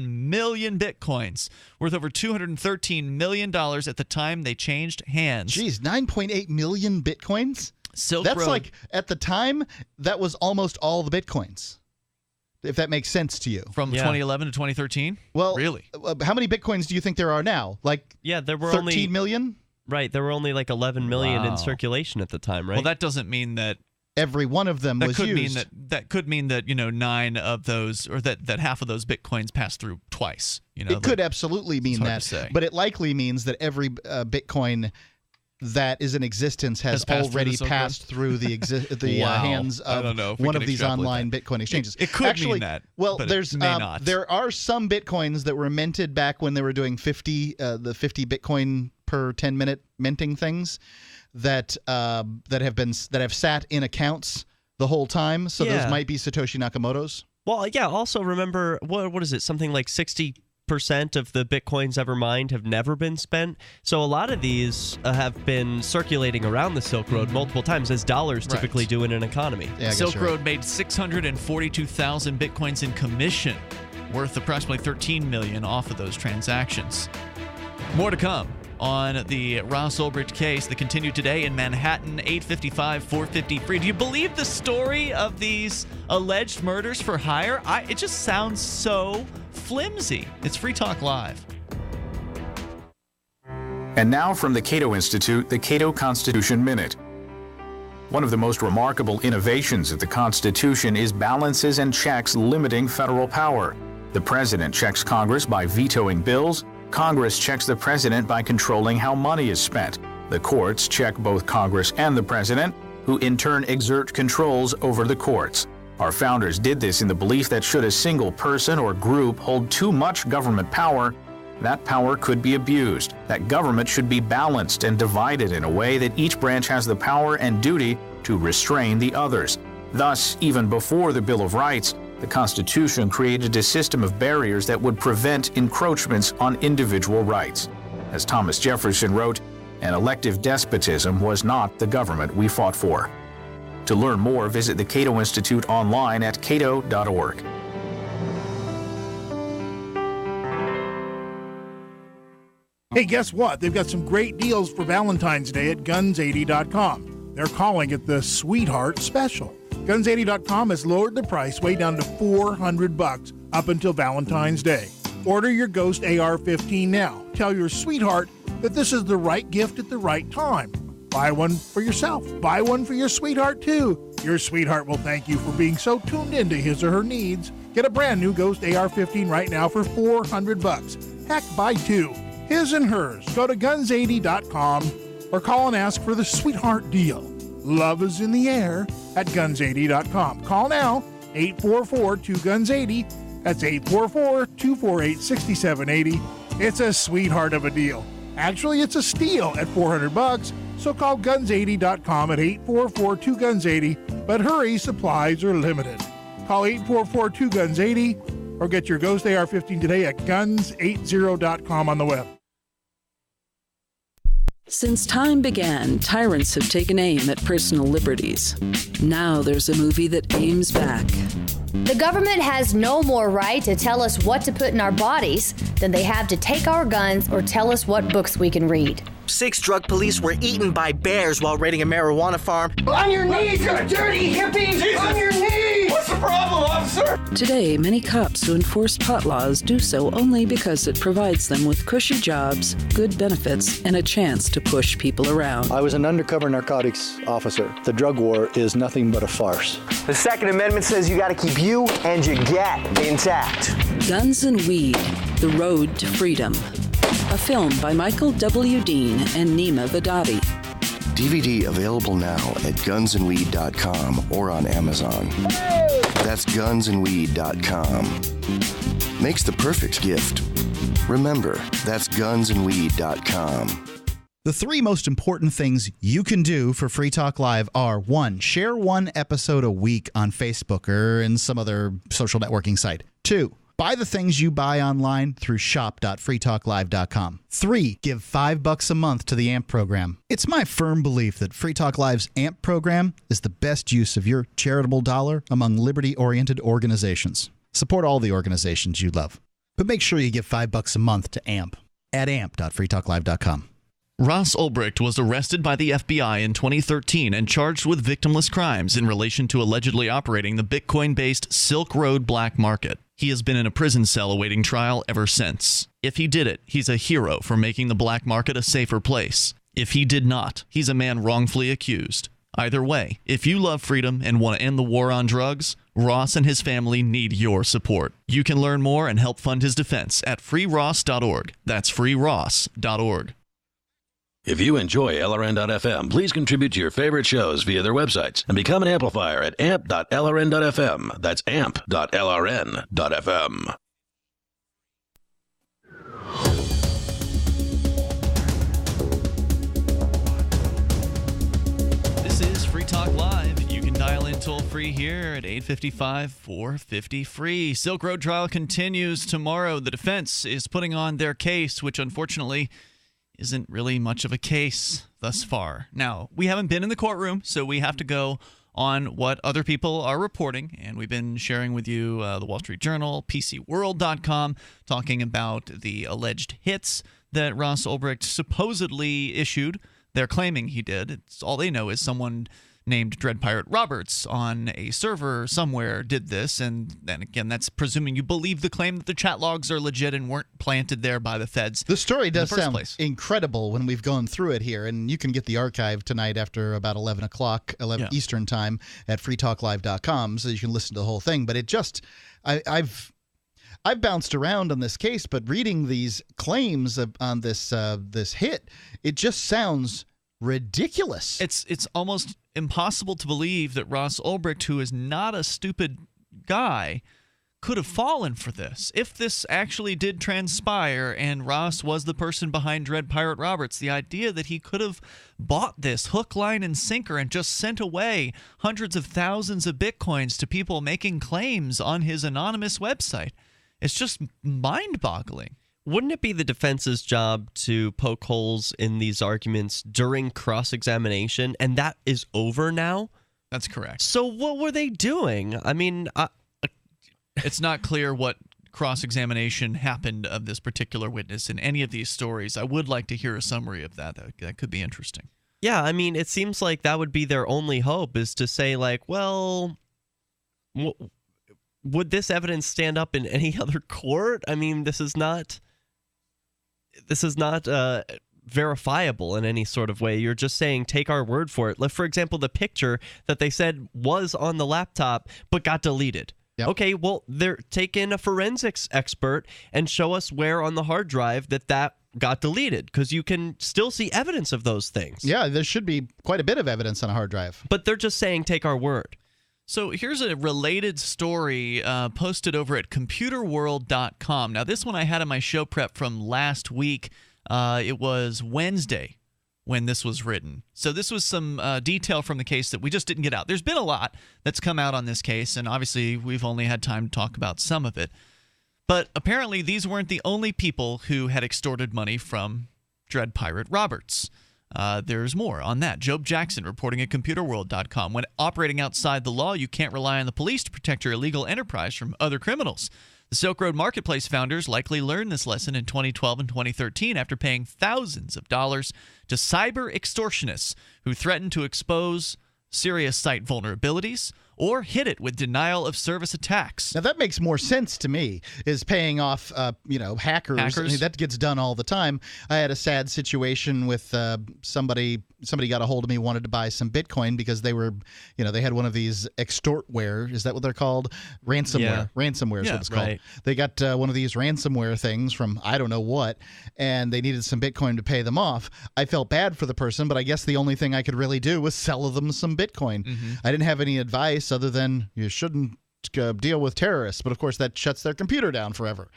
million bitcoins, worth over $213 million at the time they changed hands. Geez, 9.8 million bitcoins? That's Road. Like, at the time, that was almost all the bitcoins, if that makes sense to you. From 2011 to 2013? Well, really? How many bitcoins do you think there are now? Like, there were 13 million? Right, there were only like 11 million in circulation at the time, right? Well, that doesn't mean that every one of them was used. That could mean that 9 of those, or that half of those bitcoins passed through twice. It could absolutely mean that, but it likely means that every Bitcoin that is in existence has already passed through the hands of one of these online Bitcoin exchanges. It could mean that. Well, but there's it may not. There are some Bitcoins that were minted back when they were doing the 50 Bitcoin per 10-minute minting things that have sat in accounts the whole time. So those might be Satoshi Nakamoto's. Well, yeah. Also, remember what is it? Something like 60% of the bitcoins ever mined have never been spent. So a lot of these have been circulating around the Silk Road multiple times, as dollars typically do in an economy. Yeah, Silk Road made 642,000 bitcoins in commission, worth approximately $13 million off of those transactions. More to come on the Ross Ulbricht case that continued today in Manhattan, 855 450 free. Do you believe the story of these alleged murders for hire? It just sounds so flimsy. It's Free Talk Live. And now from the Cato Institute, the Cato Constitution Minute. One of the most remarkable innovations of the Constitution is balances and checks limiting federal power. The president checks Congress by vetoing bills. Congress checks the president by controlling how money is spent. The courts check both Congress and the president, who in turn exert controls over the courts. Our founders did this in the belief that should a single person or group hold too much government power, that power could be abused. That government should be balanced and divided in a way that each branch has the power and duty to restrain the others. Thus, even before the Bill of Rights, the Constitution created a system of barriers that would prevent encroachments on individual rights. As Thomas Jefferson wrote, an elective despotism was not the government we fought for. To learn more, visit the Cato Institute online at cato.org. Hey, guess what? They've got some great deals for Valentine's Day at guns80.com. They're calling it the Sweetheart Special. Guns80.com has lowered the price way down to $400 up until Valentine's Day. Order your Ghost AR-15 now. Tell your sweetheart that this is the right gift at the right time. Buy one for yourself. Buy one for your sweetheart, too. Your sweetheart will thank you for being so tuned into his or her needs. Get a brand new Ghost AR-15 right now for $400. Heck, buy two. His and hers. Go to guns80.com or call and ask for the Sweetheart Deal. Love is in the air at guns80.com. Call now, 844-2GUNS80. That's 844-248-6780. It's a sweetheart of a deal. Actually, it's a steal at $400. So call guns80.com at 844-2GUNS80. But hurry, supplies are limited. Call 844-2GUNS80 or get your Ghost AR-15 today at guns80.com on the web. Since time began, tyrants have taken aim at personal liberties. Now there's a movie that aims back. The government has no more right to tell us what to put in our bodies than they have to take our guns or tell us what books we can read. 6 drug police were eaten by bears while raiding a marijuana farm. On your knees, you dirty hippies! Jesus. On your knees! What's the problem, officer? Today, many cops who enforce pot laws do so only because it provides them with cushy jobs, good benefits, and a chance to push people around. I was an undercover narcotics officer. The drug war is nothing but a farce. The Second Amendment says you gotta keep you and your gat intact. Guns and Weed, The Road to Freedom. A film by Michael W. Dean and Nima Vadadi. DVD available now at gunsandweed.com or on Amazon. That's gunsandweed.com. Makes the perfect gift. Remember, that's gunsandweed.com. The 3 most important things you can do for Free Talk Live are: 1, share 1 episode a week on Facebook or in some other social networking site. 2, buy the things you buy online through shop.freetalklive.com. 3, give $5 a month to the AMP program. It's my firm belief that Free Talk Live's AMP program is the best use of your charitable dollar among liberty-oriented organizations. Support all the organizations you love, but make sure you give $5 a month to AMP at amp.freetalklive.com. Ross Ulbricht was arrested by the FBI in 2013 and charged with victimless crimes in relation to allegedly operating the Bitcoin-based Silk Road black market. He has been in a prison cell awaiting trial ever since. If he did it, he's a hero for making the black market a safer place. If he did not, he's a man wrongfully accused. Either way, if you love freedom and want to end the war on drugs, Ross and his family need your support. You can learn more and help fund his defense at freeross.org. That's freeross.org. If you enjoy LRN.FM, please contribute to your favorite shows via their websites and become an amplifier at amp.lrn.fm. That's amp.lrn.fm. This is Free Talk Live. You can dial in toll-free here at 855-450-FREE. Silk Road trial continues tomorrow. The defense is putting on their case, which unfortunately isn't really much of a case thus far. Now, we haven't been in the courtroom, so we have to go on what other people are reporting, and we've been sharing with you the Wall Street Journal, PCWorld.com, talking about the alleged hits that Ross Ulbricht supposedly issued. They're claiming he did. All they know is someone named Dread Pirate Roberts on a server somewhere did this, and then again, that's presuming you believe the claim that the chat logs are legit and weren't planted there by the feds. The story does sound place. incredible when we've gone through it here, and you can get the archive tonight after about 11 o'clock Eastern time at freetalklive.com, so you can listen to the whole thing. But it just, I've bounced around on this case, but reading these claims on this hit, it just sounds ridiculous. It's almost impossible to believe that Ross Ulbricht, who is not a stupid guy, could have fallen for this. If this actually did transpire and Ross was the person behind Dread Pirate Roberts, the idea that he could have bought this hook, line, and sinker and just sent away hundreds of thousands of Bitcoins to people making claims on his anonymous website, it's just mind-boggling. Wouldn't it be the defense's job to poke holes in these arguments during cross-examination, and that is over now? That's correct. So what were they doing? I mean, it's not clear what cross-examination happened of this particular witness in any of these stories. I would like to hear a summary of that. That could be interesting. Yeah, I mean, it seems like that would be their only hope, is to say, like, well, would this evidence stand up in any other court? I mean, this is not verifiable in any sort of way. You're just saying, take our word for it. Like, for example, the picture that they said was on the laptop but got deleted. Yep. Okay, well, take in a forensics expert and show us where on the hard drive that got deleted, because you can still see evidence of those things. Yeah, there should be quite a bit of evidence on a hard drive. But they're just saying, take our word. So here's a related story posted over at computerworld.com. Now, this one I had in my show prep from last week. It was Wednesday when this was written. So this was some detail from the case that we just didn't get out. There's been a lot that's come out on this case, and obviously we've only had time to talk about some of it. But apparently these weren't the only people who had extorted money from Dread Pirate Roberts. There's more on that. Job Jackson reporting at computerworld.com. When operating outside the law, you can't rely on the police to protect your illegal enterprise from other criminals. The Silk Road Marketplace founders likely learned this lesson in 2012 and 2013 after paying thousands of dollars to cyber extortionists who threatened to expose serious site vulnerabilities or hit it with denial of service attacks. Now that makes more sense to me, is paying off hackers. I mean, that gets done all the time. I had a sad situation with somebody got a hold of me, wanted to buy some Bitcoin because they were, they had one of these extortware. Is that what they're called? Ransomware. Yeah. Ransomware is what it's called. Right. They got one of these ransomware things from I don't know what, and they needed some Bitcoin to pay them off. I felt bad for the person, but I guess the only thing I could really do was sell them some Bitcoin. Mm-hmm. I didn't have any advice other than you shouldn't deal with terrorists, but of course that shuts their computer down forever.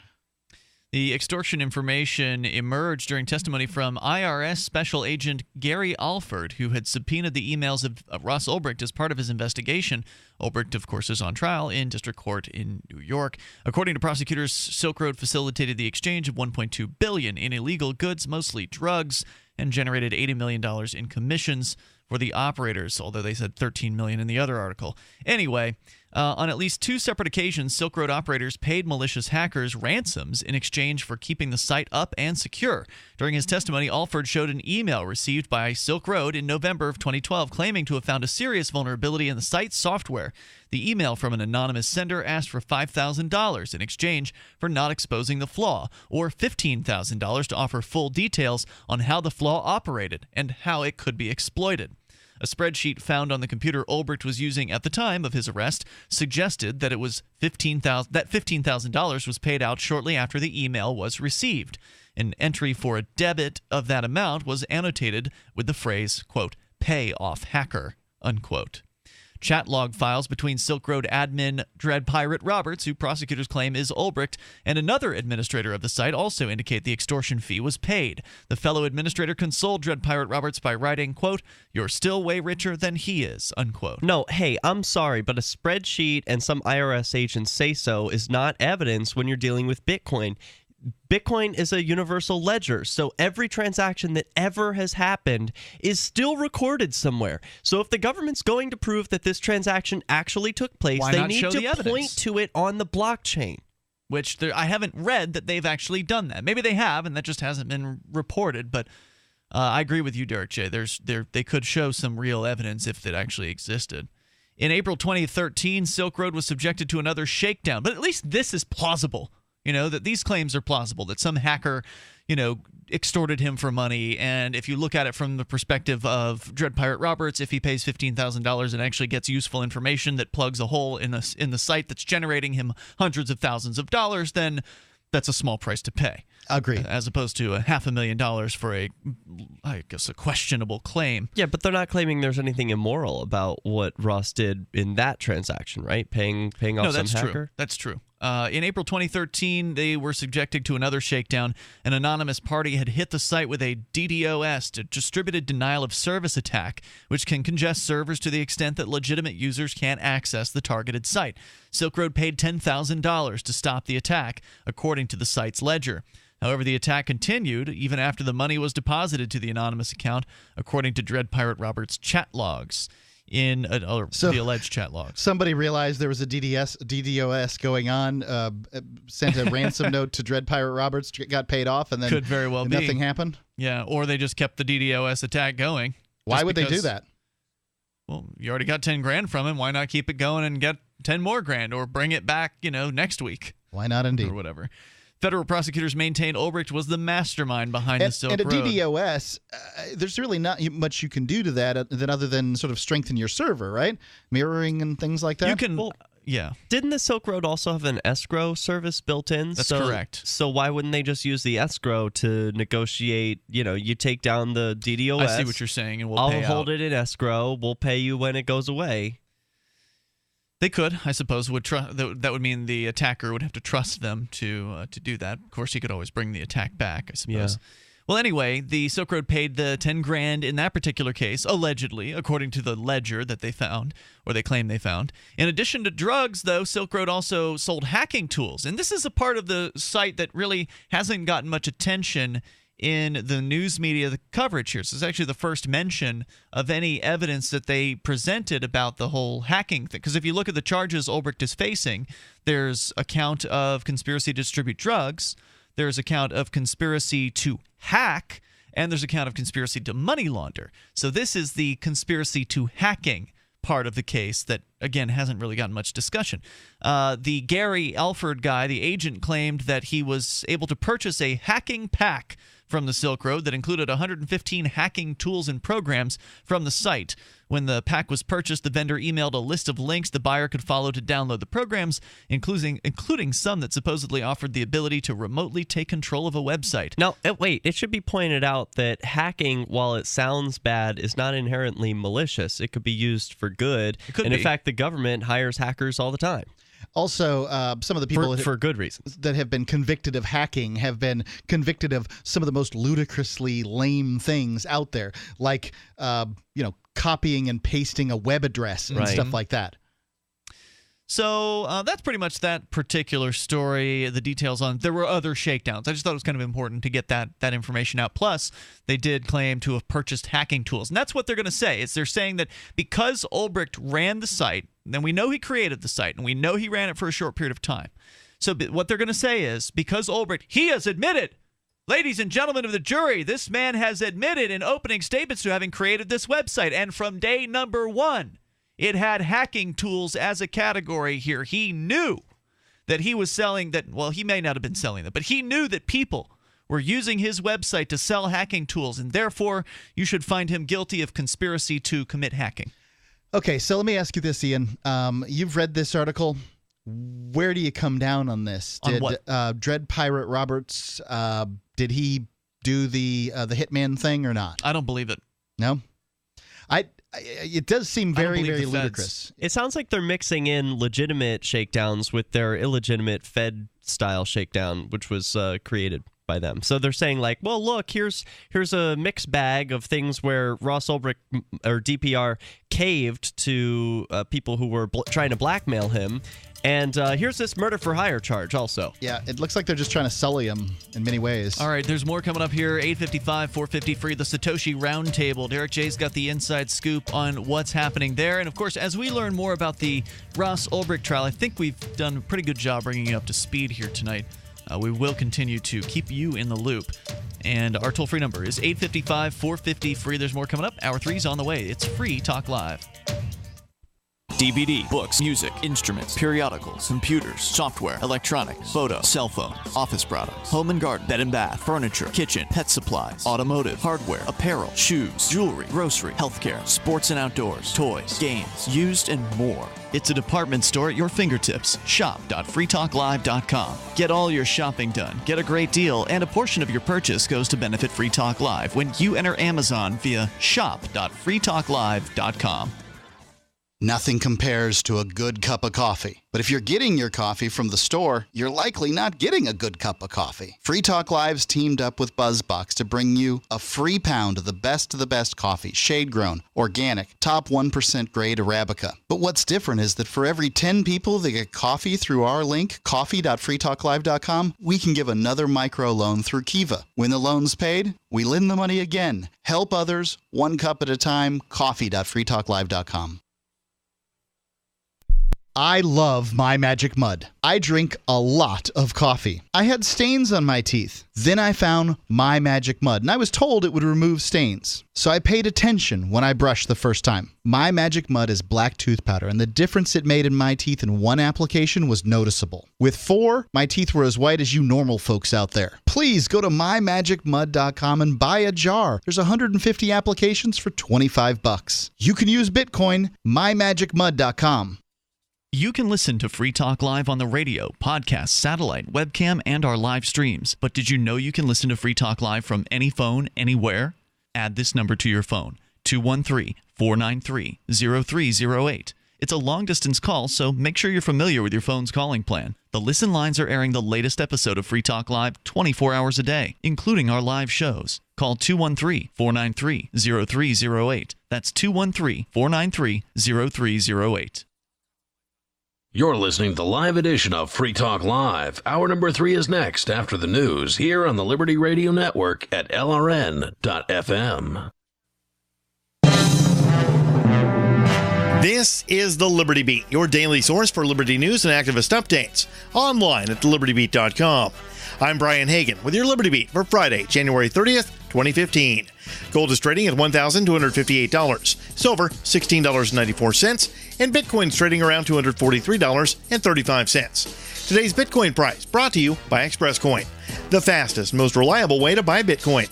The extortion information emerged during testimony from IRS Special Agent Gary Alford, who had subpoenaed the emails of Ross Ulbricht as part of his investigation. Ulbricht, of course, is on trial in district court in New York. According to prosecutors, Silk Road facilitated the exchange of $1.2 billion in illegal goods, mostly drugs, and generated $80 million in commissions for the operators, although they said $13 million in the other article. Anyway, on at least 2 separate occasions, Silk Road operators paid malicious hackers ransoms in exchange for keeping the site up and secure. During his testimony, Alford showed an email received by Silk Road in November of 2012 claiming to have found a serious vulnerability in the site's software. The email from an anonymous sender asked for $5,000 in exchange for not exposing the flaw, or $15,000 to offer full details on how the flaw operated and how it could be exploited. A spreadsheet found on the computer Ulbricht was using at the time of his arrest suggested that $15,000 was paid out shortly after the email was received. An entry for a debit of that amount was annotated with the phrase, quote, "pay off hacker," unquote. Chat log files between Silk Road admin Dread Pirate Roberts, who prosecutors claim is Ulbricht, and another administrator of the site also indicate the extortion fee was paid. The fellow administrator consoled Dread Pirate Roberts by writing, quote, "You're still way richer than he is," unquote. No, hey, I'm sorry, but a spreadsheet and some IRS agents say so is not evidence when you're dealing with Bitcoin. Bitcoin is a universal ledger, so every transaction that ever has happened is still recorded somewhere. So if the government's going to prove that this transaction actually took place, they need to point to it on the blockchain. Which I haven't read that they've actually done that. Maybe they have, and that just hasn't been reported. But I agree with you, Derek J. They could show some real evidence if it actually existed. In April 2013, Silk Road was subjected to another shakedown. But at least this is plausible. You know, that these claims are plausible, that some hacker, extorted him for money. And if you look at it from the perspective of Dread Pirate Roberts, if he pays $15,000 and actually gets useful information that plugs a hole in the site that's generating him hundreds of thousands of dollars, then that's a small price to pay. Agreed. As opposed to $500,000 for a questionable claim. Yeah, but they're not claiming there's anything immoral about what Ross did in that transaction, right? Paying off some hacker? True. That's true. In April 2013, they were subjected to another shakedown. An anonymous party had hit the site with a DDoS, a distributed denial of service attack, which can congest servers to the extent that legitimate users can't access the targeted site. Silk Road paid $10,000 to stop the attack, according to the site's ledger. However, the attack continued even after the money was deposited to the anonymous account, according to Dread Pirate Roberts' chat logs. The alleged chat logs. Somebody realized there was a DDoS going on, sent a ransom note to Dread Pirate Roberts, got paid off, and then could very well nothing happened? Yeah, or they just kept the DDoS attack going. Why would they do that? Well, you already got $10,000 from him. Why not keep it going and get $10 more or bring it back, next week? Why not, indeed? Or whatever. Federal prosecutors maintained Ulbricht was the mastermind behind the Silk Road. And a DDoS, there's really not much you can do to that other than sort of strengthen your server, right? Mirroring and things like that. You can, yeah. Didn't the Silk Road also have an escrow service built in? That's correct. So why wouldn't they just use the escrow to negotiate? You take down the DDoS. I see what you're saying, and I'll hold it in escrow. We'll pay you when it goes away. They could, I suppose. That would mean the attacker would have to trust them to do that. Of course, he could always bring the attack back, I suppose. Yeah. Well, anyway, the Silk Road paid the $10,000 in that particular case, allegedly, according to the ledger that they found, or they claim they found. In addition to drugs, though, Silk Road also sold hacking tools. And this is a part of the site that really hasn't gotten much attention in the news media, the coverage here. So it's actually the first mention of any evidence that they presented about the whole hacking thing. Because if you look at the charges Ulbricht is facing, there's a count of conspiracy to distribute drugs, there's a count of conspiracy to hack, and there's a count of conspiracy to money launder. So this is the conspiracy to hacking part of the case that, again, hasn't really gotten much discussion. The Gary Alford guy, the agent, claimed that he was able to purchase a hacking pack from the Silk Road that included 115 hacking tools and programs from the site. When the pack was purchased, the vendor emailed a list of links the buyer could follow to download the programs, including some that supposedly offered the ability to remotely take control of a website. Now, wait, it should be pointed out that hacking, while it sounds bad, is not inherently malicious. It could be used for good. It could and be. In fact, the government hires hackers all the time. Also, some of the people for good reasons that have been convicted of hacking have been convicted of some of the most ludicrously lame things out there, like copying and pasting a web address and stuff like that. So that's pretty much that particular story. The details on there were other shakedowns. I just thought it was kind of important to get that information out. Plus, they did claim to have purchased hacking tools, and that's what they're going to say. Is they're saying that because Ulbricht ran the site, then we know he created the site, and we know he ran it for a short period of time. So what they're going to say is because Ulbricht, he has admitted, ladies and gentlemen of the jury, this man has admitted in opening statements to having created this website, and from day number one, it had hacking tools as a category here. He knew that he was selling that. Well, he may not have been selling them, but he knew that people were using his website to sell hacking tools, and therefore you should find him guilty of conspiracy to commit hacking. Okay, so let me ask you this, Ian. You've read this article. Where do you come down on this? On what? Dread Pirate Roberts, did he do the Hitman thing or not? I don't believe it. No? It does seem very, very ludicrous. It sounds like they're mixing in legitimate shakedowns with their illegitimate Fed-style shakedown, which was created by them. So they're saying like, well, look, here's a mixed bag of things where Ross Ulbricht or DPR caved to people who were trying to blackmail him. And here's this murder for hire charge also. Yeah, it looks like they're just trying to sully him in many ways. All right, there's more coming up here. 8:55, 450 free, the Satoshi Roundtable. Derek J's got the inside scoop on what's happening there. And, of course, as we learn more about the Ross Ulbricht trial, I think we've done a pretty good job bringing you up to speed here tonight. We will continue to keep you in the loop. And our toll-free number is 855 450 free. There's more coming up. Hour 3's on the way. It's Free Talk Live. DVD, books, music, instruments, periodicals, computers, software, electronics, photo, cell phones, office products, home and garden, bed and bath, furniture, kitchen, pet supplies, automotive, hardware, apparel, shoes, jewelry, grocery, healthcare, sports and outdoors, toys, games, used, and more. It's a department store at your fingertips. Shop.freetalklive.com. Get all your shopping done, get a great deal, and a portion of your purchase goes to benefit Free Talk Live when you enter Amazon via shop.freetalklive.com. Nothing compares to a good cup of coffee. But if you're getting your coffee from the store, you're likely not getting a good cup of coffee. Free Talk Live's teamed up with BuzzBox to bring you a free pound of the best coffee, shade-grown, organic, top 1% grade Arabica. But what's different is that for every 10 people that get coffee through our link, coffee.freetalklive.com, we can give another microloan through Kiva. When the loan's paid, we lend the money again. Help others, one cup at a time, coffee.freetalklive.com. I love My Magic Mud. I drink a lot of coffee. I had stains on my teeth. Then I found My Magic Mud, and I was told it would remove stains. So I paid attention when I brushed the first time. My Magic Mud is black tooth powder, and the difference it made in my teeth in one application was noticeable. With 4, my teeth were as white as you normal folks out there. Please go to mymagicmud.com and buy a jar. There's 150 applications for $25. You can use Bitcoin, mymagicmud.com. You can listen to Free Talk Live on the radio, podcast, satellite, webcam, and our live streams. But did you know you can listen to Free Talk Live from any phone, anywhere? Add this number to your phone, 213-493-0308. It's a long-distance call, so make sure you're familiar with your phone's calling plan. The listen lines are airing the latest episode of Free Talk Live 24 hours a day, including our live shows. Call 213-493-0308. That's 213-493-0308. You're listening to the live edition of Free Talk Live. Hour number 3 is next after the news here on the Liberty Radio Network at LRN.FM. This is the Liberty Beat, your daily source for Liberty news and activist updates, online at thelibertybeat.com. I'm Brian Hagan with your Liberty Beat for Friday, January 30th, 2015. Gold is trading at $1,258, silver $16.94, and Bitcoin's trading around $243.35. Today's Bitcoin price brought to you by ExpressCoin, the fastest, most reliable way to buy Bitcoin.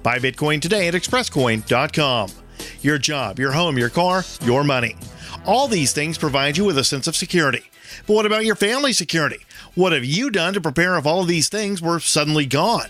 Buy Bitcoin today at expresscoin.com. Your job, your home, your car, your money. All these things provide you with a sense of security. But what about your family security? What have you done to prepare if all of these things were suddenly gone?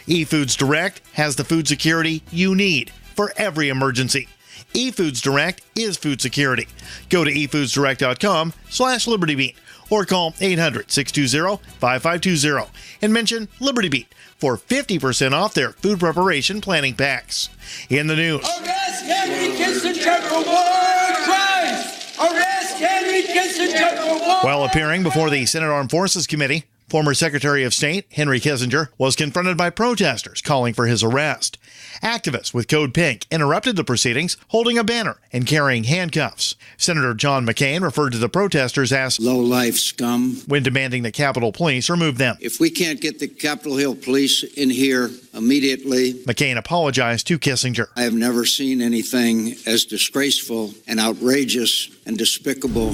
eFoods Direct has the food security you need for every emergency. eFoods Direct is food security. Go to efoodsdirect.com/LibertyBeat or call 800-620-5520 and mention Liberty Beat for 50% off their food preparation planning packs. In the news. Arrest Henry Kissinger for war crimes! Arrest Henry Kissinger for war! While appearing before the Senate Armed Forces Committee, former Secretary of State Henry Kissinger was confronted by protesters calling for his arrest. Activists with Code Pink interrupted the proceedings, holding a banner and carrying handcuffs. Senator John McCain referred to the protesters as low-life scum when demanding that Capitol Police remove them. If we can't get the Capitol Hill Police in here immediately, McCain apologized to Kissinger. I have never seen anything as disgraceful and outrageous and despicable.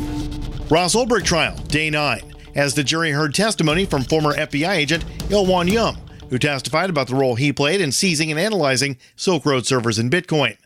Ross Ulbricht trial, day 9. As the jury heard testimony from former FBI agent Il-Wan Yum, who testified about the role he played in seizing and analyzing Silk Road servers and Bitcoin.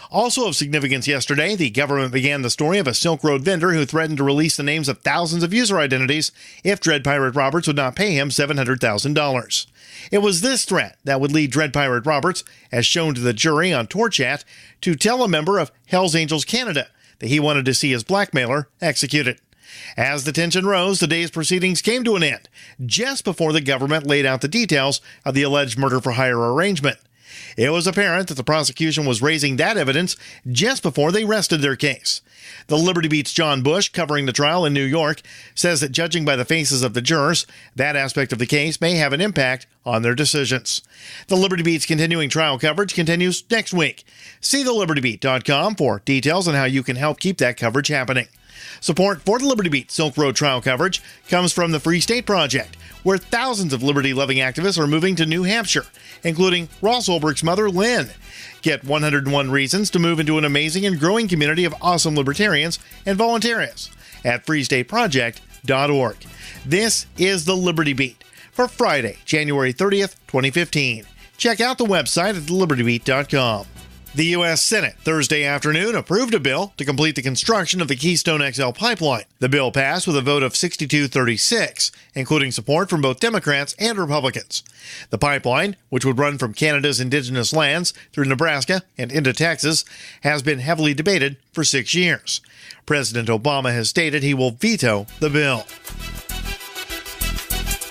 Also of significance yesterday, the government began the story of a Silk Road vendor who threatened to release the names of thousands of user identities if Dread Pirate Roberts would not pay him $700,000. It was this threat that would lead Dread Pirate Roberts, as shown to the jury on TorChat, to tell a member of Hells Angels Canada that he wanted to see his blackmailer executed. As the tension rose, the day's proceedings came to an end, just before the government laid out the details of the alleged murder-for-hire arrangement. It was apparent that the prosecution was raising that evidence just before they rested their case. The Liberty Beat's John Bush, covering the trial in New York, says that judging by the faces of the jurors, that aspect of the case may have an impact on their decisions. The Liberty Beat's continuing trial coverage continues next week. See thelibertybeat.com for details on how you can help keep that coverage happening. Support for the Liberty Beat Silk Road trial coverage comes from the Free State Project, where thousands of liberty-loving activists are moving to New Hampshire, including Ross Ulbricht's mother, Lynn. Get 101 reasons to move into an amazing and growing community of awesome libertarians and volunteers at freestateproject.org. This is the Liberty Beat for Friday, January 30th, 2015. Check out the website at thelibertybeat.com. The U.S. Senate Thursday afternoon approved a bill to complete the construction of the Keystone XL pipeline. The bill passed with a vote of 62-36, including support from both Democrats and Republicans. The pipeline, which would run from Canada's indigenous lands through Nebraska and into Texas, has been heavily debated for 6 years. President Obama has stated he will veto the bill.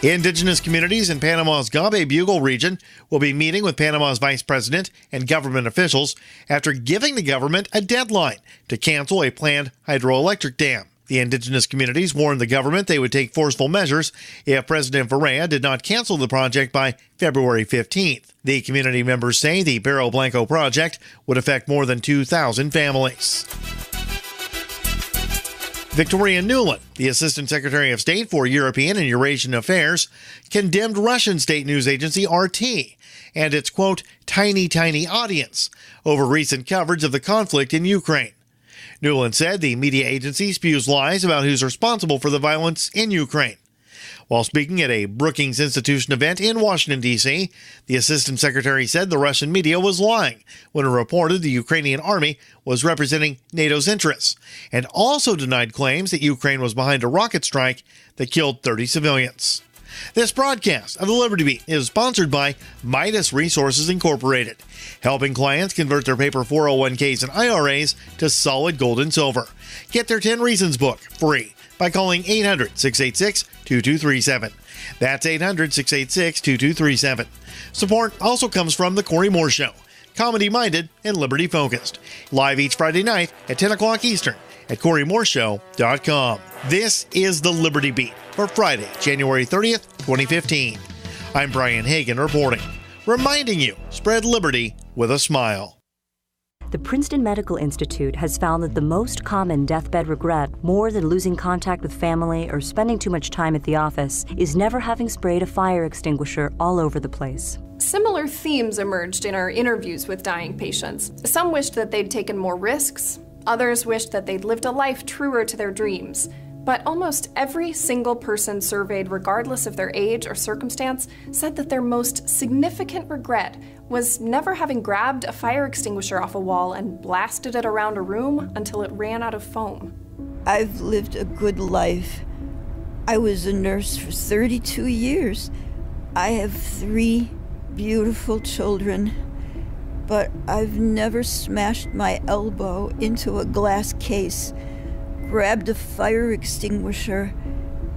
Indigenous communities in Panama's Gabe Bugle region will be meeting with Panama's vice president and government officials after giving the government a deadline to cancel a planned hydroelectric dam. The indigenous communities warned the government they would take forceful measures if President Varela did not cancel the project by February 15th. The community members say the Barro Blanco project would affect more than 2,000 families. Victoria Nuland, the Assistant Secretary of State for European and Eurasian Affairs, condemned Russian state news agency RT and its, quote, tiny audience over recent coverage of the conflict in Ukraine. Nuland said the media agency spews lies about who's responsible for the violence in Ukraine. While speaking at a Brookings Institution event in Washington, D.C., the Assistant Secretary said the Russian media was lying when it reported the Ukrainian army was representing NATO's interests, and also denied claims that Ukraine was behind a rocket strike that killed 30 civilians. This broadcast of the Liberty Beat is sponsored by Midas Resources Incorporated, helping clients convert their paper 401ks and IRAs to solid gold and silver. Get their 10 Reasons book free by calling 800-686-2237. That's 800-686-2237. Support also comes from The Corey Moore Show, comedy-minded and liberty-focused. Live each Friday night at 10 o'clock Eastern at CoreyMooreShow.com. This is the Liberty Beat for Friday, January 30th, 2015. I'm Brian Hagan reporting, reminding you, spread liberty with a smile. The Princeton Medical Institute has found that the most common deathbed regret, more than losing contact with family or spending too much time at the office, is never having sprayed a fire extinguisher all over the place. Similar themes emerged in our interviews with dying patients. Some wished that they'd taken more risks. Others wished that they'd lived a life truer to their dreams. But almost every single person surveyed, regardless of their age or circumstance, said that their most significant regret was never having grabbed a fire extinguisher off a wall and blasted it around a room until it ran out of foam. I've lived a good life. I was a nurse for 32 years. I have 3 beautiful children, but I've never smashed my elbow into a glass case, grabbed a fire extinguisher,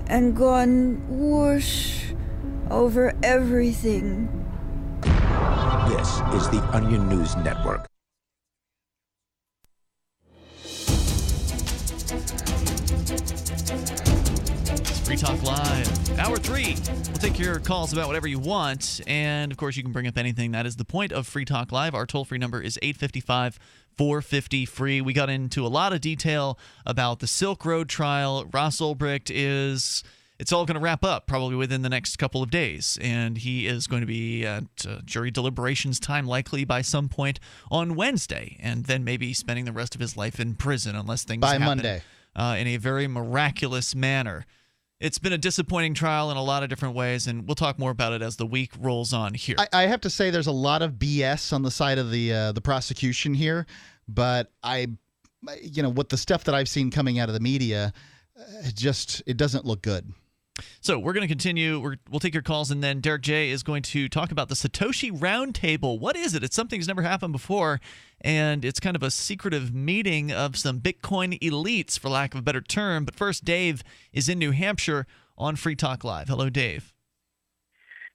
and gone whoosh over everything. This is the Onion News Network. Free Talk Live, Hour 3. We'll take your calls about whatever you want, and of course you can bring up anything. That is the point of Free Talk Live. Our toll-free number is 855-450-FREE. We got into a lot of detail about the Silk Road trial. Ross Ulbricht it's all going to wrap up probably within the next couple of days, and he is going to be at jury deliberations time likely by some point on Wednesday, and then maybe spending the rest of his life in prison unless things happen Monday. In a very miraculous manner. It's been a disappointing trial in a lot of different ways, and we'll talk more about it as the week rolls on here. I have to say there's a lot of BS on the side of the prosecution here, but with the stuff that I've seen coming out of the media, it doesn't look good. So we're going to continue. We'll take your calls, and then Derek J. is going to talk about the Satoshi Roundtable. What is it? It's something that's never happened before, and it's kind of a secretive meeting of some Bitcoin elites, for lack of a better term. But first, Dave is in New Hampshire on Free Talk Live. Hello, Dave.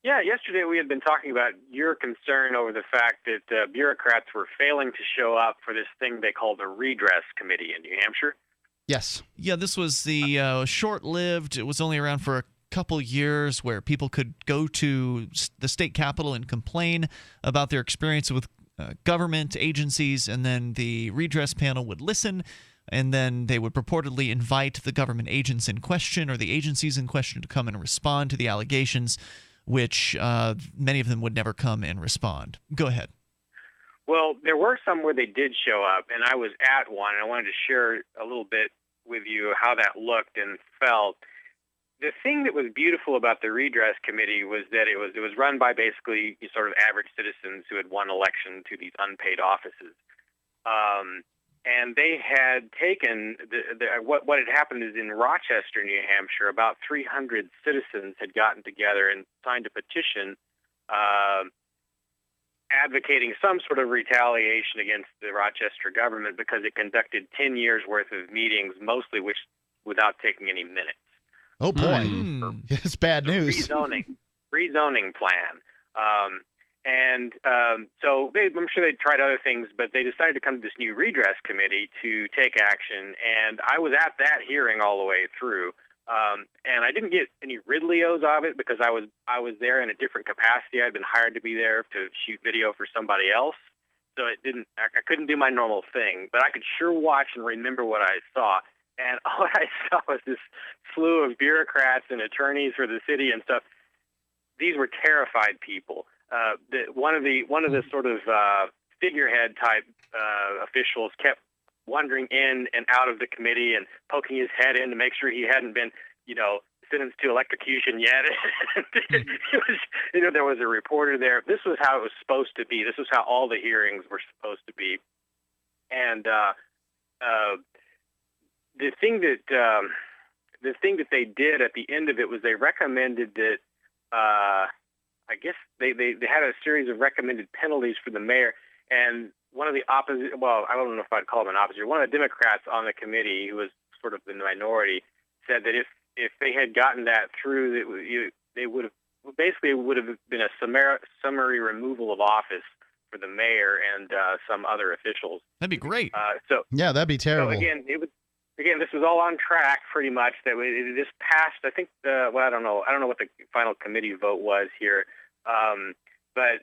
Yeah, yesterday we had been talking about your concern over the fact that bureaucrats were failing to show up for this thing they call the Redress Committee in New Hampshire. Yes. Yeah, this was the short-lived. It was only around for a couple years where people could go to the state capitol and complain about their experience with government agencies, and then the redress panel would listen, and then they would purportedly invite the government agents in question or the agencies in question to come and respond to the allegations, which many of them would never come and respond. Go ahead. Well, there were some where they did show up, and I was at one, and I wanted to share a little bit with you how that looked and felt. The thing that was beautiful about the Redress Committee was that it was run by basically sort of average citizens who had won election to these unpaid offices. And they had taken what had happened is in Rochester, New Hampshire, about 300 citizens had gotten together and signed a petition advocating some sort of retaliation against the Rochester government because it conducted 10 years worth of meetings, mostly without taking any minutes. Oh boy, it's bad news. Rezoning plan. So I'm sure they tried other things, but they decided to come to this new Redress Committee to take action. And I was at that hearing all the way through. And I didn't get any Ridleos of it because I was there in a different capacity. I'd been hired to be there to shoot video for somebody else, so I couldn't do my normal thing. But I could sure watch and remember what I saw. And all I saw was this slew of bureaucrats and attorneys for the city and stuff. These were terrified people. One of the sort of figurehead type officials kept wandering in and out of the committee and poking his head in to make sure he hadn't been, sentenced to electrocution yet. It was, there was a reporter there. This was how it was supposed to be. This was how all the hearings were supposed to be. And the thing that they did at the end of it was they recommended that I guess they had a series of recommended penalties for the mayor. And one of the opposite, well, I don't know if I'd call him an opposition, one of the Democrats on the committee, who was sort of the minority, said that if they had gotten that through, they would have been a summary removal of office for the mayor and some other officials. That'd be great. Yeah, that'd be terrible. So again, this was all on track pretty much. That it just passed. I think I don't know what the final committee vote was here, but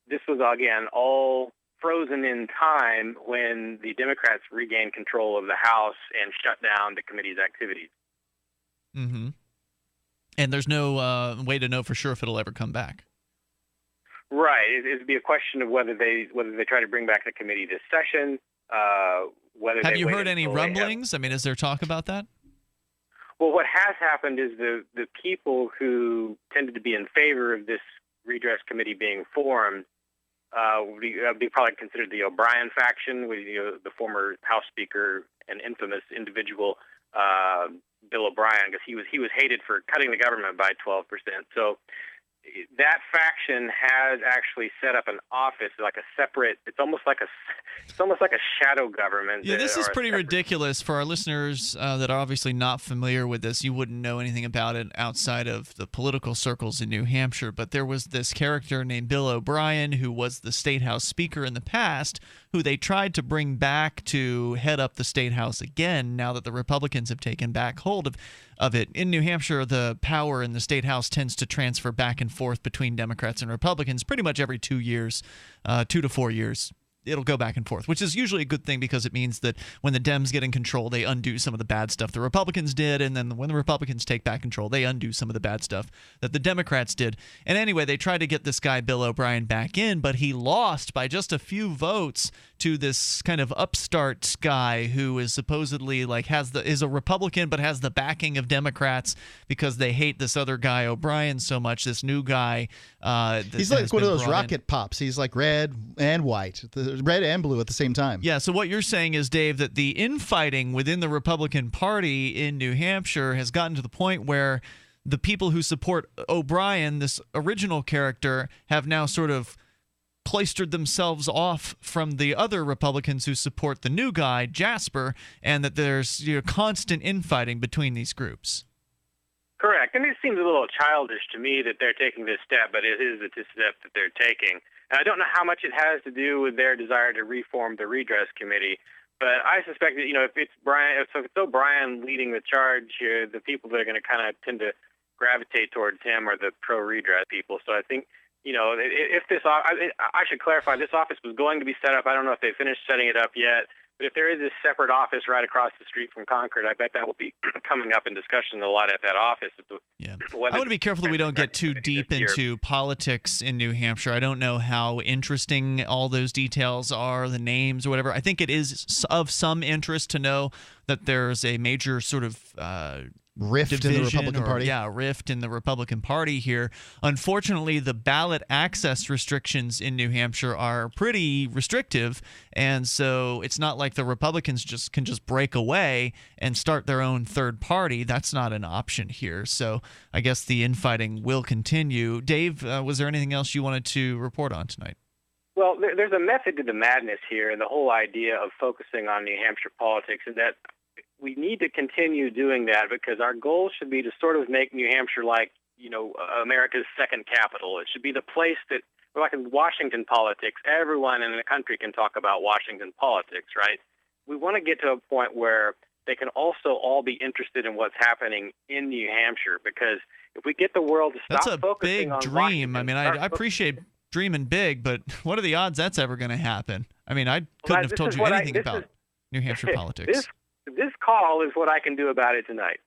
this was again all frozen in time when the Democrats regained control of the House and shut down the committee's activities. Mm-hmm. And there's no way to know for sure if it'll ever come back. Right. It'd be a question of whether they try to bring back the committee this session. Have you heard any rumblings? I mean, is there talk about that? Well, what has happened is the people who tended to be in favor of this redress committee being formed would be probably considered the O'Brien faction, with the former House Speaker and infamous individual Bill O'Brien, because he was hated for cutting the government by 12%. So that faction has actually set up an office, like a separate. It's almost like a shadow government. Yeah, this is pretty ridiculous for our listeners that are obviously not familiar with this. You wouldn't know anything about it outside of the political circles in New Hampshire. But there was this character named Bill O'Brien, who was the State House Speaker in the past, who they tried to bring back to head up the State House again now that the Republicans have taken back hold of it. In New Hampshire, the power in the State House tends to transfer back and forth between Democrats and Republicans pretty much every 2 years, 2 to 4 years. It'll go back and forth, which is usually a good thing because it means that when the Dems get in control, they undo some of the bad stuff the Republicans did, and then when the Republicans take back control, they undo some of the bad stuff that the Democrats did. And anyway, they tried to get this guy Bill O'Brien back in, but he lost by just a few votes to this kind of upstart guy who is supposedly is a Republican but has the backing of Democrats because they hate this other guy O'Brien so much. This new guy, he's like one of those rocket pops. He's like red and white, red and blue at the same time. Yeah. So what you're saying is, Dave, that the infighting within the Republican Party in New Hampshire has gotten to the point where the people who support O'Brien, this original character, have now sort of cloistered themselves off from the other Republicans who support the new guy, Jasper, and that there's constant infighting between these groups. Correct. And it seems a little childish to me that they're taking this step, but it is a step that they're taking. And I don't know how much it has to do with their desire to reform the Redress Committee, but I suspect that, if it's O'Brien leading the charge here, the people that are going to kind of tend to gravitate towards him are the pro-redress people. So I think, if I should clarify, this office was going to be set up. I don't know if they finished setting it up yet, but if there is this separate office right across the street from Concord, I bet that will be coming up in discussion a lot at that office. Yeah. I want to be careful that we don't get too deep into politics in New Hampshire. I don't know how interesting all those details are, the names or whatever. I think it is of some interest to know that there's a major sort of rift in the Republican Party. Yeah, rift in the Republican Party here. Unfortunately, the ballot access restrictions in New Hampshire are pretty restrictive, and so it's not like the Republicans can just break away and start their own third party. That's not an option here. So I guess the infighting will continue. Dave, was there anything else you wanted to report on tonight? Well, there's a method to the madness here, and the whole idea of focusing on New Hampshire politics is that we need to continue doing that because our goal should be to sort of make New Hampshire like, America's second capital. It should be the place that, like in Washington politics, everyone in the country can talk about Washington politics, right? We want to get to a point where they can also all be interested in what's happening in New Hampshire, because if we get the world to stop focusing on That's a big dream. Washington, I mean, I appreciate dreaming big, but what are the odds that's ever going to happen? I mean, I couldn't have told you anything about New Hampshire politics. This call is what I can do about it tonight.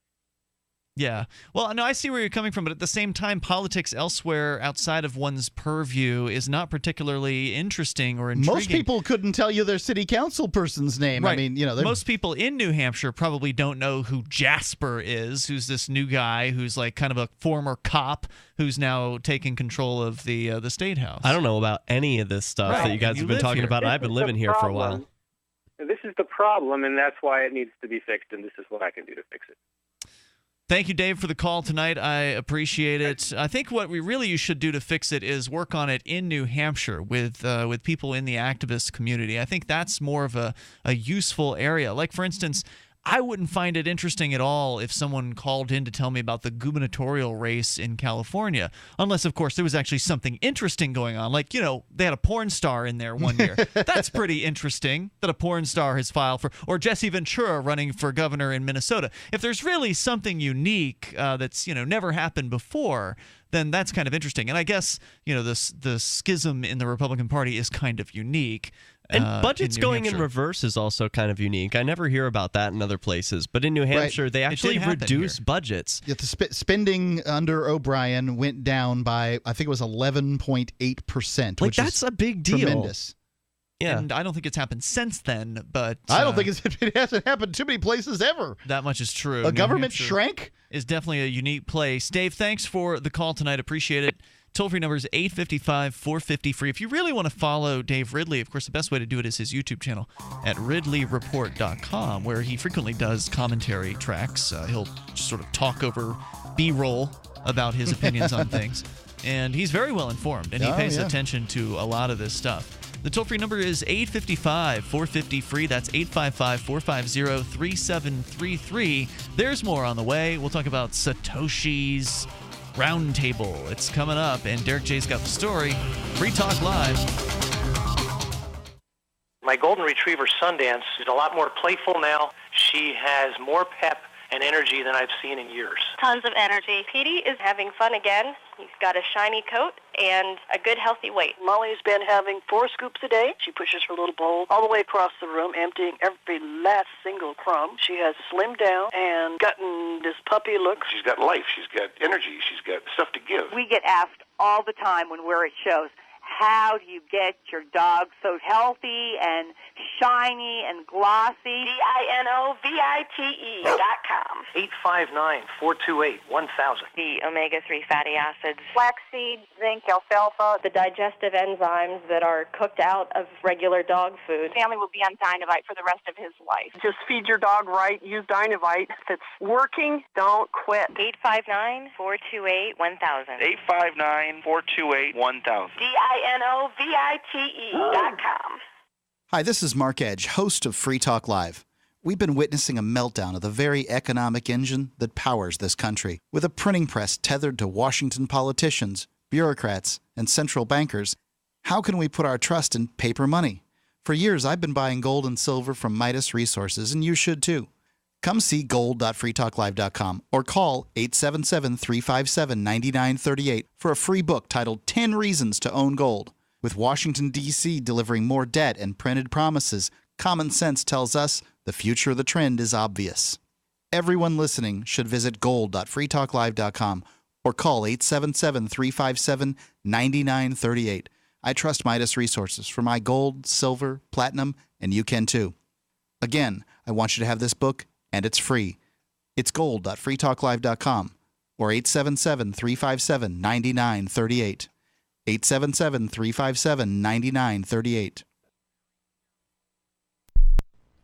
Yeah. Well, no, I see where you're coming from, but at the same time, politics elsewhere outside of one's purview is not particularly interesting or intriguing. Most people couldn't tell you their city council person's name. Right. I mean, most people in New Hampshire probably don't know who Jasper is, who's this new guy who's like kind of a former cop who's now taking control of the State House. I don't know about any of this stuff that you guys have been talking about. I've been living here for a while. This is the problem, and that's why it needs to be fixed, and this is what I can do to fix it. Thank you, Dave, for the call tonight. I appreciate it. I think what you should do to fix it is work on it in New Hampshire with people in the activist community. I think that's more of a useful area. Like, for instance, I wouldn't find it interesting at all if someone called in to tell me about the gubernatorial race in California, unless, of course, there was actually something interesting going on. Like, they had a porn star in there one year. That's pretty interesting that a porn star has filed for, or Jesse Ventura running for governor in Minnesota. If there's really something unique that's, never happened before, then that's kind of interesting. And I guess, the schism in the Republican Party is kind of unique. And budgets going Hampshire. in reverse is also kind of unique. I never hear about that in other places. But in New Hampshire, they actually reduce budgets. Yeah, the spending under O'Brien went down by, I think it was 11.8%. Like, that's a big deal. Tremendous. Yeah. And I don't think it's happened since then, but I don't think it hasn't happened too many places ever. That much is true. A government shrank is definitely a unique place. Dave, thanks for the call tonight. Appreciate it. Toll-free number is 855-450-FREE. If you really want to follow Dave Ridley, of course, the best way to do it is his YouTube channel at ridleyreport.com, where he frequently does commentary tracks. He'll just sort of talk over B-roll about his opinions on things. And he's very well informed, and he pays attention to a lot of this stuff. The toll-free number is 855-450-FREE. That's 855-450-3733. There's more on the way. We'll talk about Satoshi's Roundtable. It's coming up, and Derek J's got the story. Free Talk Live. My golden retriever, Sundance, is a lot more playful now. She has more pep and energy than I've seen in years. Tons of energy. Petey is having fun again. He's got a shiny coat and a good healthy weight. Molly's been having 4 scoops a day. She pushes her little bowl all the way across the room, emptying every last single crumb. She has slimmed down and gotten this puppy look. She's got life. She's got energy. She's got stuff to give. We get asked all the time when we're at shows, how do you get your dog so healthy and shiny and glossy? DINOVITE.com. 859-428-1000. The omega-3 fatty acids. Flaxseed, zinc, alfalfa. The digestive enzymes that are cooked out of regular dog food. Family will be on Dinovite for the rest of his life. Just feed your dog right. Use Dinovite. If it's working, don't quit. 859-428-1000. 859-428-1000. DINOVITE.com. Hi, this is Mark Edge, host of Free Talk Live. We've been witnessing a meltdown of the very economic engine that powers this country. With a printing press tethered to Washington politicians, bureaucrats, and central bankers, how can we put our trust in paper money? For years, I've been buying gold and silver from Midas Resources, and you should too. Come see gold.freetalklive.com or call 877-357-9938 for a free book titled 10 Reasons to Own Gold. With Washington, D.C. delivering more debt and printed promises, common sense tells us the future of the trend is obvious. Everyone listening should visit gold.freetalklive.com or call 877-357-9938. I trust Midas Resources for my gold, silver, platinum, and you can too. Again, I want you to have this book, and it's free. It's gold.freetalklive.com or 877-357-9938. 877-357-9938.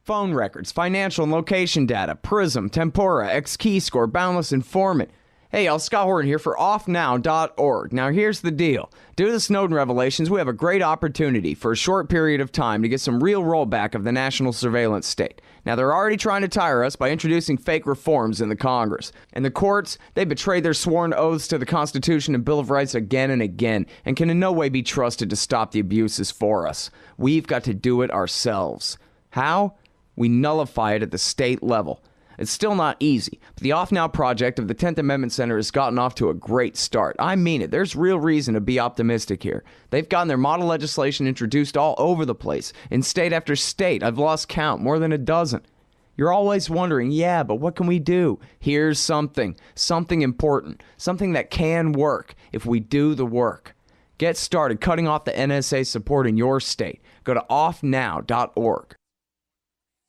Phone records, financial and location data, Prism, Tempora, X-Keyscore, Boundless Informant. Hey, y'all, Scott Horton here for offnow.org. Now, here's the deal. Due to the Snowden revelations, we have a great opportunity for a short period of time to get some real rollback of the national surveillance state. Now, they're already trying to tire us by introducing fake reforms in the Congress. And the courts, they betrayed their sworn oaths to the Constitution and Bill of Rights again and again, and can in no way be trusted to stop the abuses for us. We've got to do it ourselves. How? We nullify it at the state level. It's still not easy, but the Off Now project of the 10th Amendment Center has gotten off to a great start. I mean it. There's real reason to be optimistic here. They've gotten their model legislation introduced all over the place, in state after state. I've lost count, more than a dozen. You're always wondering, yeah, but what can we do? Here's something important, something that can work if we do the work. Get started cutting off the NSA support in your state. Go to offnow.org.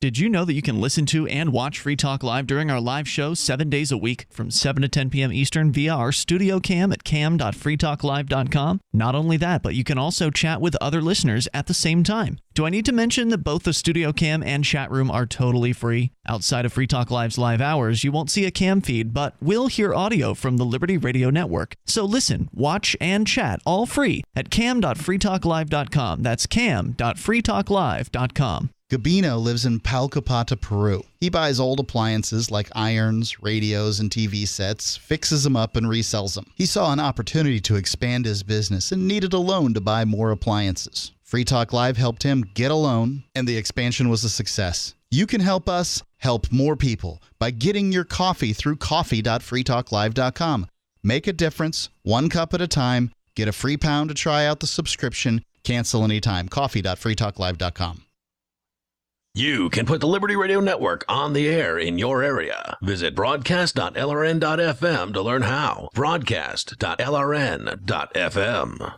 Did you know that you can listen to and watch Free Talk Live during our live show 7 days a week from 7 to 10 p.m. Eastern via our studio cam at cam.freetalklive.com? Not only that, but you can also chat with other listeners at the same time. Do I need to mention that both the studio cam and chat room are totally free? Outside of Free Talk Live's live hours, you won't see a cam feed, but will hear audio from the Liberty Radio Network. So listen, watch, and chat all free at cam.freetalklive.com. That's cam.freetalklive.com. Gabino lives in Palcopata, Peru. He buys old appliances like irons, radios, and TV sets, fixes them up, and resells them. He saw an opportunity to expand his business and needed a loan to buy more appliances. Free Talk Live helped him get a loan, and the expansion was a success. You can help us help more people by getting your coffee through coffee.freetalklive.com. Make a difference, 1 cup at a time. Get a free pound to try out the subscription. Cancel anytime. Coffee.freetalklive.com. You can put the Liberty Radio Network on the air in your area. Visit broadcast.lrn.fm to learn how. Broadcast.lrn.fm.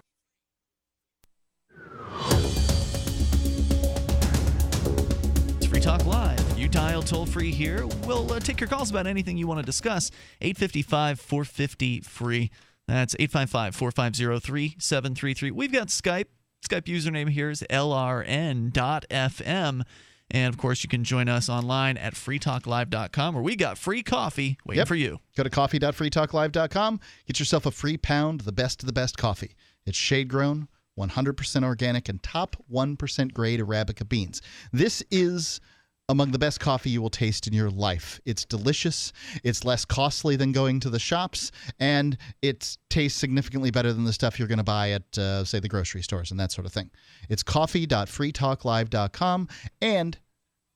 It's Free Talk Live. You dial toll-free here. We'll take your calls about anything you want to discuss. 855-450-FREE. That's 855-450-3733. We've got Skype. Skype username here is lrn.fm. And, of course, you can join us online at freetalklive.com, where we got free coffee waiting for you. Go to coffee.freetalklive.com. Get yourself a free pound of the best coffee. It's shade-grown, 100% organic, and top 1% grade Arabica beans. This is among the best coffee you will taste in your life. It's delicious, it's less costly than going to the shops, and it tastes significantly better than the stuff you're going to buy at, say, the grocery stores and that sort of thing. It's coffee.freetalklive.com, and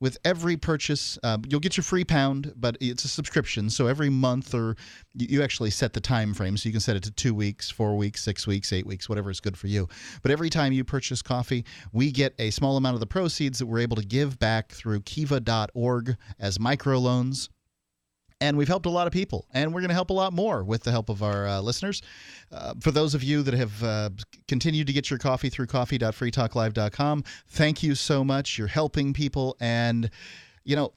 with every purchase, you'll get your free pound, but it's a subscription. So every month, or you actually set the time frame, so you can set it to 2 weeks, 4 weeks, 6 weeks, 8 weeks, whatever is good for you. But every time you purchase coffee, we get a small amount of the proceeds that we're able to give back through kiva.org as microloans. And we've helped a lot of people, and we're going to help a lot more with the help of our listeners. For those of you that have continued to get your coffee through coffee.freetalklive.com, thank you so much. You're helping people, and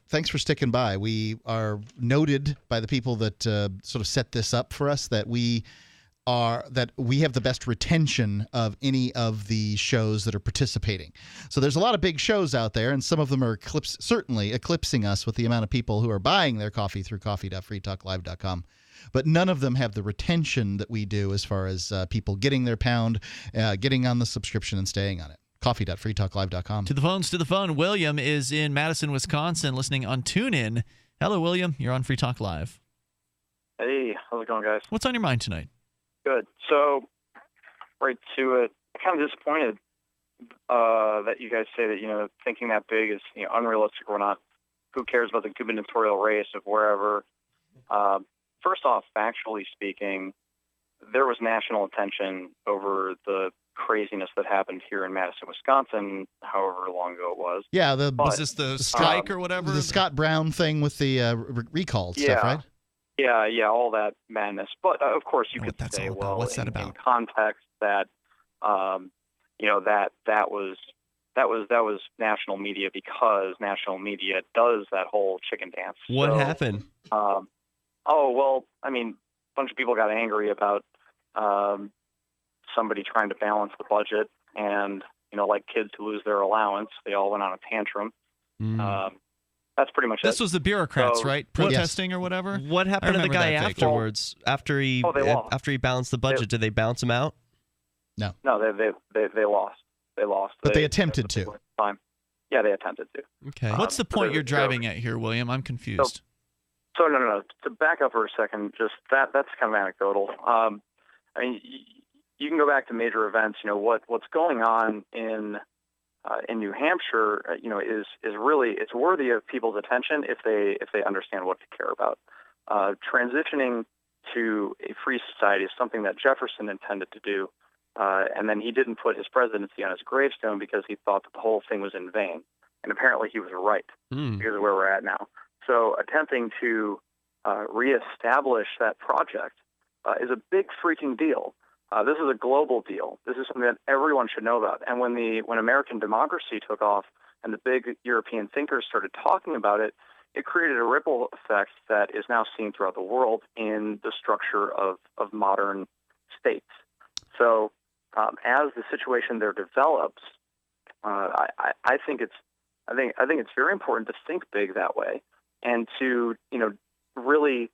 thanks for sticking by. We are noted by the people that sort of set this up for us that we have the best retention of any of the shows that are participating. So there's a lot of big shows out there, and some of them are certainly eclipsing us with the amount of people who are buying their coffee through coffee.freetalklive.com. But none of them have the retention that we do as far as people getting their pound, getting on the subscription, and staying on it. Coffee.freetalklive.com. To the phone. William is in Madison, Wisconsin, listening on TuneIn. Hello, William. You're on Free Talk Live. Hey, how's it going, guys? What's on your mind tonight? Good. So, right to it, I'm kind of disappointed that you guys say that, thinking that big is, unrealistic or not. Who cares about the gubernatorial race of wherever? First off, factually speaking, there was national attention over the craziness that happened here in Madison, Wisconsin, however long ago it was. Yeah, was this the strike or whatever? The Scott Brown thing with the recall stuff, right? Yeah, all that madness. But of course, you could say, well, what's that about? In context, that that was national media because national media does that whole chicken dance. What happened? A bunch of people got angry about somebody trying to balance the budget, and like kids who lose their allowance, they all went on a tantrum. That's pretty much This it. was the bureaucrats, right? Protesting or whatever? What happened to the guy afterwards? After he balanced the budget, did they bounce him out? No, they lost. They lost. But they attempted to. Yeah, they attempted to. Okay. What's the point you're driving at here, William? I'm confused. So no. To back up for a second, just that's kind of anecdotal. You can go back to major events. What's going on in New Hampshire, is really, it's worthy of people's attention if they understand what to care about. Transitioning to a free society is something that Jefferson intended to do, and then he didn't put his presidency on his gravestone because he thought that the whole thing was in vain. And apparently he was right because of where we're at now. So attempting to reestablish that project is a big freaking deal. This is a global deal. This is something that everyone should know about. And when American democracy took off and the big European thinkers started talking about it, it created a ripple effect that is now seen throughout the world in the structure of modern states. So as the situation there develops, I think it's very important to think big that way and to really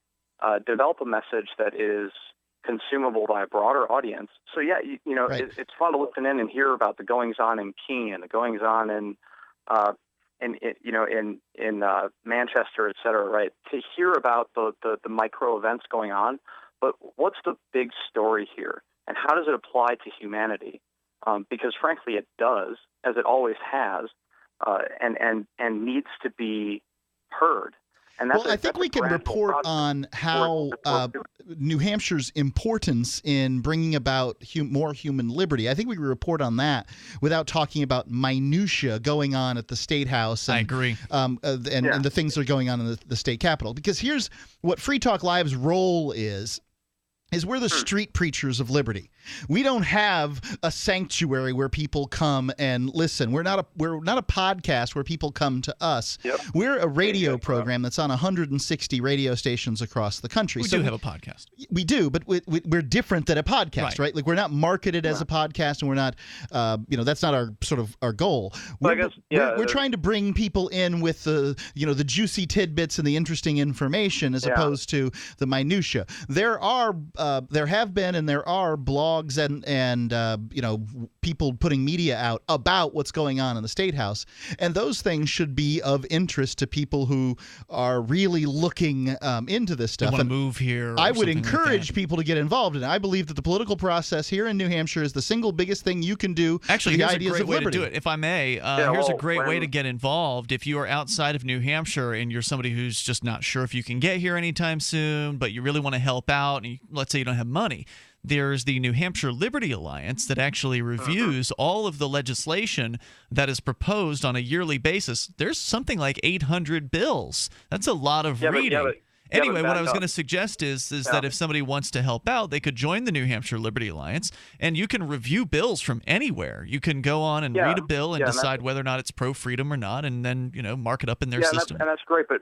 develop a message that is consumable by a broader audience. So yeah, right. It's fun to listen in and hear about the goings on in Keene and the goings on in Manchester, et cetera, right? To hear about the micro events going on, but what's the big story here, and how does it apply to humanity? Because frankly, it does, as it always has, and needs to be heard. And that's I think we can report on how New Hampshire's importance in bringing about more human liberty. I think we can report on that without talking about minutia going on at the State House. And, I agree. And the things that are going on in the state capitol. Because here's what Free Talk Live's role is is we're the street preachers of liberty. We don't have a sanctuary where people come and listen. We're not a podcast where people come to us. Yep. We're a radio program that's on 160 radio stations across the country. We do have a podcast. We do, but we're different than a podcast, right? Like we're not marketed as a podcast, and we're not, that's not our goal. We're trying to bring people in with the juicy tidbits and the interesting information as opposed to the minutia. There have been and there are blogs and people putting media out about what's going on in the State House, and those things should be of interest to people who are really looking into this stuff. They want to move here. I would encourage people to get involved in it. I believe that the political process here in New Hampshire is the single biggest thing you can do. Actually, for the here's ideas a great of way liberty. to do it. If I may, here's a great way to get involved. If you are outside of New Hampshire and you're somebody who's just not sure if you can get here anytime soon, but you really want to help out, and let's say you don't have money, there's the New Hampshire Liberty Alliance that actually reviews all of the legislation that is proposed on a yearly basis. There's something like 800 bills. That's a lot of reading. Anyway, what I was going to suggest is that if somebody wants to help out, they could join the New Hampshire Liberty Alliance, and you can review bills from anywhere. You can go on and read a bill and decide whether or not it's pro-freedom or not, and then mark it up in their system. And that's great, but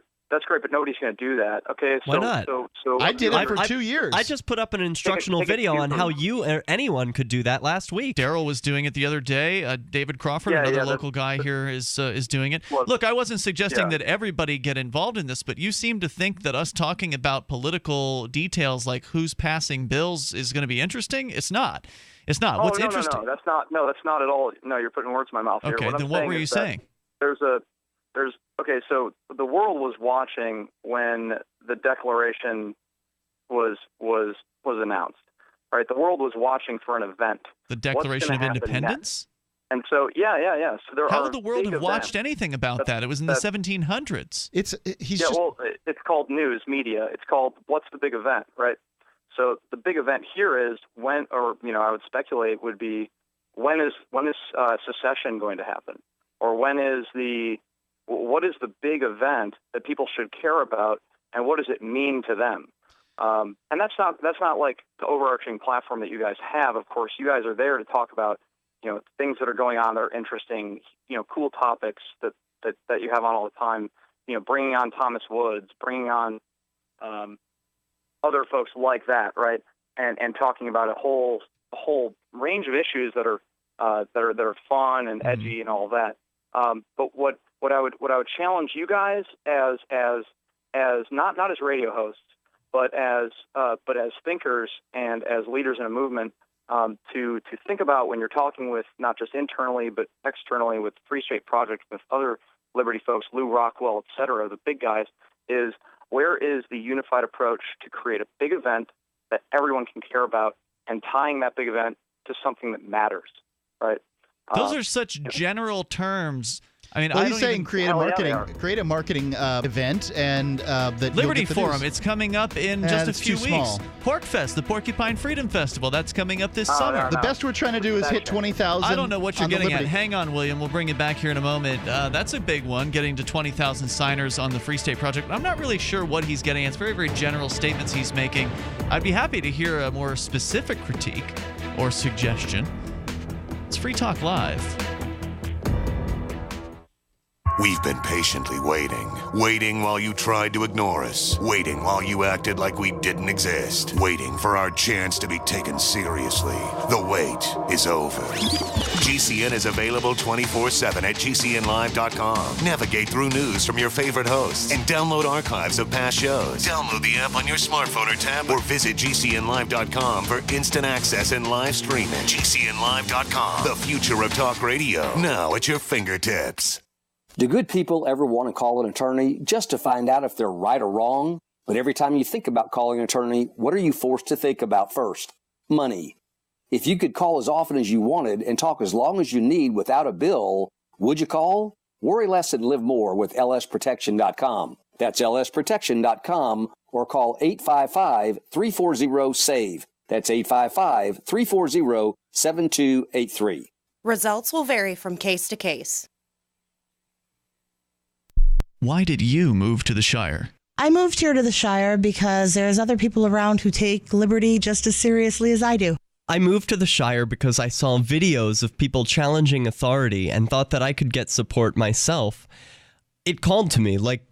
nobody's going to do that. Okay, why not? So I did it for 2 years. I just put up an instructional video on how you or anyone could do that last week. Daryl was doing it the other day. David Crawford, another local guy here, is doing it. Look, I wasn't suggesting that everybody get involved in this, but you seem to think that us talking about political details like who's passing bills is going to be interesting. It's not. It's not. Oh, What's no, interesting? No, that's not at all. No, you're putting words in my mouth here. Okay, then what were you saying? Okay, so the world was watching when the Declaration was announced. Right, the world was watching for an event. The Declaration of Independence. And so, yeah. So how would the world have watched anything about that? It was in the 1700s. It's called news media. It's called what's the big event, right? So the big event here is when, or I would speculate would be when is secession going to happen, or what is the big event that people should care about, and what does it mean to them? And that's not like the overarching platform that you guys have. Of course, you guys are there to talk about things that are going on that are interesting, cool topics that you have on all the time. Bringing on Thomas Woods, bringing on other folks like that, right? And talking about a whole range of issues that are fun and edgy and all that. But what I would challenge you guys as not as radio hosts, but as thinkers and as leaders in a movement, to think about when you're talking with not just internally but externally with Free State Project, with other liberty folks, Lou Rockwell, et cetera, the big guys, is where is the unified approach to create a big event that everyone can care about and tying that big event to something that matters, right? Those are such general terms. I mean, he's saying create a marketing event, and that Liberty Forum. It's coming up in just a few weeks. Small. Porkfest, the Porcupine Freedom Festival. That's coming up this summer. The best we're trying to do is hit 20,000. I don't know what you're getting at. Hang on, William. We'll bring it back here in a moment. That's a big one, getting to 20,000 signers on the Free State Project. I'm not really sure what he's getting at. It's very, very general statements he's making. I'd be happy to hear a more specific critique or suggestion. It's Free Talk Live. We've been patiently waiting while you tried to ignore us, waiting while you acted like we didn't exist, waiting for our chance to be taken seriously. The wait is over. GCN is available 24/7 at GCNlive.com. Navigate through news from your favorite hosts and download archives of past shows. Download the app on your smartphone or tablet, or visit GCNlive.com for instant access and live streaming. GCNlive.com, the future of talk radio, now at your fingertips. Do good people ever want to call an attorney just to find out if they're right or wrong? But every time you think about calling an attorney, what are you forced to think about first? Money. If you could call as often as you wanted and talk as long as you need without a bill, would you call? Worry less and live more with lsprotection.com. That's lsprotection.com, or call 855-340-SAVE. That's 855-340-7283. Results will vary from case to case. Why did you move to the Shire? I moved here to the Shire because there's other people around who take liberty just as seriously as I do. I moved to the Shire because I saw videos of people challenging authority and thought that I could get support myself. It called to me, like,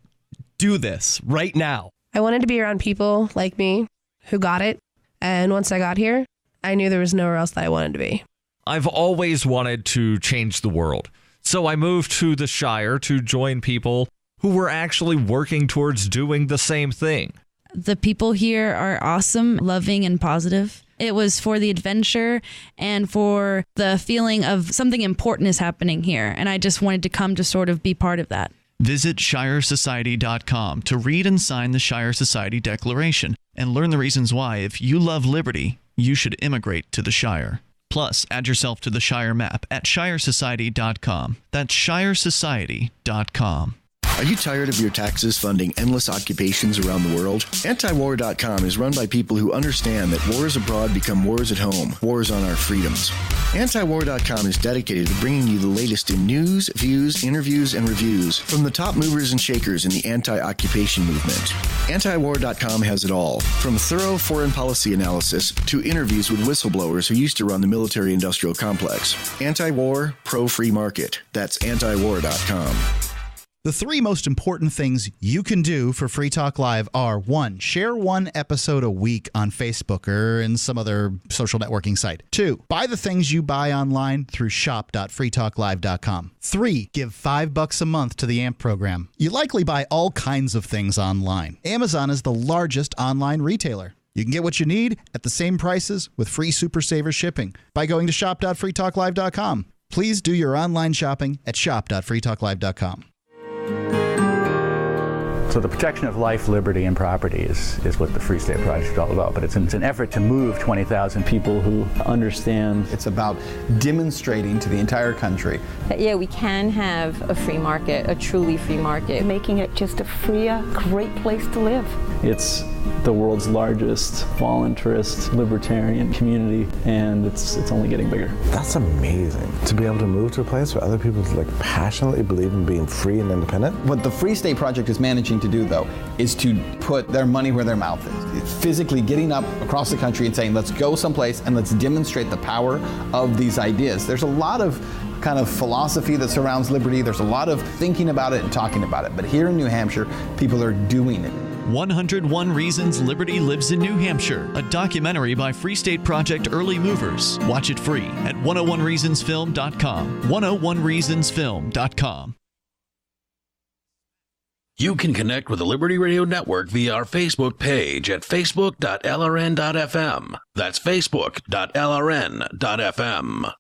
do this right now. I wanted to be around people like me who got it. And once I got here, I knew there was nowhere else that I wanted to be. I've always wanted to change the world. So I moved to the Shire to join people who were actually working towards doing the same thing. The people here are awesome, loving, and positive. It was for the adventure and for the feeling of something important is happening here. And I just wanted to come to sort of be part of that. Visit ShireSociety.com to read and sign the Shire Society Declaration and learn the reasons why, if you love liberty, you should immigrate to the Shire. Plus, add yourself to the Shire map at ShireSociety.com. That's ShireSociety.com. Are you tired of your taxes funding endless occupations around the world? Antiwar.com is run by people who understand that wars abroad become wars at home, wars on our freedoms. Antiwar.com is dedicated to bringing you the latest in news, views, interviews, and reviews from the top movers and shakers in the anti-occupation movement. Antiwar.com has it all, from thorough foreign policy analysis to interviews with whistleblowers who used to run the military-industrial complex. Anti-war, pro-free market. That's antiwar.com. The three most important things you can do for Free Talk Live are: 1. Share one episode a week on Facebook or in some other social networking site. 2. Buy the things you buy online through shop.freetalklive.com. 3. Give $5 a month to the AMP program. You likely buy all kinds of things online. Amazon is the largest online retailer. You can get what you need at the same prices with free Super Saver shipping by going to shop.freetalklive.com. Please do your online shopping at shop.freetalklive.com. So the protection of life, liberty, and property is what the Free State Project is all about. But it's an effort to move 20,000 people who understand. It's about demonstrating to the entire country that, yeah, we can have a free market, a truly free market. Making it just a freer, great place to live. It's the world's largest voluntarist libertarian community, and it's only getting bigger. That's amazing, to be able to move to a place where other people passionately believe in being free and independent. What the Free State Project is managing to do, though, is to put their money where their mouth is. It's physically getting up across the country and saying, let's go someplace and let's demonstrate the power of these ideas. There's a lot of kind of philosophy that surrounds liberty. There's a lot of thinking about it and talking about it. But here in New Hampshire, people are doing it. 101 Reasons Liberty Lives in New Hampshire, a documentary by Free State Project Early Movers. Watch it free at 101reasonsfilm.com. 101reasonsfilm.com. You can connect with the Liberty Radio Network via our Facebook page at facebook.lrn.fm. That's facebook.lrn.fm.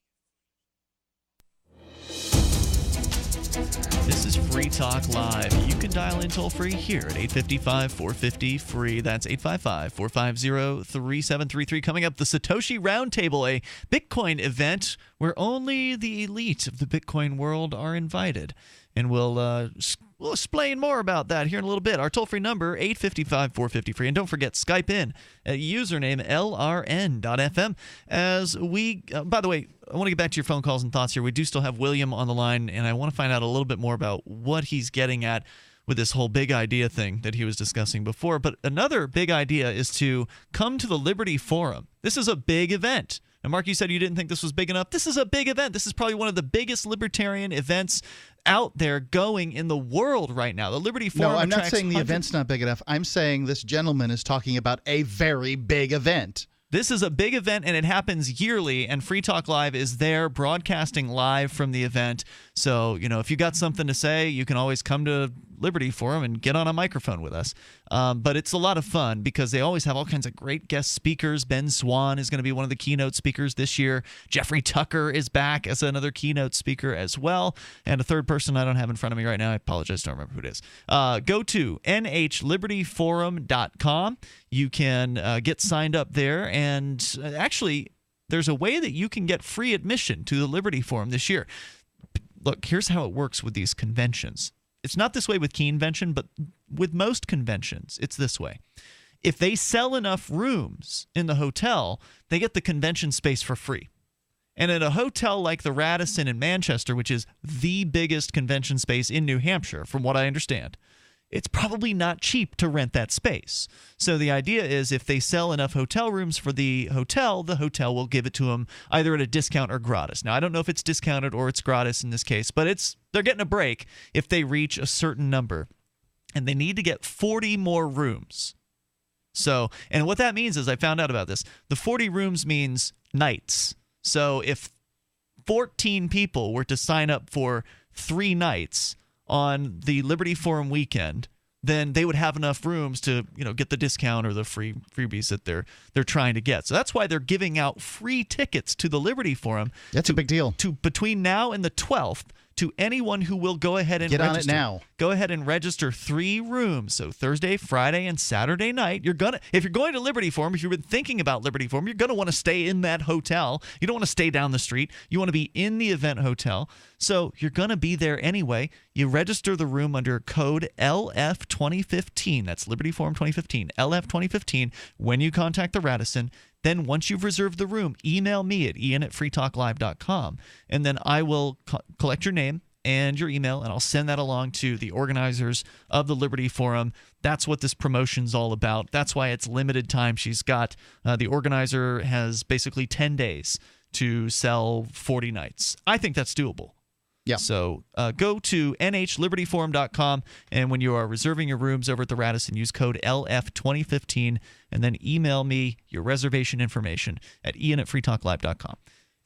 This is Free Talk Live. You can dial in toll-free here at 855-450-FREE. That's 855-450-3733. Coming up, the Satoshi Roundtable, a Bitcoin event where only the elite of the Bitcoin world are invited. And we'll explain more about that here in a little bit. Our toll-free number, 855-450-FREE. And don't forget, Skype in at username LRN.FM. As we, by the way, I want to get back to your phone calls and thoughts here. We do still have William on the line, and I want to find out a little bit more about what he's getting at with this whole big idea thing that he was discussing before. But another big idea is to come to the Liberty Forum. This is a big event. And Mark, you said you didn't think this was big enough. This is a big event. This is probably one of the biggest libertarian events out there going in the world right now. The Liberty Forum. No, I'm not saying the event's not big enough. I'm saying this gentleman is talking about a very big event. This is a big event, and it happens yearly, and Free Talk Live is there broadcasting live from the event. So, if you got something to say, you can always come to Liberty Forum and get on a microphone with us. But it's a lot of fun because they always have all kinds of great guest speakers. Ben Swan is going to be one of the keynote speakers this year. Jeffrey Tucker is back as another keynote speaker as well. And a third person I don't have in front of me right now. I apologize. Don't remember who it is. Go to nhlibertyforum.com. You can get signed up there. And actually, there's a way that you can get free admission to the Liberty Forum this year. Look, here's how it works with these conventions. It's not this way with Keenvention, but with most conventions, it's this way. If they sell enough rooms in the hotel, they get the convention space for free. And at a hotel like the Radisson in Manchester, which is the biggest convention space in New Hampshire, from what I understand, it's probably not cheap to rent that space. So the idea is if they sell enough hotel rooms for the hotel will give it to them either at a discount or gratis. Now, I don't know if it's discounted or it's gratis in this case, but they're getting a break if they reach a certain number. And they need to get 40 more rooms. So, and what that means is, I found out about this, the 40 rooms means nights. So if 14 people were to sign up for 3 nights on the Liberty Forum weekend, then they would have enough rooms to, get the discount or the freebies that they're trying to get. So that's why they're giving out free tickets to the Liberty Forum. That's a big deal. To between now and the 12th, to anyone who will go ahead and get register. On it now. Go ahead and register 3 rooms. So Thursday, Friday, and Saturday night. If you're going to Liberty Forum, if you've been thinking about Liberty Forum, you're going to want to stay in that hotel. You don't want to stay down the street. You want to be in the event hotel. So you're going to be there anyway. You register the room under code LF2015. That's Liberty Forum 2015, LF2015, when you contact the Radisson. Then once you've reserved the room, email me at ian@freetalklive.com, and then I will collect your name and your email, and I'll send that along to the organizers of the Liberty Forum. That's what this promotion's all about. That's why it's limited time. She's got the organizer has basically 10 days to sell 40 nights. I think that's doable. Yeah. So go to nhlibertyforum.com, and when you are reserving your rooms over at the Radisson, use code LF2015, and then email me your reservation information at ian@freetalklive.com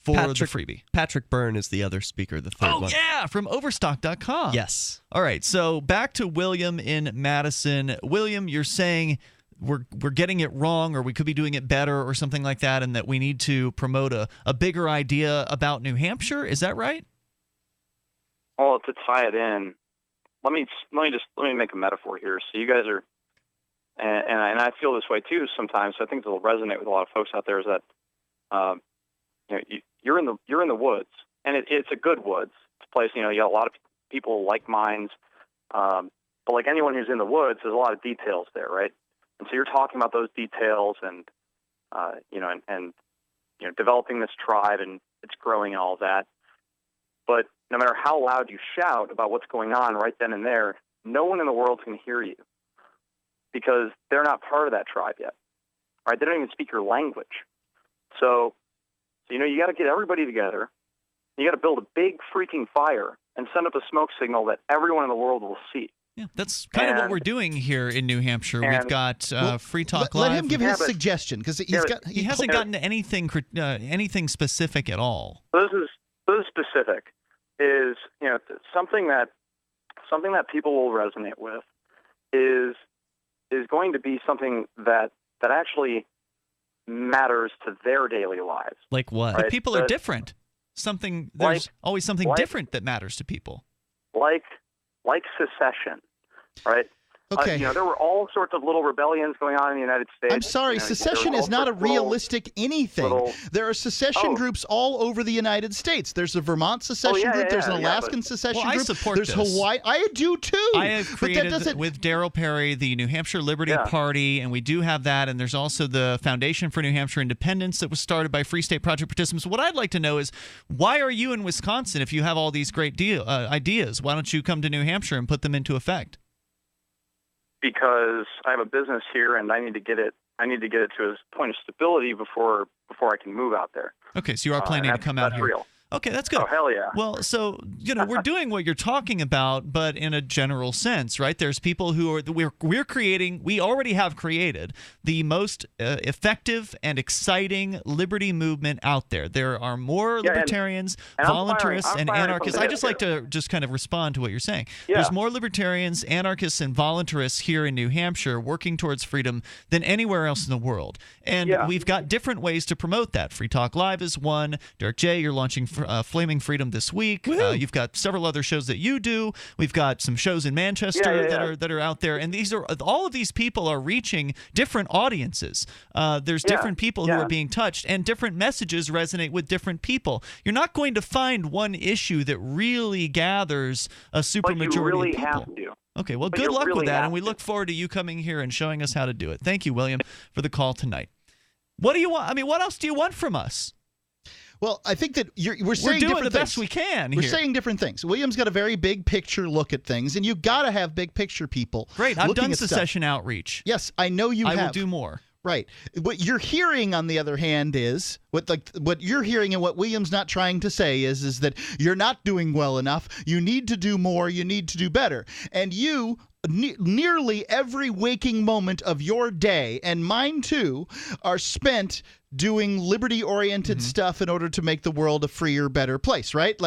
for the freebie. Patrick Byrne is the other speaker, the third one. Oh, yeah, from Overstock.com. Yes. All right, so back to William in Madison. William, you're saying we're getting it wrong, or we could be doing it better, or something like that, and that we need to promote a bigger idea about New Hampshire. Is that right? Well, to tie it in, let me make a metaphor here. So you guys are, and I feel this way too sometimes. So I think it'll resonate with a lot of folks out there. Is that you're in the woods, and it's a good woods. It's a place. You got a lot of people like minds, but like anyone who's in the woods, there's a lot of details there, right? And so you're talking about those details, and developing this tribe, and it's growing and all of that. But no matter how loud you shout about what's going on right then and there, no one in the world can hear you because they're not part of that tribe yet, right? They don't even speak your language. So you got to get everybody together. You got to build a big freaking fire and send up a smoke signal that everyone in the world will see. Yeah, that's kind of what we're doing here in New Hampshire. We've got Free Talk Live. Let him give his suggestion, because he hasn't gotten to anything specific at all. This is specific. Is something that people will resonate with is going to be something that actually matters to their daily lives. Like what? Right? But people are different. There's always something different that matters to people. Like secession, right? Okay. There were all sorts of little rebellions going on in the United States. I'm sorry, secession is not a realistic anything. There are secession groups all over the United States. There's a Vermont secession group. There's an Alaskan secession group. I support There's Hawaii. I do too. I have created with Darryl Perry the New Hampshire Liberty Party, and we do have that. And there's also the Foundation for New Hampshire Independence that was started by Free State Project participants. What I'd like to know is, why are you in Wisconsin if you have all these great ideas? Why don't you come to New Hampshire and put them into effect? Because I have a business here, and I need to get it to a point of stability before I can move out there. Okay, so you are planning to come out here. Real. Okay, that's good. Oh, hell yeah. Well, so, we're doing what you're talking about, but in a general sense, right? There's people who are we already have created the most effective and exciting liberty movement out there. There are more libertarians, voluntarists, and anarchists. I just like to kind of respond to what you're saying. Yeah. There's more libertarians, anarchists, and voluntarists here in New Hampshire working towards freedom than anywhere else in the world. And we've got different ways to promote that. Free Talk Live is one. Derek J., you're launching Flaming Freedom this week. You've got several other shows that you do. We've got some shows in Manchester that are out there, and all of these people are reaching different audiences. There's different people who are being touched, and different messages resonate with different people. You're not going to find one issue that really gathers a supermajority of people. Have to. Okay, well, good luck with that, and we look forward to you coming here and showing us how to do it. Thank you, William, for the call tonight. What do you want? I mean, what else do you want from us? Well, I think that we're saying doing different the things. best we can We're here. saying different things. William's got a very big picture look at things, and you got to have big picture people. Great. I've looking done at stuff. secession outreach. Yes, I know you have. I will do more. Right. What you're hearing, on the other hand, is what you're hearing, and what William's not trying to say is that you're not doing well enough. You need to do more. You need to do better. And you, nearly every waking moment of your day, and mine too, are spent doing liberty-oriented stuff in order to make the world a freer, better place, right?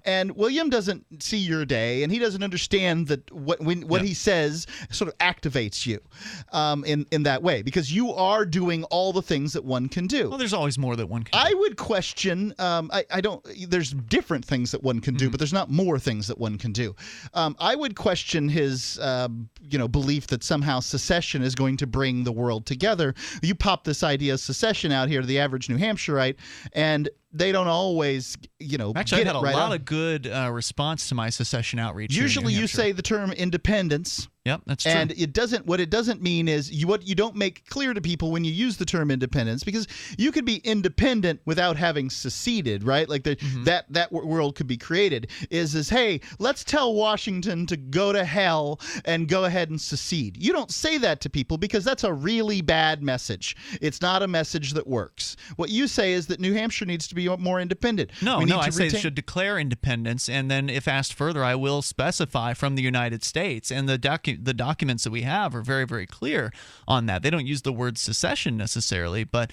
And William doesn't see your day, and he doesn't understand that what he says sort of activates you in that way, because you are doing all the things that one can do. Well, there's always more that one can do. I would question. I don't. There's different things that one can do, but there's not more things that one can do. I would question his, belief that somehow secession is going to bring the world together. You pop this idea of secession out here to the average New Hampshireite, and they don't always, Actually, get I've had it right a lot on. of good response to my secession outreach. here in Usually, New you Hampshire. say the term independence. Yep, that's true. And what it doesn't mean is what you don't make clear to people when you use the term independence, because you could be independent without having seceded, right? Like that world could be created. Is hey, let's tell Washington to go to hell and go ahead and secede. You don't say that to people because that's a really bad message. It's not a message that works. What you say is that New Hampshire needs to be more independent. No, I say they should declare independence, and then if asked further, I will specify from the United States. And the documents that we have are very, very clear on that. They don't use the word secession necessarily, but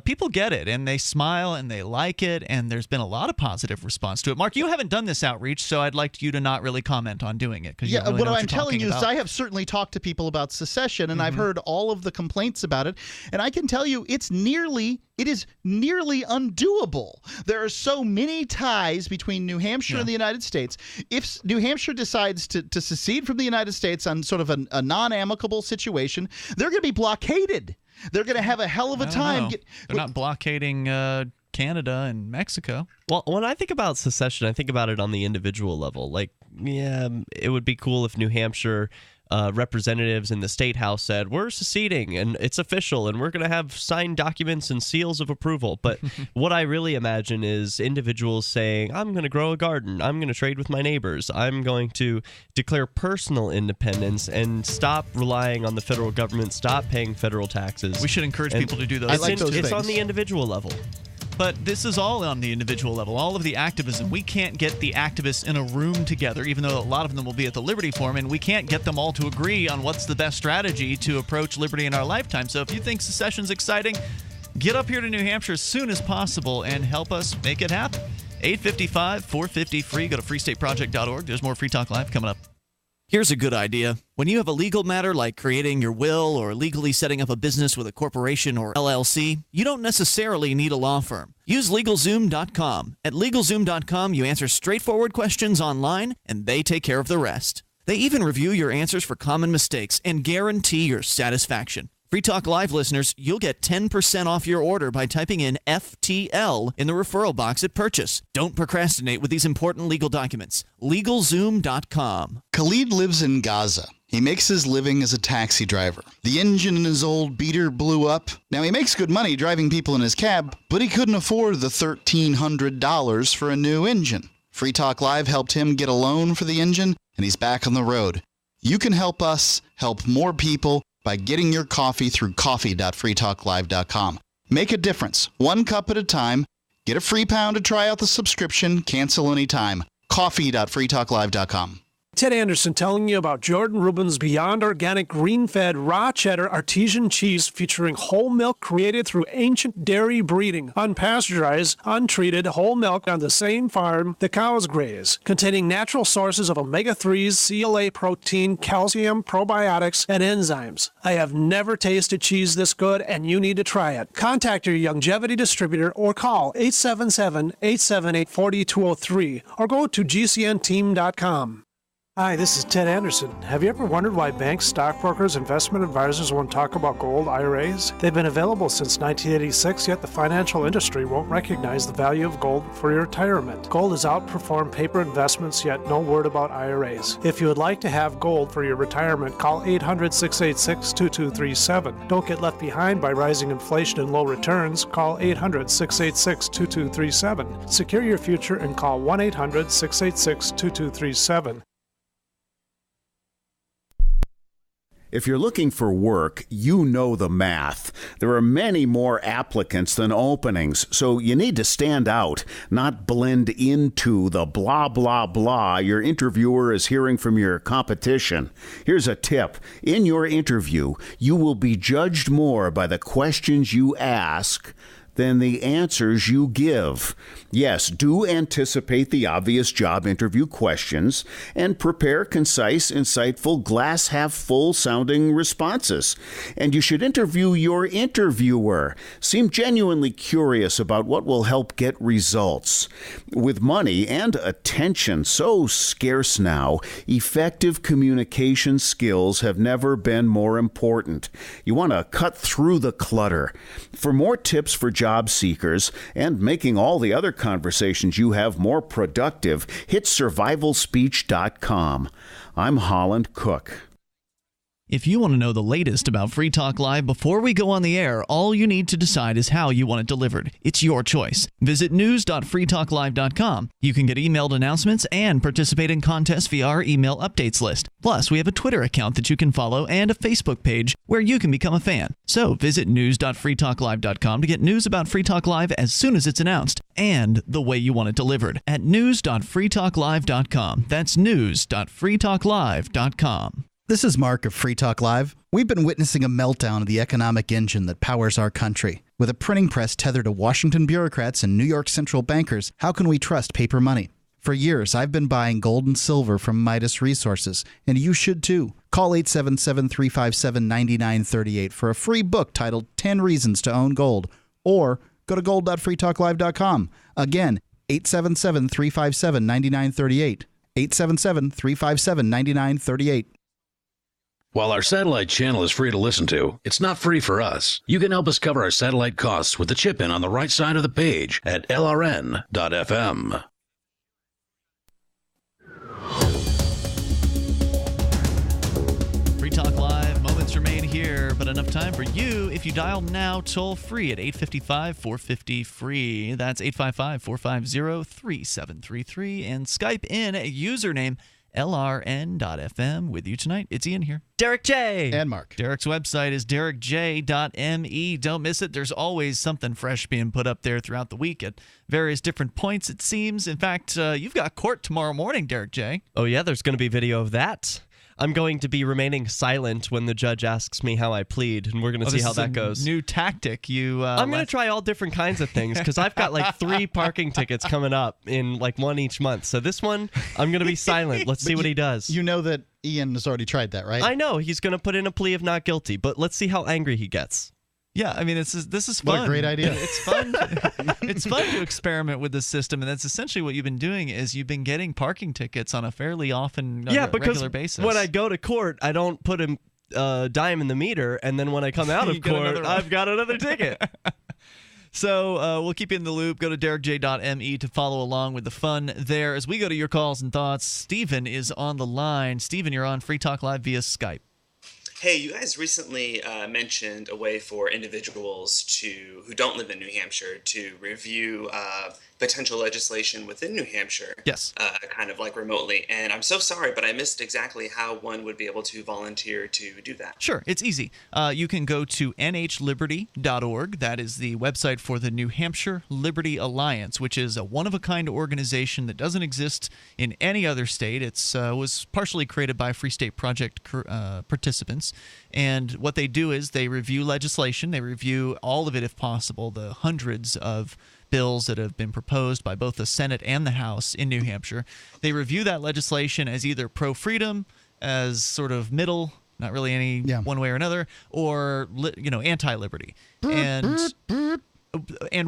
people get it, and they smile, and they like it, and there's been a lot of positive response to it. Mark, you haven't done this outreach, so I'd like you to not really comment on doing it. Yeah, really what know I'm telling you is about. I have certainly talked to people about secession, and I've heard all of the complaints about it, and I can tell you it is nearly undoable. There are so many ties between New Hampshire and the United States. If New Hampshire decides to secede from the United States on sort of a non-amicable situation, they're going to be blockaded. They're going to have a hell of a time. They're not blockading Canada and Mexico. Well, when I think about secession, I think about it on the individual level. It would be cool if New Hampshire representatives in the state house said, we're seceding and it's official and we're going to have signed documents and seals of approval. But what I really imagine is individuals saying, I'm going to grow a garden. I'm going to trade with my neighbors. I'm going to declare personal independence and stop relying on the federal government, stop paying federal taxes. We should encourage people to do those. It's on the individual level. But this is all on the individual level. All of the activism, we can't get the activists in a room together, even though a lot of them will be at the Liberty Forum, and we can't get them all to agree on what's the best strategy to approach liberty in our lifetime. So if you think secession's exciting, get up here to New Hampshire as soon as possible and help us make it happen. 855-450-FREE. Go to freestateproject.org. There's more Free Talk Live coming up. Here's a good idea. When you have a legal matter like creating your will or legally setting up a business with a corporation or LLC, you don't necessarily need a law firm. Use LegalZoom.com. At LegalZoom.com, you answer straightforward questions online, and they take care of the rest. They even review your answers for common mistakes and guarantee your satisfaction. Free Talk Live listeners, you'll get 10% off your order by typing in FTL in the referral box at purchase. Don't procrastinate with these important legal documents. LegalZoom.com. Khalid lives in Gaza. He makes his living as a taxi driver. The engine in his old beater blew up. Now, he makes good money driving people in his cab, but he couldn't afford the $1,300 for a new engine. Free Talk Live helped him get a loan for the engine, and he's back on the road. You can help us help more people by getting your coffee through coffee.freetalklive.com. Make a difference, one cup at a time. Get a free pound to try out the subscription. Cancel anytime. Coffee.freetalklive.com. Ted Anderson telling you about Jordan Rubin's Beyond Organic Green-Fed Raw Cheddar Artesian Cheese featuring whole milk created through ancient dairy breeding, unpasteurized, untreated whole milk on the same farm the cows graze, containing natural sources of omega-3s, CLA protein, calcium, probiotics, and enzymes. I have never tasted cheese this good, and you need to try it. Contact your Longevity distributor or call 877-878-4203 or go to gcnteam.com. Hi, this is Ted Anderson. Have you ever wondered why banks, stockbrokers, investment advisors won't talk about gold IRAs? They've been available since 1986, yet the financial industry won't recognize the value of gold for your retirement. Gold has outperformed paper investments, yet no word about IRAs. If you would like to have gold for your retirement, call 800-686-2237. Don't get left behind by rising inflation and low returns. Call 800-686-2237. Secure your future and call 1-800-686-2237. If you're looking for work, you know the math. There are many more applicants than openings, so you need to stand out, not blend into the blah, blah, blah your interviewer is hearing from your competition. Here's a tip. In your interview, you will be judged more by the questions you ask than the answers you give. Yes, do anticipate the obvious job interview questions and prepare concise, insightful, glass-half-full sounding responses. And you should interview your interviewer. Seem genuinely curious about what will help get results. With money and attention so scarce now, effective communication skills have never been more important. You want to cut through the clutter. For more tips for job seekers and making all the other conversations you have more productive, hit survivalspeech.com. I'm Holland Cook. If you want to know the latest about Free Talk Live before we go on the air, all you need to decide is how you want it delivered. It's your choice. Visit news.freetalklive.com. You can get emailed announcements and participate in contests via our email updates list. Plus, we have a Twitter account that you can follow and a Facebook page where you can become a fan. So visit news.freetalklive.com to get news about Free Talk Live as soon as it's announced and the way you want it delivered at news.freetalklive.com. That's news.freetalklive.com. This is Mark of Free Talk Live. We've been witnessing a meltdown of the economic engine that powers our country. With a printing press tethered to Washington bureaucrats and New York central bankers, how can we trust paper money? For years, I've been buying gold and silver from Midas Resources, and you should too. Call 877-357-9938 for a free book titled 10 Reasons to Own Gold, or go to gold.freetalklive.com. Again, 877-357-9938. 877-357-9938. While our satellite channel is free to listen to, it's not free for us. You can help us cover our satellite costs with the chip-in on the right side of the page at lrn.fm. Free Talk Live, moments remain here, but enough time for you if you dial now toll-free at 855-450-FREE. That's 855-450-3733, and Skype in a username LRN.FM. With you tonight, it's Ian here. Derek J. And Mark. Derek's website is derekj.me. Don't miss it. There's always something fresh being put up there throughout the week at various different points, it seems. In fact, you've got court tomorrow morning, Derek J. Oh, yeah, there's going to be video of that. I'm going to be remaining silent when the judge asks me how I plead, and we're going to see how that goes. New tactic. I'm going to try all different kinds of things because I've got like 3 parking tickets coming up in like one each month. So this one, I'm going to be silent. Let's see what he does. You know that Ian has already tried that, right? I know. He's going to put in a plea of not guilty, but let's see how angry he gets. Yeah, I mean, this is fun. What a great idea. It's fun. It's fun to experiment with this system, and that's essentially what you've been doing is you've been getting parking tickets on a fairly often regular basis. When I go to court, I don't put a dime in the meter, and then when I come out of court, I've got another ticket. So we'll keep you in the loop. Go to derekj.me to follow along with the fun there. As we go to your calls and thoughts, Stephen is on the line. Stephen, you're on Free Talk Live via Skype. Hey, you guys recently mentioned a way for individuals who don't live in New Hampshire to review potential legislation within New Hampshire. Yes. Kind of like remotely. And I'm so sorry, but I missed exactly how one would be able to volunteer to do that. Sure, it's easy. You can go to nhliberty.org. That is the website for the New Hampshire Liberty Alliance, which is a one-of-a-kind organization that doesn't exist in any other state. It was partially created by Free State Project participants. And what they do is they review legislation. They review all of it if possible, the hundreds of bills that have been proposed by both the Senate and the House in New Hampshire. They review that legislation as either pro-freedom, as sort of middle, not really any one way or another, or anti-liberty. And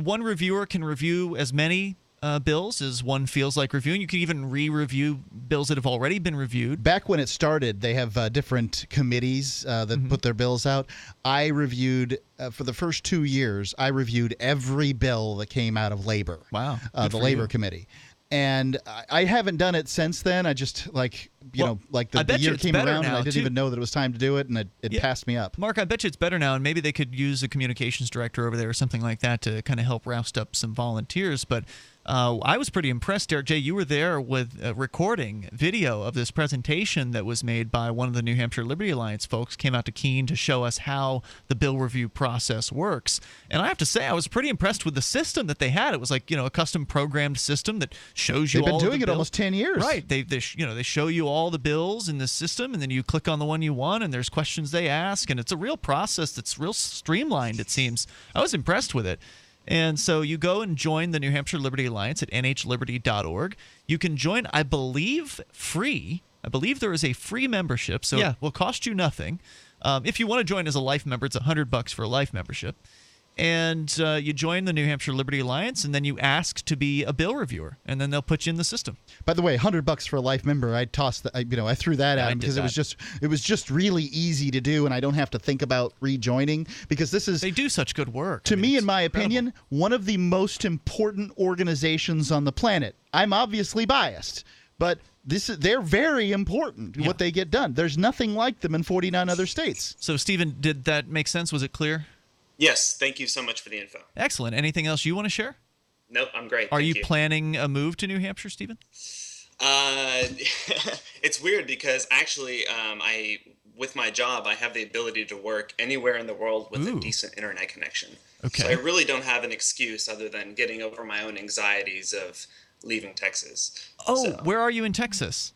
one reviewer can review as many bills as one feels like reviewing. You can even re-review bills that have already been reviewed. Back when it started, they have different committees that put their bills out. I reviewed, for the first 2 years, I reviewed every bill that came out of Labor. Wow. The Labor Committee. And I haven't done it since then. I just, the year came around and I didn't even know that it was time to do it, and it passed me up. Mark, I bet you it's better now, and maybe they could use a communications director over there or something like that to kind of help roust up some volunteers. But I was pretty impressed, Derek J. You were there with recording video of this presentation that was made by one of the New Hampshire Liberty Alliance folks, came out to Keene to show us how the bill review process works. And I have to say, I was pretty impressed with the system that they had. It was like, a custom programmed system that shows you all the bills. They've been doing it almost 10 years. Right. They show you all the bills in the system, and then you click on the one you want, and there's questions they ask, and it's a real process that's real streamlined, it seems. I was impressed with it. And so you go and join the New Hampshire Liberty Alliance at nhliberty.org. You can join, I believe, free. I believe there is a free membership, so it will cost you nothing. If you want to join as a life member, it's $100 for a life membership. And you join the New Hampshire Liberty Alliance, and then you ask to be a bill reviewer, and then they'll put you in the system. By the way, $100 for a life member, I tossed that. I threw that at him because it was just really easy to do, and I don't have to think about rejoining because they do such good work. To me, in my opinion, one of the most important organizations on the planet. I'm obviously biased, but they're very important. What they get done. There's nothing like them in 49 other states. So, Stephen, did that make sense? Was it clear? Yes, thank you so much for the info. Excellent. Anything else you want to share? Nope, I'm great. Are Thank you planning a move to New Hampshire, Stephen? It's weird because actually, with my job, I have the ability to work anywhere in the world with a decent internet connection. Okay. So I really don't have an excuse other than getting over my own anxieties of leaving Texas. Where are you in Texas?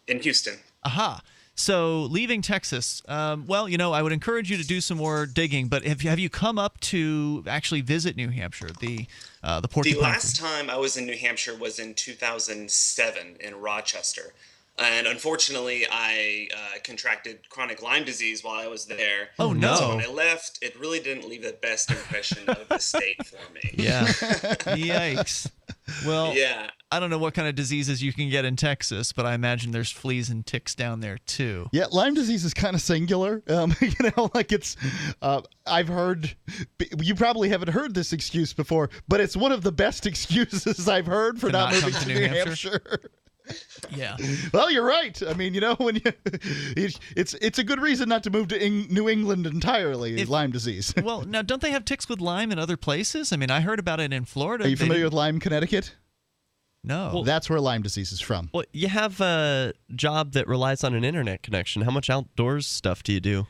In Houston. Aha. So leaving Texas, I would encourage you to do some more digging. But have you come up to actually visit New Hampshire, the Porcupine? The last time I was in New Hampshire was in 2007 in Rochester. And unfortunately, I contracted chronic Lyme disease while I was there. Oh, no. So when I left, it really didn't leave the best impression of the state for me. Yeah. Yikes. Well, yeah. I don't know what kind of diseases you can get in Texas, but I imagine there's fleas and ticks down there, too. Yeah, Lyme disease is kind of singular. I've heard, you probably haven't heard this excuse before, but it's one of the best excuses I've heard for not moving to New Hampshire. Yeah. Well, you're right. I mean, it's a good reason not to move to New England entirely. Lyme disease. Well, now don't they have ticks with Lyme in other places? I mean, I heard about it in Florida. Are you familiar with Lyme, Connecticut? No. Well, that's where Lyme disease is from. Well, you have a job that relies on an internet connection. How much outdoors stuff do you do?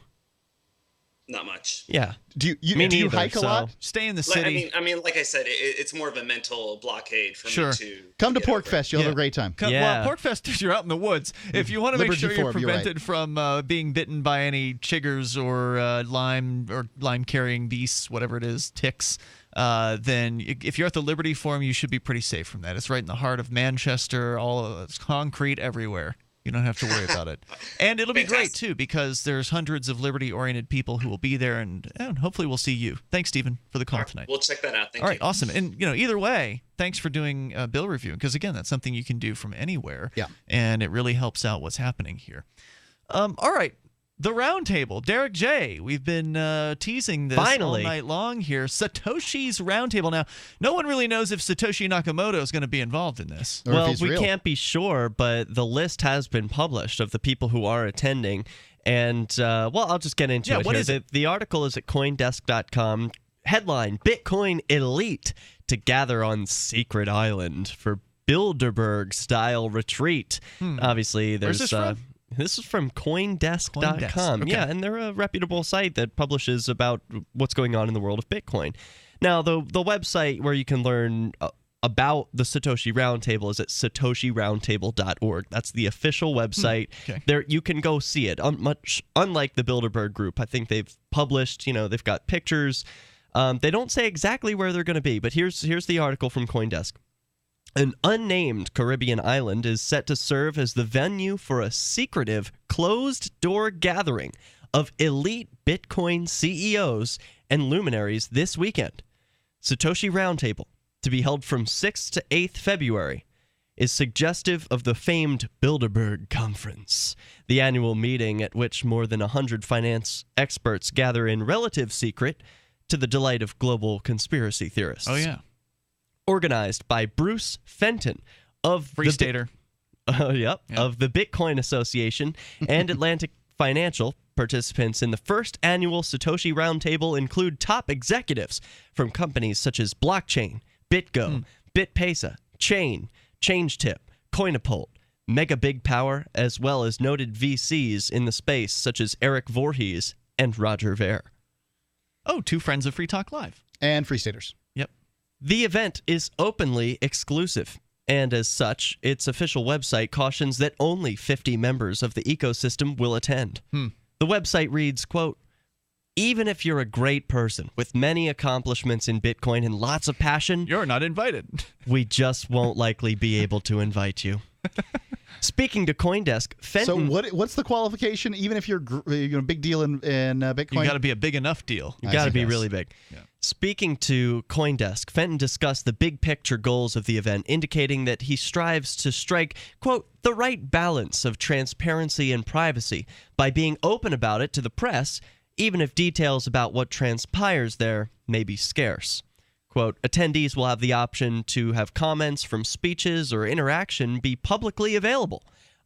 Not much. Yeah. Do you hike a lot? Stay in the city. I mean, like I said, it's more of a mental blockade for me to come to PorcFest. You'll have a great time. Well, PorcFest, you're out in the woods. If you want to make sure you're prevented from being bitten by any chiggers or Lyme carrying beasts, whatever it is, ticks, then if you're at the Liberty Forum, you should be pretty safe from that. It's right in the heart of Manchester. It's concrete everywhere. You don't have to worry about it. And it'll be great, too, because there's hundreds of liberty-oriented people who will be there, and hopefully we'll see you. Thanks, Stephen, for the call tonight. We'll check that out. Thank you. All right, awesome. And, either way, thanks for doing bill review, because, again, that's something you can do from anywhere. Yeah. And it really helps out what's happening here. All right. The Roundtable. Derek J. We've been teasing this all night long here. Satoshi's Roundtable. Now, no one really knows if Satoshi Nakamoto is going to be involved in this. Well, we can't be sure, but the list has been published of the people who are attending. And, I'll just get into it. What here. is it? The article is at CoinDesk.com. Headline, Bitcoin elite to gather on secret island for Bilderberg-style retreat. Obviously, there's... Where's this from? This is from CoinDesk.com. CoinDesk, okay. Yeah, and they're a reputable site that publishes about what's going on in the world of Bitcoin. Now, the website where you can learn about the Satoshi Roundtable is at satoshiroundtable.org. That's the official website. Okay. There you can go see it. Much unlike the Bilderberg group, I think they've published, they've got pictures. They don't say exactly where they're going to be, but here's the article from CoinDesk. An unnamed Caribbean island is set to serve as the venue for a secretive, closed-door gathering of elite Bitcoin CEOs and luminaries this weekend. Satoshi Roundtable, to be held from 6th to 8th February, is suggestive of the famed Bilderberg Conference, the annual meeting at which more than 100 finance experts gather in relative secret to the delight of global conspiracy theorists. Oh, yeah. Organized by Bruce Fenton of Free Stater. Of the Bitcoin Association and Atlantic Financial. Participants in the first annual Satoshi Roundtable include top executives from companies such as Blockchain, BitGo, BitPesa, Chain, ChangeTip, Coinapult, Mega Big Power, as well as noted VCs in the space such as Eric Voorhees and Roger Ver. Oh, two friends of Free Talk Live. And Free Staters. Yep. The event is openly exclusive, and as such, its official website cautions that only 50 members of the ecosystem will attend. The website reads, quote, "Even if you're a great person with many accomplishments in Bitcoin and lots of passion, you're not invited. We just won't likely be able to invite you." Speaking to CoinDesk, Fenton... So what's the qualification? Even if you're a big deal in Bitcoin? You got to be a big enough deal. You got to be really big. Yeah. Speaking to CoinDesk, Fenton discussed the big picture goals of the event, indicating that he strives to strike, quote, "the right balance of transparency and privacy by being open about it to the press, even if details about what transpires there may be scarce." Quote, "Attendees will have the option to have comments from speeches or interaction be publicly available.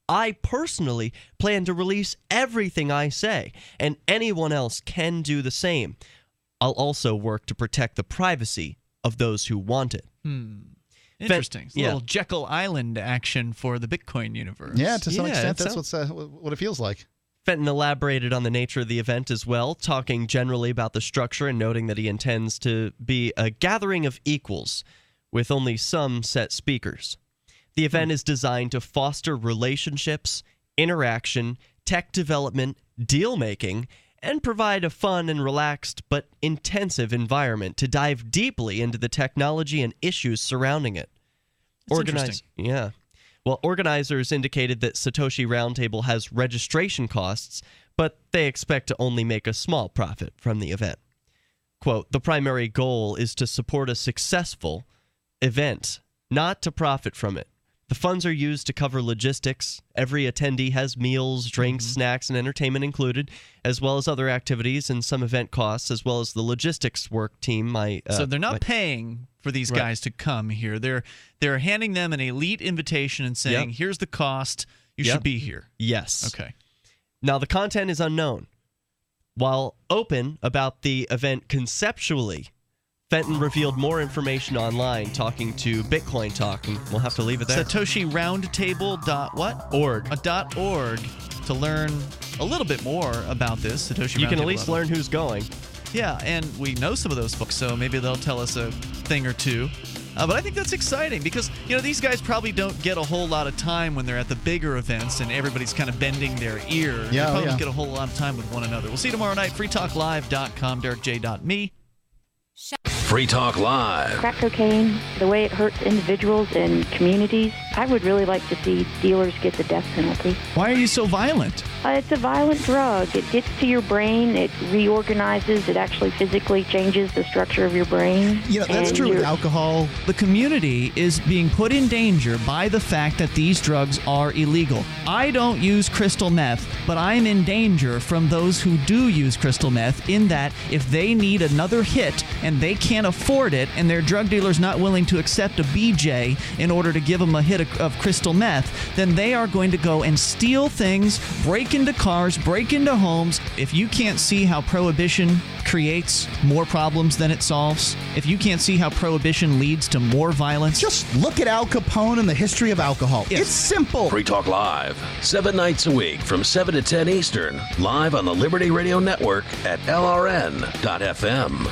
I personally plan to release everything I say, and anyone else can do the same. I'll also work to protect the privacy of those who want it." Interesting. It's a little Jekyll Island action for the Bitcoin universe. Yeah, to some extent, that's what it feels like. Fenton elaborated on the nature of the event as well, talking generally about the structure and noting that he intends to be a gathering of equals with only some set speakers. The event is designed to foster relationships, interaction, tech development, deal-making, and provide a fun and relaxed but intensive environment to dive deeply into the technology and issues surrounding it. Interesting. Yeah. Well, organizers indicated that Satoshi Roundtable has registration costs, but they expect to only make a small profit from the event. Quote, "The primary goal is to support a successful event, not to profit from it. The funds are used to cover logistics. Every attendee has meals, drinks, snacks, and entertainment included, as well as other activities and some event costs, as well as the logistics work team." So they're not paying for these guys to come here. They're handing them an elite invitation and saying, "Here's the cost. You should be here." Yes. Okay. Now, the content is unknown. While open about the event conceptually, Fenton revealed more information online talking to Bitcoin Talk, and we'll have to leave it there. Satoshi Roundtable .org to learn a little bit more about this. Satoshi You can at least learn who's going. Yeah, and we know some of those folks, so maybe they'll tell us a thing or two. But I think that's exciting because, these guys probably don't get a whole lot of time when they're at the bigger events and everybody's kind of bending their ear. They probably don't get a whole lot of time with one another. We'll see you tomorrow night. freetalklive.com, DerekJ.me. Free Talk Live. Crack cocaine, the way it hurts individuals and communities, I would really like to see dealers get the death penalty. Why are you so violent? It's a violent drug. It gets to your brain. It reorganizes. It actually physically changes the structure of your brain. That's true with alcohol. The community is being put in danger by the fact that these drugs are illegal. I don't use crystal meth, but I'm in danger from those who do use crystal meth in that if they need another hit and they can't afford it and their drug dealer's not willing to accept a BJ in order to give them a hit of crystal meth, then they are going to go and steal things, break into cars, break into homes. If you can't see how prohibition creates more problems than it solves, if you can't see how prohibition leads to more violence, just look at Al Capone and the history of alcohol. Yes. It's simple. Free Talk Live, 7 nights a week from 7 to 10 Eastern, live on the Liberty Radio Network at LRN.FM.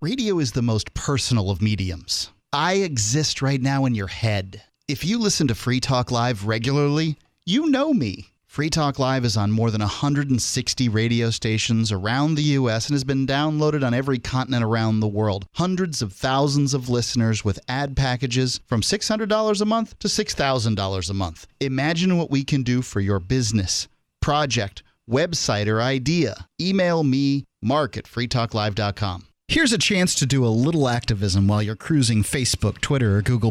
Radio is the most personal of mediums. I exist right now in your head. If you listen to Free Talk Live regularly, you know me. Free Talk Live is on more than 160 radio stations around the U.S. and has been downloaded on every continent around the world. Hundreds of thousands of listeners with ad packages from $600 a month to $6,000 a month. Imagine what we can do for your business, project, website, or idea. Email me, mark@freetalklive.com. Here's a chance to do a little activism while you're cruising Facebook, Twitter, or Google+.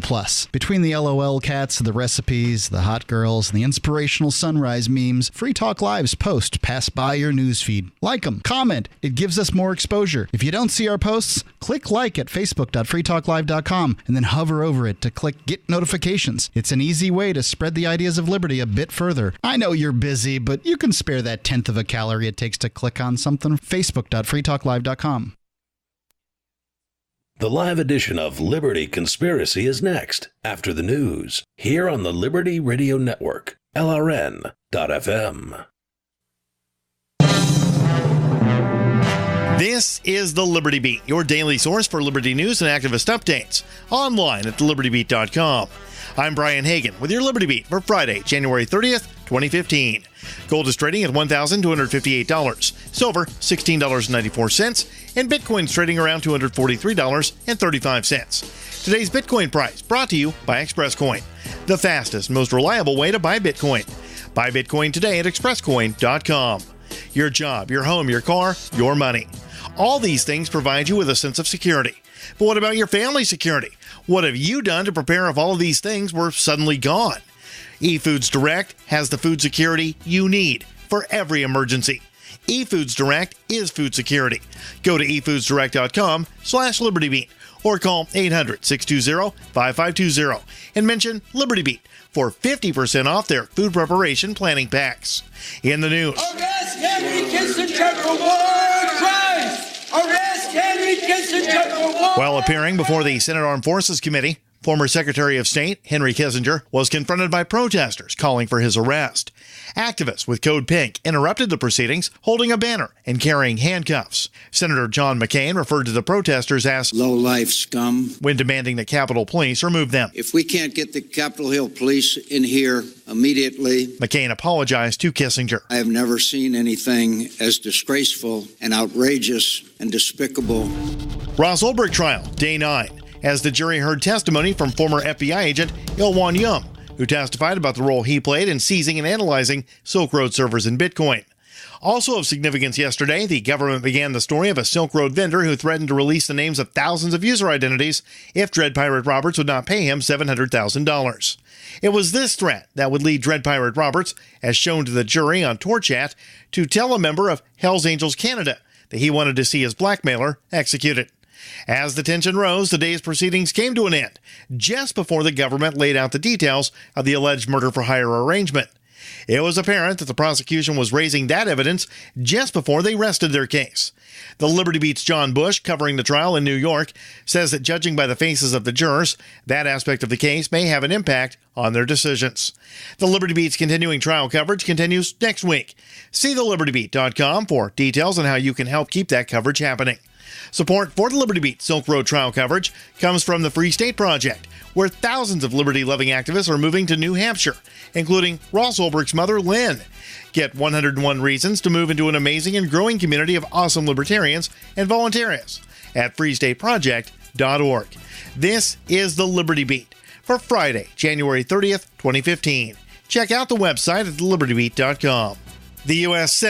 Between the LOL cats, the recipes, the hot girls, and the inspirational sunrise memes, Free Talk Live's posts pass by your newsfeed. Like them, comment. It gives us more exposure. If you don't see our posts, click like at facebook.freetalklive.com and then hover over it to click Get Notifications. It's an easy way to spread the ideas of liberty a bit further. I know you're busy, but you can spare that 1/10 of a calorie it takes to click on something. facebook.freetalklive.com. The live edition of Liberty Conspiracy is next, after the news, here on the Liberty Radio Network, LRN.FM. This is the Liberty Beat, your daily source for liberty news and activist updates, online at thelibertybeat.com. I'm Brian Hagan with your Liberty Beat for Friday, January 30th, 2015. Gold is trading at $1,258, silver $16.94, and Bitcoin's trading around $243.35. Today's Bitcoin price brought to you by ExpressCoin, the fastest, most reliable way to buy Bitcoin. Buy Bitcoin today at expresscoin.com. Your job, your home, your car, your money. All these things provide you with a sense of security. But what about your family security? What have you done to prepare if all of these things were suddenly gone? eFoods Direct has the food security you need for every emergency. eFoods Direct is food security. Go to efoodsdirect.com/LibertyBeat or call 800-620-5520 and mention Liberty Beat for 50% off their food preparation planning packs. In the news. Arrest Henry Kissinger for war crimes! Arrest Henry Kissinger for war! While appearing before the Senate Armed Forces Committee, former Secretary of State Henry Kissinger was confronted by protesters calling for his arrest. Activists with Code Pink interrupted the proceedings, holding a banner and carrying handcuffs. Senator John McCain referred to the protesters as low-life scum when demanding that Capitol Police remove them. If we can't get the Capitol Hill Police in here immediately, McCain apologized to Kissinger. I have never seen anything as disgraceful and outrageous and despicable. Ross Ulbricht trial, day 9. As the jury heard testimony from former FBI agent Ilwan Yum, who testified about the role he played in seizing and analyzing Silk Road servers and Bitcoin. Also of significance yesterday, the government began the story of a Silk Road vendor who threatened to release the names of thousands of user identities if Dread Pirate Roberts would not pay him $700,000. It was this threat that would lead Dread Pirate Roberts, as shown to the jury on TorChat, to tell a member of Hells Angels Canada that he wanted to see his blackmailer executed. As the tension rose, the day's proceedings came to an end, just before the government laid out the details of the alleged murder-for-hire arrangement. It was apparent that the prosecution was raising that evidence just before they rested their case. The Liberty Beat's John Bush, covering the trial in New York, says that judging by the faces of the jurors, that aspect of the case may have an impact on their decisions. The Liberty Beat's continuing trial coverage continues next week. See thelibertybeat.com for details on how you can help keep that coverage happening. Support for the Liberty Beat Silk Road trial coverage comes from the Free State Project, where thousands of liberty-loving activists are moving to New Hampshire, including Ross Ulbricht's mother, Lynn. Get 101 reasons to move into an amazing and growing community of awesome libertarians and voluntarians at freestateproject.org. This is the Liberty Beat for Friday, January 30th, 2015. Check out the website at thelibertybeat.com. The U.S. Senate